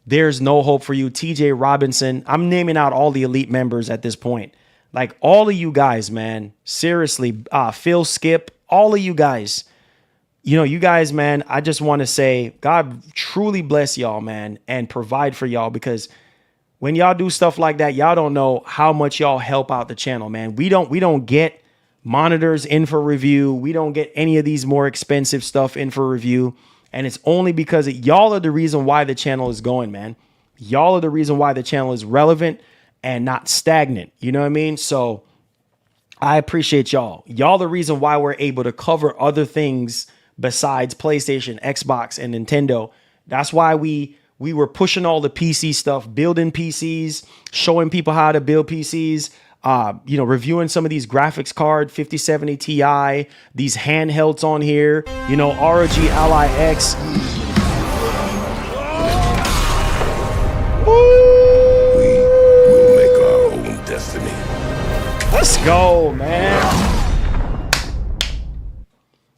there's no hope for you. TJ Robinson. I'm naming out all the elite members at this point. Like all of you guys, man. Seriously, Phil Skip, all of you guys. You know, you guys, man, I just want to say God truly bless y'all, man, and provide for y'all, because when y'all do stuff like that, y'all don't know how much y'all help out the channel, man. We don't get monitors in for review. We don't get any of these more expensive stuff in for review. And it's only because y'all are the reason why the channel is going, man. Y'all are the reason why the channel is relevant and not stagnant. You know what I mean? So I appreciate y'all. Y'all the reason why we're able to cover other things besides PlayStation, Xbox, and Nintendo. That's why we were pushing all the PC stuff, building PCs, showing people how to build PCs, reviewing some of these graphics card, 5070 Ti, these handhelds on here, ROG Ally X. We will make our own destiny. Let's go, man.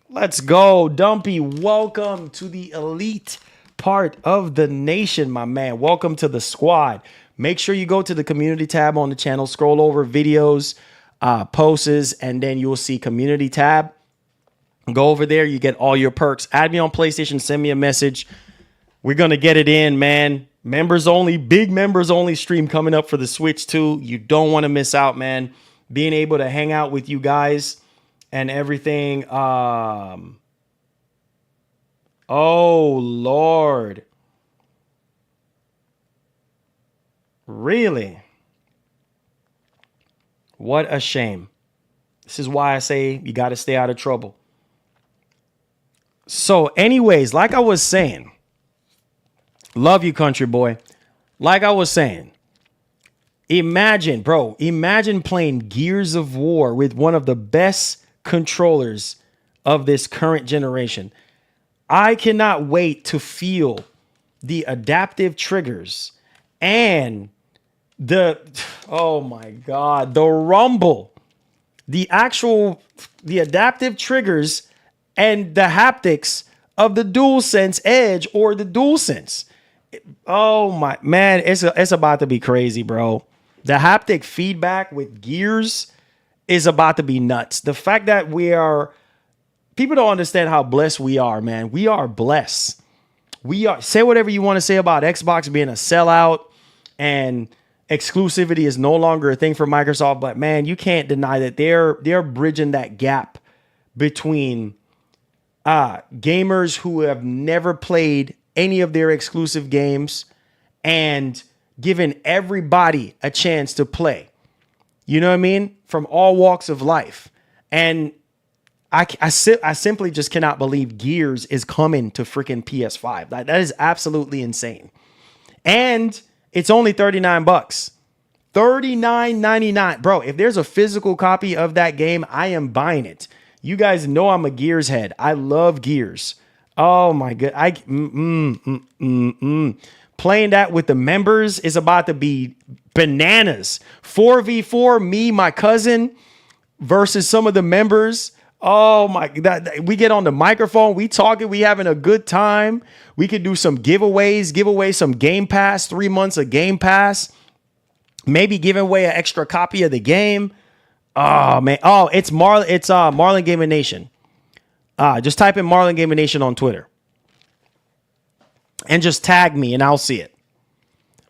Let's go. Dumpy, welcome to the elite part of the nation, my man. Welcome to the squad. Make sure you go to the community tab on the channel, scroll over videos, posts, and then you'll see community tab. Go over there. You get all your perks. Add me on PlayStation. Send me a message. We're going to get it in, man. Members only, big members only stream coming up for the Switch too. You don't want to miss out, man. Being able to hang out with you guys and everything. Oh, Lord. Really? What a shame. This is why I say you got to stay out of trouble. So anyways, like I was saying, love you, Country Boy. Like I was saying, imagine playing Gears of War with one of the best controllers of this current generation. I cannot wait to feel the adaptive triggers and oh my God, the rumble, the adaptive triggers and the haptics of the DualSense Edge or the DualSense. Oh my, man, it's about to be crazy, bro. The haptic feedback with Gears is about to be nuts. The fact that people don't understand how blessed we are, man. We are blessed. Say whatever you want to say about Xbox being a sellout and exclusivity is no longer a thing for Microsoft, but man, you can't deny that they're bridging that gap between gamers who have never played any of their exclusive games and giving everybody a chance to play. You know what I mean? From all walks of life. And I simply just cannot believe Gears is coming to freaking PS5. That is absolutely insane. And it's only $39. $39.99. Bro, if there's a physical copy of that game, I am buying it. You guys know I'm a Gears head. I love Gears. Oh my God. Playing that with the members is about to be bananas. 4v4, me, my cousin, versus some of the members. Oh my God. We get on the microphone, we talking, we having a good time. We could do some giveaways, give away some Game Pass, 3 months of Game Pass. Maybe give away an extra copy of the game. Oh man. Oh, it's Marlon Gaming Nation. Just type in Marlon Gaming Nation on Twitter. And just tag me and I'll see it.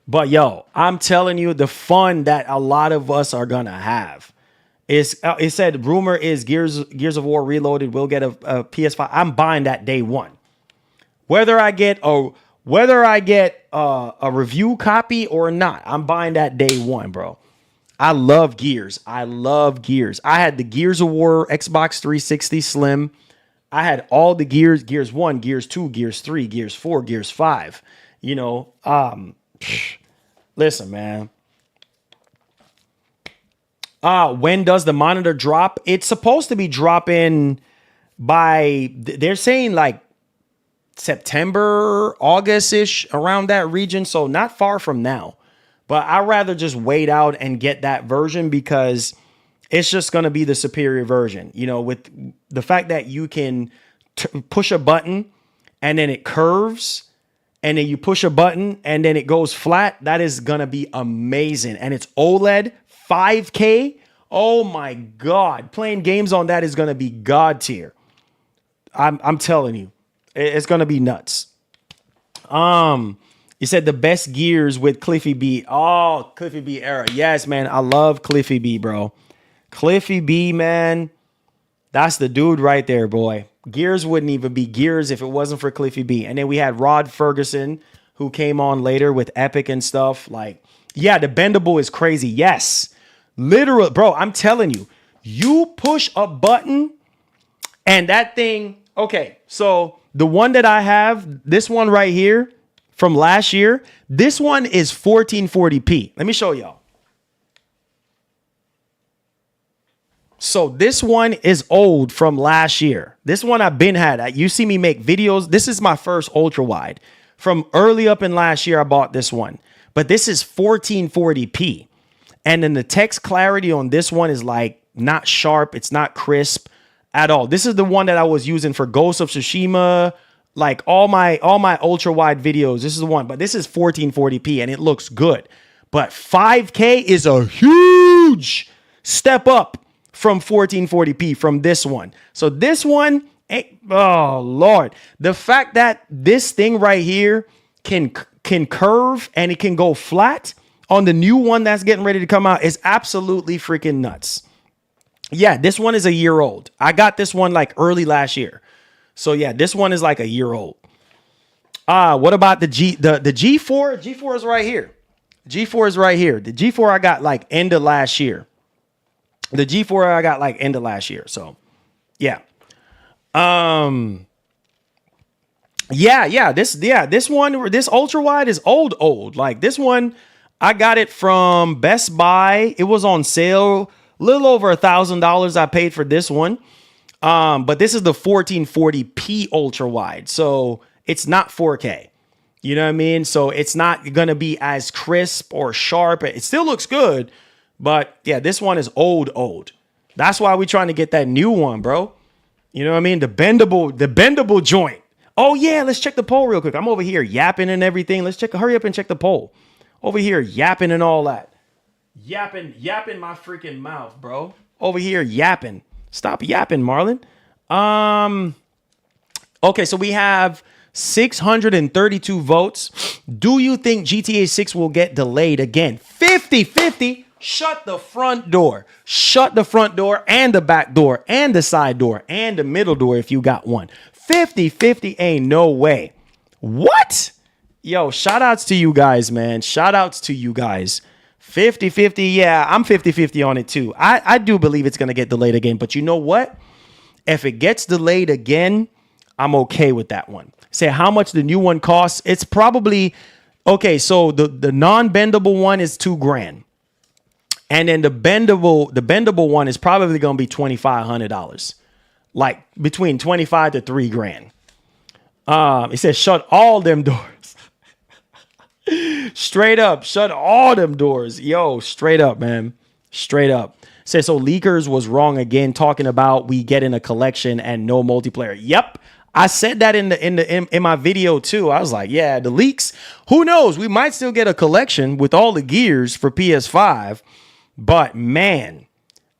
But yo, I'm telling you, the fun that a lot of us are gonna have is. It said rumor is Gears of War Reloaded will get a PS5. I'm buying that day one. Whether I get a review copy or not, I'm buying that day one, bro. I love Gears. I had the Gears of War Xbox 360 Slim. I had all the Gears 1, Gears 2, Gears 3, Gears 4, Gears 5. You know, listen, man. When does the monitor drop? It's supposed to be dropping by, they're saying like September, August-ish, around that region. So not far from now. But I'd rather just wait out and get that version because it's just going to be the superior version. You know, with the fact that you can push a button and then it curves and then you push a button and then it goes flat. That is going to be amazing. And it's OLED 5K. Oh my God. Playing games on that is going to be God tier. I'm telling you, it's going to be nuts. You said the best Gears with Cliffy B. Oh, Cliffy B era. Yes, man. I love Cliffy B, bro. Cliffy B, man, that's the dude right there, boy. Gears wouldn't even be Gears if it wasn't for Cliffy B. And then we had Rod Ferguson, who came on later with Epic and stuff. Like, yeah, the bendable is crazy. Yes, literal, bro. I'm telling you, you push a button and that thing. Okay, so the one that I have, this one right here from last year, this one is 1440p. Let me show y'all. So this one is old from last year. This one I've been had. You see me make videos. This is my first ultra wide. From early up in last year, I bought this one. But this is 1440p. And then the text clarity on this one is like not sharp. It's not crisp at all. This is the one that I was using for Ghost of Tsushima. Like all my ultra wide videos. This is the one. But this is 1440p and it looks good. But 5K is a huge step up from 1440p from this one. So this one, oh Lord, the fact that this thing right here can curve and it can go flat on the new one that's getting ready to come out is absolutely freaking nuts. Yeah, this one is a year old. I got this one like early last year. So yeah, this one is like a year old. What about the G4? G4 is right here. G4 is right here. The G4 I got like end of last year. The G4 I got like end of last year. So yeah. This one, this ultra wide is old. Like this one, I got it from Best Buy. It was on sale, a little over $1,000 I paid for this one. But this is the 1440p ultra wide. So it's not 4K. You know what I mean? So it's not going to be as crisp or sharp. It still looks good. But yeah, this one is old. That's why we're trying to get that new one, bro. You know what I mean? The bendable joint. Oh yeah, let's check the poll real quick. I'm over here yapping and everything. Hurry up and check the poll. Over here yapping and all that. Yapping my freaking mouth, bro. Over here yapping. Stop yapping, Marlon. Okay, so we have 632 votes. Do you think GTA 6 will get delayed again? 50-50. Shut the front door. Shut the front door and the back door and the side door and the middle door if you got one. 50-50 ain't no way. What? Yo, shout outs to you guys, man. Shout outs to you guys. 50-50. Yeah, I'm 50-50 on it too. I do believe it's going to get delayed again. But you know what? If it gets delayed again, I'm okay with that one. Say how much the new one costs. It's probably, okay, so the non-bendable one is $2,000. And then the bendable one is probably going to be $2,500. Like between 25 to $3,000. It says shut all them doors. Straight up, shut all them doors. Yo, straight up, man. Straight up. Say so leakers was wrong again, talking about we get in a collection and no multiplayer. Yep. I said that in my video too. I was like, yeah, the leaks, who knows? We might still get a collection with all the gears for PS5. But man,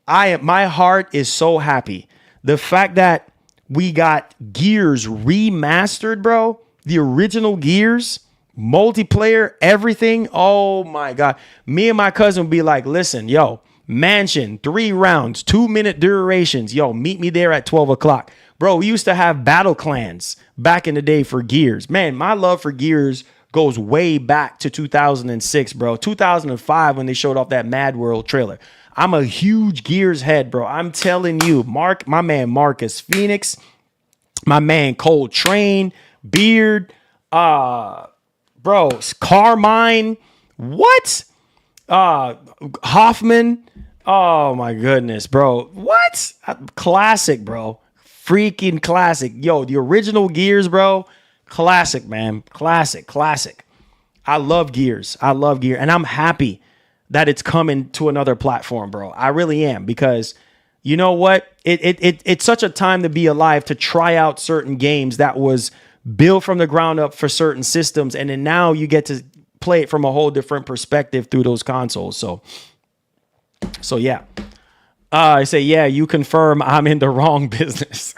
my heart is so happy. The fact that we got Gears remastered, bro. The original Gears, multiplayer, everything. Oh my God. Me and my cousin would be like, listen, yo, mansion, 3 rounds, 2-minute durations. Yo, meet me there at 12 o'clock. Bro, we used to have battle clans back in the day for Gears. Man, my love for Gears goes way back to 2006, bro. 2005 when they showed off that Mad World trailer. I'm a huge Gears head, bro. I'm telling you, my man Marcus Phoenix, my man Cole Train, Beard, bro, Carmine, what? Hoffman. Oh my goodness, bro. What? Classic, bro. Freaking classic. Yo, the original Gears, bro. Classic, man. Classic. I love Gears. And I'm happy that it's coming to another platform, bro. I really am, because you know what? It's such a time to be alive, to try out certain games that was built from the ground up for certain systems. And then now you get to play it from a whole different perspective through those consoles. So yeah. I say, yeah, you confirm I'm in the wrong business.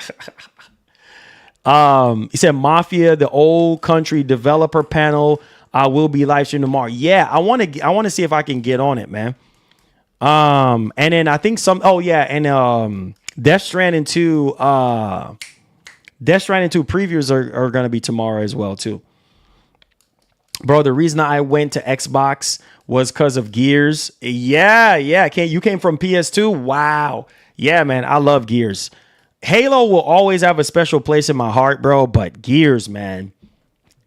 He said Mafia, the old country developer panel, will be live streamed tomorrow. Yeah, I want to see if I can get on it, man. And then I think Death Stranding 2 previews are going to be tomorrow as well too. Bro, the reason I went to Xbox was because of Gears. Yeah. You came from PS2? Wow. Yeah, man, I love Gears. Halo will always have a special place in my heart, bro. But Gears, man.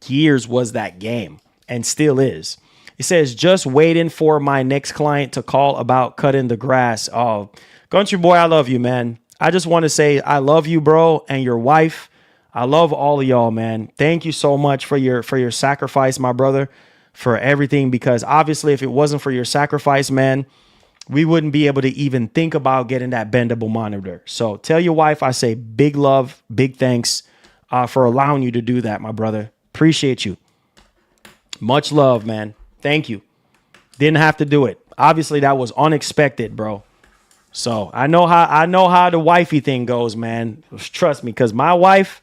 Gears was that game and still is. It says, just waiting for my next client to call about cutting the grass. Oh, country boy, I love you, man. I just want to say I love you, bro, and your wife. I love all of y'all, man. Thank you so much for your sacrifice, my brother, for everything. Because obviously, if it wasn't for your sacrifice, man, we wouldn't be able to even think about getting that bendable monitor. So tell your wife I say big love, big thanks for allowing you to do that, my brother. Appreciate you. Much love, man. Thank you. Didn't have to do it. Obviously, that was unexpected, bro. So I know how the wifey thing goes, man. Trust me, because my wife,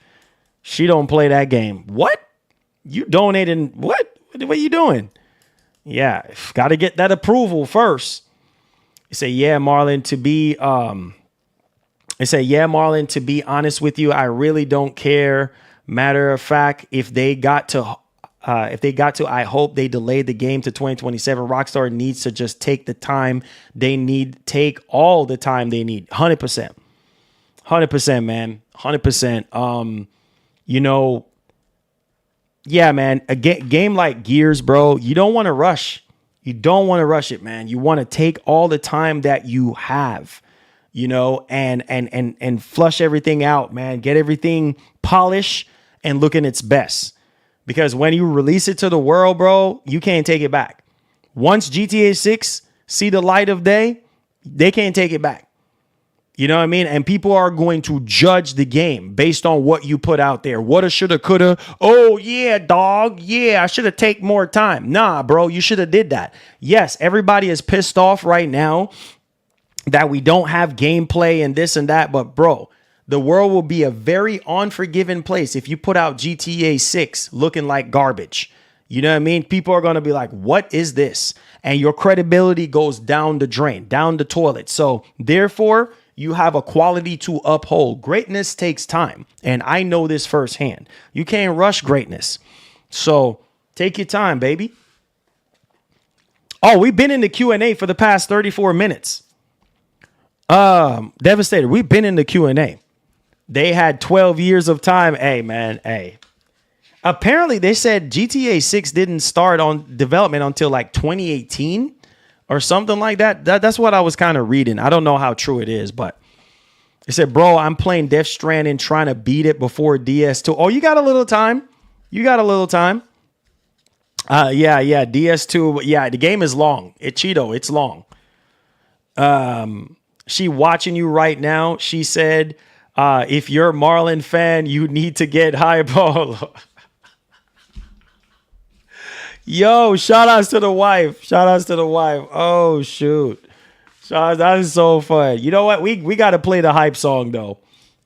she don't play that game. What? You donating? What are you doing? Yeah, got to get that approval first. You say, yeah, Marlon, to be honest with you, I really don't care. Matter of fact, if they got to, I hope they delayed the game to 2027. Rockstar needs to just take the time they need, take all the time they need. 100%, man. 100%. Yeah, man, a game like Gears, bro, you don't want to rush. You don't want to rush it, man. You want to take all the time that you have, and flush everything out, man. Get everything polished and looking its best. Because when you release it to the world, bro, you can't take it back. Once GTA 6 see the light of day, they can't take it back. You know what I mean? And people are going to judge the game based on what you put out there. Woulda, shoulda, coulda. Oh, yeah, dog. Yeah, I should have taken more time. Nah, bro, you should have did that. Yes, everybody is pissed off right now that we don't have gameplay and this and that. But, bro, the world will be a very unforgiving place if you put out GTA 6 looking like garbage. You know what I mean? People are going to be like, what is this? And your credibility goes down the drain, down the toilet. So, therefore, you have a quality to uphold. Greatness takes time. And I know this firsthand. You can't rush greatness. So take your time, baby. Oh, we've been in the Q&A for the past 34 minutes. Devastator, we've been in the Q&A. They had 12 years of time. Hey, man, hey. Apparently, they said GTA 6 didn't start on development until like 2018. Or something like that. That's what I was kind of reading. I don't know how true it is, but it said, bro, I'm playing Death Stranding, trying to beat it before DS2. Oh, you got a little time. Yeah, DS2. Yeah, the game is long. It's long. She watching you right now. She said, if you're a Marlon fan, you need to get hype. Yo, shout outs to the wife. Oh, shoot. That is so fun. You know what? We got to play the hype song, though.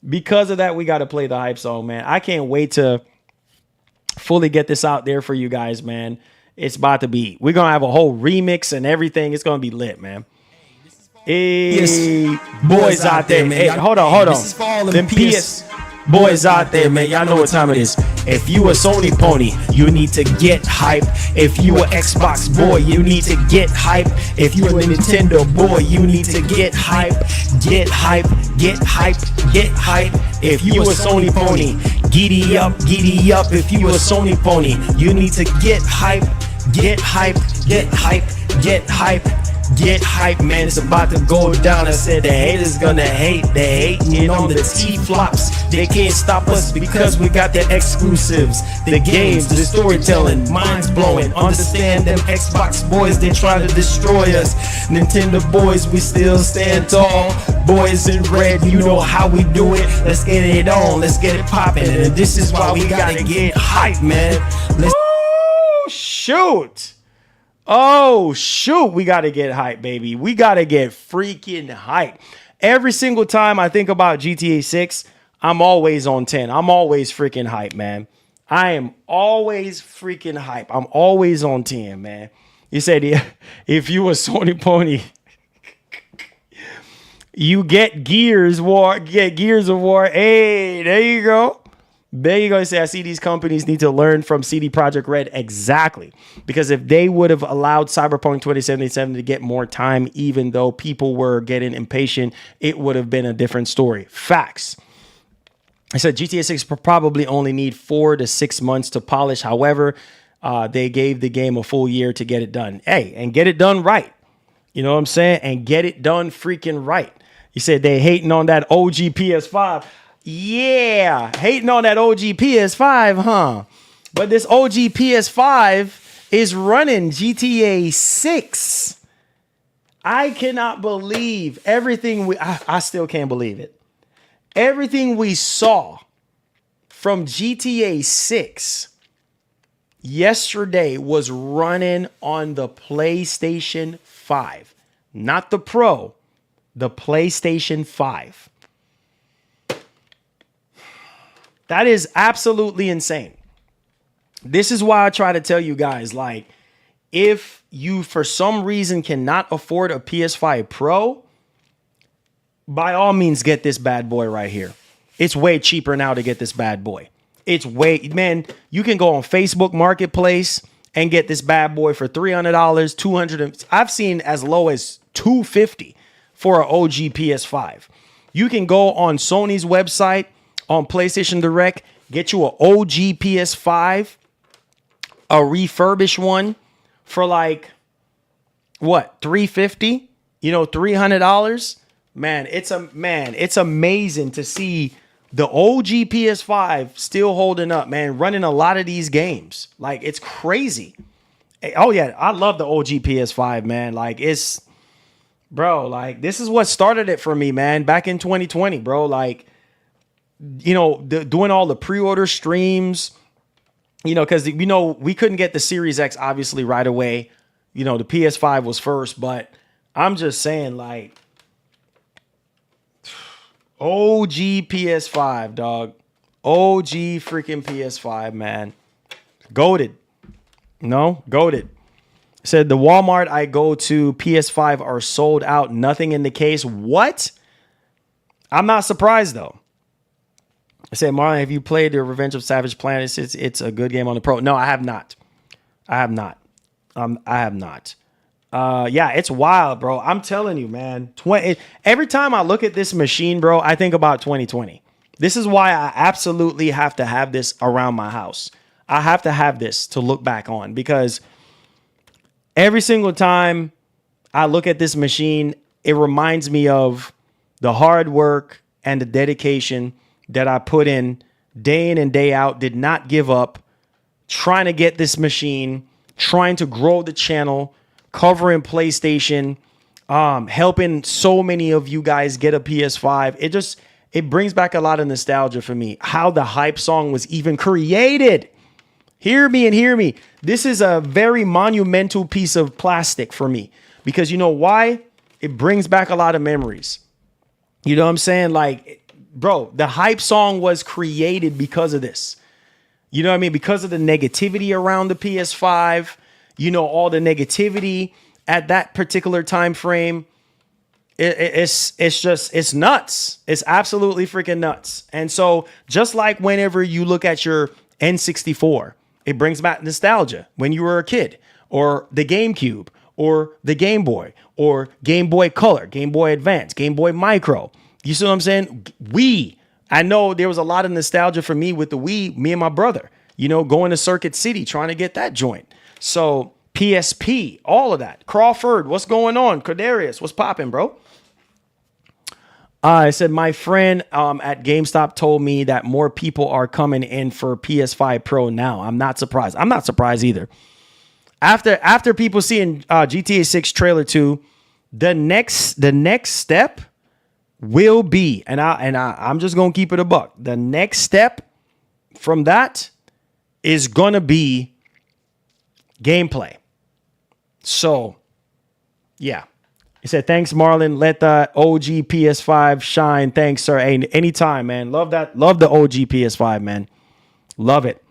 Because of that, we got to play the hype song, man. I can't wait to fully get this out there for you guys, man. It's about to be. We're going to have a whole remix and everything. It's going to be lit, man. Hey, boys out there, man. Hey, hold on. This is for all Them PS boys out there, man. Y'all know what time it is. If you a Sony pony, you need to get hype. If you a Xbox boy, you need to get hype. If you a Nintendo boy, you need to get hype. Get hype. If you a Sony pony, giddy up. If you a Sony pony, you need to get hype. Get hype, man. It's about to go down. I said the haters gonna hate. They hating on the T-flops. They can't stop us because we got the exclusives, the games, the storytelling, minds blowing. Understand them Xbox boys, they try to destroy us. Nintendo boys, we still stand tall. Boys in red, you know how we do it. Let's get it on, let's get it popping. And this is why we gotta get hype, man. Oh, shoot. We got to get hype, baby. We got to get freaking hype. Every single time I think about GTA 6, I'm always on 10. I'm always freaking hype, man. I am always freaking hype. I'm always on 10, man. You said, if you a Sony pony, you get Gears of War. Hey, there you go. Say, I see these companies need to learn from CD Projekt Red. Exactly. Because if they would have allowed Cyberpunk 2077 to get more time, even though people were getting impatient, it would have been a different story. Facts. I said GTA 6 probably only need 4 to 6 months to polish. However, they gave the game a full year to get it done. Hey, and get it done right. You know what I'm saying? And get it done freaking right. You said they hating on that OG PS5. Yeah, hating on that OG PS5, huh? But this OG PS5 is running GTA 6. I cannot believe everything I still can't believe it. Everything we saw from GTA 6 yesterday was running on the PlayStation 5. Not the Pro, the PlayStation 5. That is absolutely insane. This is why I try to tell you guys, like, if you for some reason cannot afford a PS5 Pro, by all means get this bad boy right here. It's way cheaper now to get this bad boy. Man, you can go on Facebook Marketplace and get this bad boy for $300, $200. I've seen as low as $250 for an OG PS5. You can go on Sony's website, on PlayStation Direct, get you an OG PS5, a refurbished one for like, what, $350? You know, $300? Man, it's amazing to see the OG PS5 still holding up, man, running a lot of these games. Like, it's crazy. Oh, yeah, I love the OG PS5, man. Like, bro, like, this is what started it for me, man, back in 2020, bro. Like, you know, doing all the pre-order streams, you know, because, you know, we couldn't get the Series X, obviously, right away. You know, the PS5 was first, but I'm just saying, like, OG PS5, dog. OG freaking PS5, man. Goated. No, goated. Said the Walmart I go to, PS5 are sold out. Nothing in the case. What? I'm not surprised, though. I said, Marlon, have you played the Revenge of Savage Planet? It's a good game on the Pro. No, I have not. Yeah, it's wild, bro. I'm telling you, man. Every time I look at this machine, bro, I think about 2020. This is why I absolutely have to have this around my house. I have to have this to look back on, because every single time I look at this machine, it reminds me of the hard work and the dedication that I put in and day out, did not give up, trying to get this machine, trying to grow the channel, covering PlayStation, helping so many of you guys get a PS5. It brings back a lot of nostalgia for me. How the hype song was even created. Hear me and hear me. This is a very monumental piece of plastic for me because you know why? It brings back a lot of memories. You know what I'm saying? Like, bro, the hype song was created because of this. You know what I mean? Because of the negativity around the PS5, you know, all the negativity at that particular time frame. It's nuts. It's absolutely freaking nuts. And so just like whenever you look at your N64, it brings back nostalgia when you were a kid, or the GameCube, or the Game Boy, or Game Boy Color, Game Boy Advance, Game Boy Micro. You see what I'm saying? Wii. I know there was a lot of nostalgia for me with the Wii, me and my brother, you know, going to Circuit City, trying to get that joint. So PSP, all of that. Crawford, what's going on? Cordarius, what's popping, bro? I said my friend at GameStop told me that more people are coming in for PS5 Pro now. I'm not surprised. I'm not surprised either. After people seeing GTA 6 trailer 2, the next step will be, and I'm just gonna keep it a buck. The next step from that is gonna be gameplay. So, yeah. He said, thanks, Marlon. Let the OG PS5 shine. Thanks, sir. Hey, anytime, man. Love that. Love the OG PS5, man. Love it.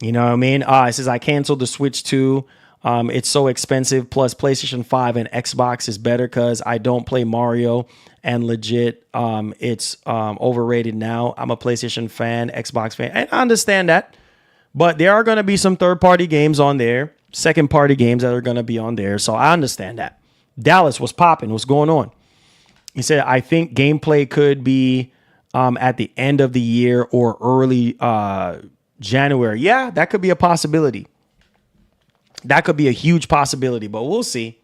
You know what I mean? It says, I canceled the Switch 2. It's so expensive. Plus, PlayStation 5 and Xbox is better because I don't play Mario. And legit, it's overrated now. I'm a PlayStation fan, Xbox fan. And I understand that. But there are going to be some third-party games on there. Second-party games that are going to be on there. So I understand that. Dallas, what's popping? What's going on? He said, I think gameplay could be at the end of the year or early January. Yeah, that could be a possibility. That could be a huge possibility, but we'll see.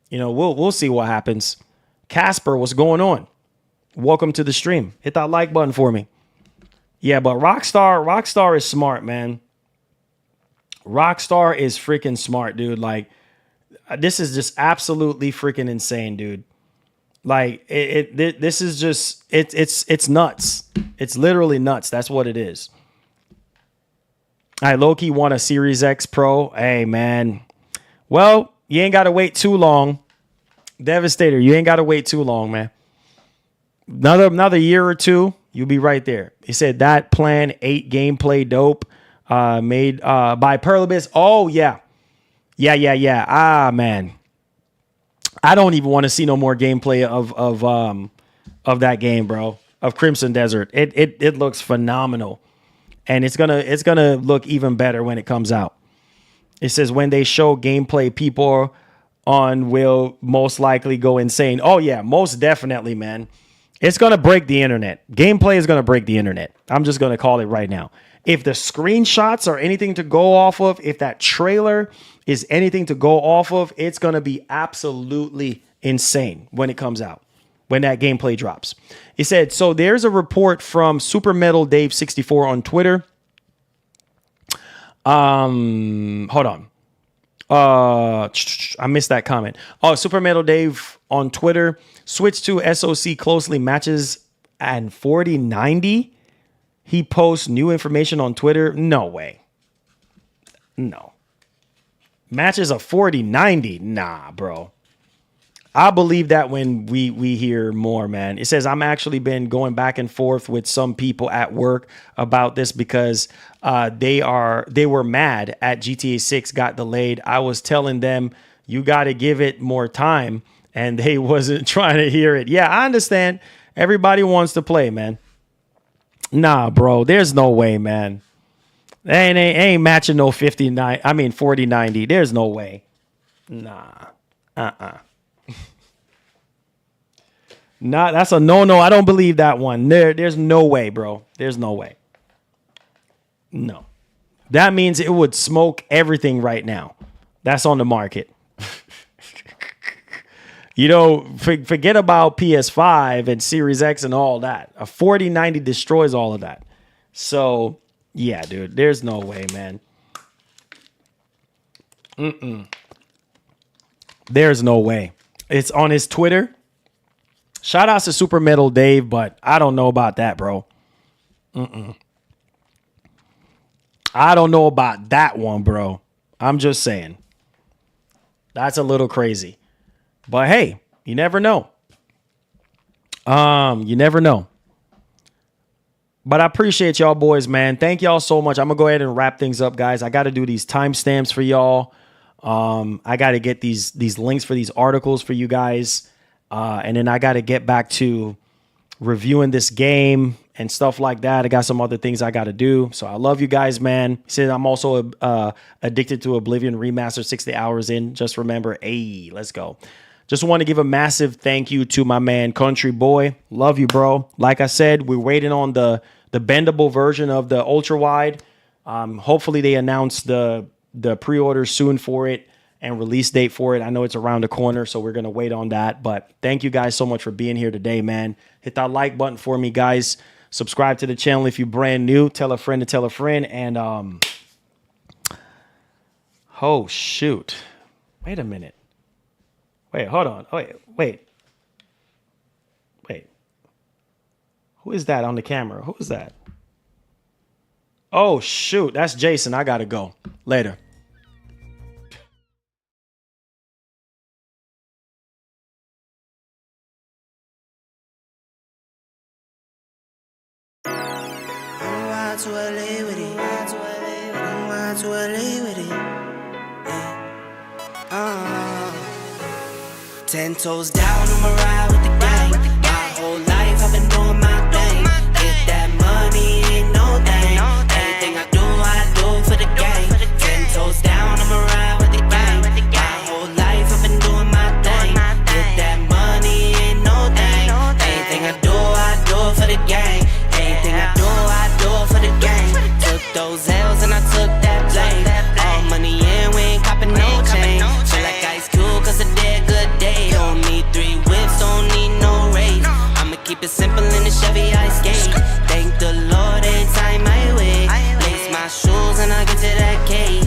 You know, we'll see what happens. Casper, what's going on? Welcome to the stream. Hit that like button for me. Yeah, but Rockstar is smart, man. Rockstar is freaking smart, dude. Like, this is just absolutely freaking insane, dude. Like this is just it's nuts. It's literally nuts. That's what it is. All right, Loki want a Series X Pro. Hey, man. Well, you ain't got to wait too long. Devastator, you ain't got to wait too long, man. Another year or two, you'll be right there. He said that plan 8 gameplay dope made by Pearl Abyss. Oh, yeah. Yeah. Ah, man. I don't even want to see no more gameplay of that game, bro. Of Crimson Desert. It looks phenomenal. And it's gonna look even better when it comes out. It says when they show gameplay, people on will most likely go insane. Oh yeah, most definitely, man. It's gonna break the internet. Gameplay is gonna break the internet. I'm just gonna call it right now. If the screenshots are anything to go off of, if that trailer is anything to go off of, it's going to be absolutely insane when it comes out, when that gameplay drops. He said, so there's a report from Super Metal Dave 64 on Twitter. Hold on. I missed that comment. Oh, Super Metal Dave on Twitter. Switch to SoC closely matches and 4090. He posts new information on Twitter. No way. No. Matches a 4090. Nah, bro. I believe that when we hear more, man. It says, I'm actually been going back and forth with some people at work about this because they were mad at GTA 6 got delayed. I was telling them, you got to give it more time. And they wasn't trying to hear it. Yeah, I understand. Everybody wants to play, man. Nah, bro, there's no way, man. Ain't matching no 4090. There's no way. Nah. Nah, that's a no. I don't believe that one. There's no way, bro. There's no way. No. That means it would smoke everything right now. That's on the market. You know, forget about PS5 and Series X and all that. A 4090 destroys all of that. So, yeah, dude, there's no way, man. There's no way. It's on his Twitter. Shout outs to Super Metal Dave, but I don't know about that, bro. I don't know about that one, bro. I'm just saying. That's a little crazy. But hey, you never know. You never know. But I appreciate y'all boys, man. Thank y'all so much. I'm going to go ahead and wrap things up, guys. I got to do these timestamps for y'all. I got to get these links for these articles for you guys. And then I got to get back to reviewing this game and stuff like that. I got some other things I got to do. So I love you guys, man. He said I'm also addicted to Oblivion Remaster 60 hours in. Just remember, hey, let's go. Just want to give a massive thank you to my man, Country Boy. Love you, bro. Like I said, we're waiting on the bendable version of the ultra wide. Hopefully they announce the pre-order soon for it and release date for it. I know it's around the corner, so we're going to wait on that. But thank you guys so much for being here today, man. Hit that like button for me, guys. Subscribe to the channel if you're brand new. Tell a friend to tell a friend. And, oh, shoot. Wait a minute. Wait, hold on. Wait. Who is that on the camera? Who is that? Oh, shoot. That's Jason. I got to go. Later. To LA with it. To LA with it. 10 toes down, I'ma ride with the gang. My whole life I've been doing my thing. Get that money, ain't no thing. Anything I do for the gang. 10 toes down, I'ma ride with the gang. My whole life I've been doing my thing. Get that money, ain't no thing. Anything I do for the gang. Anything I do for the gang. Took those L's and I took that blame. All money in, we ain't copping no chain. Feel like Ice Cube cause I did good day. Don't need 3 whips, don't need no race. I'ma keep it simple in the Chevy I skate. Thank the Lord every time I wait. Lace my shoes and I get to that gate.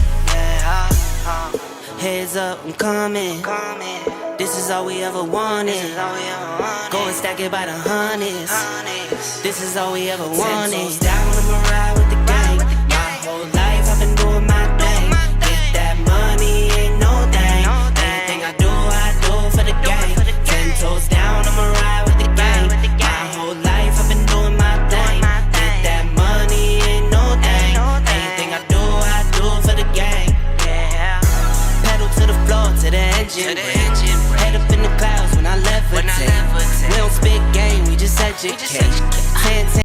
Heads up, I'm coming. This is all we ever wanted. Go and stack it by the hundreds. This is all we ever wanted. 10 toes down, I'ma ride with the gang. My whole life I've been doing my thing. Get that money, ain't no thing. Anything I do for the gang. 10 toes down, I'ma ride with the gang. My whole life I've been doing my thing. Get that money, ain't no thing. Anything I do for the gang. Pedal to the floor, to the engine. Head up in the clouds when I levitate. We don't spit game, we just educate.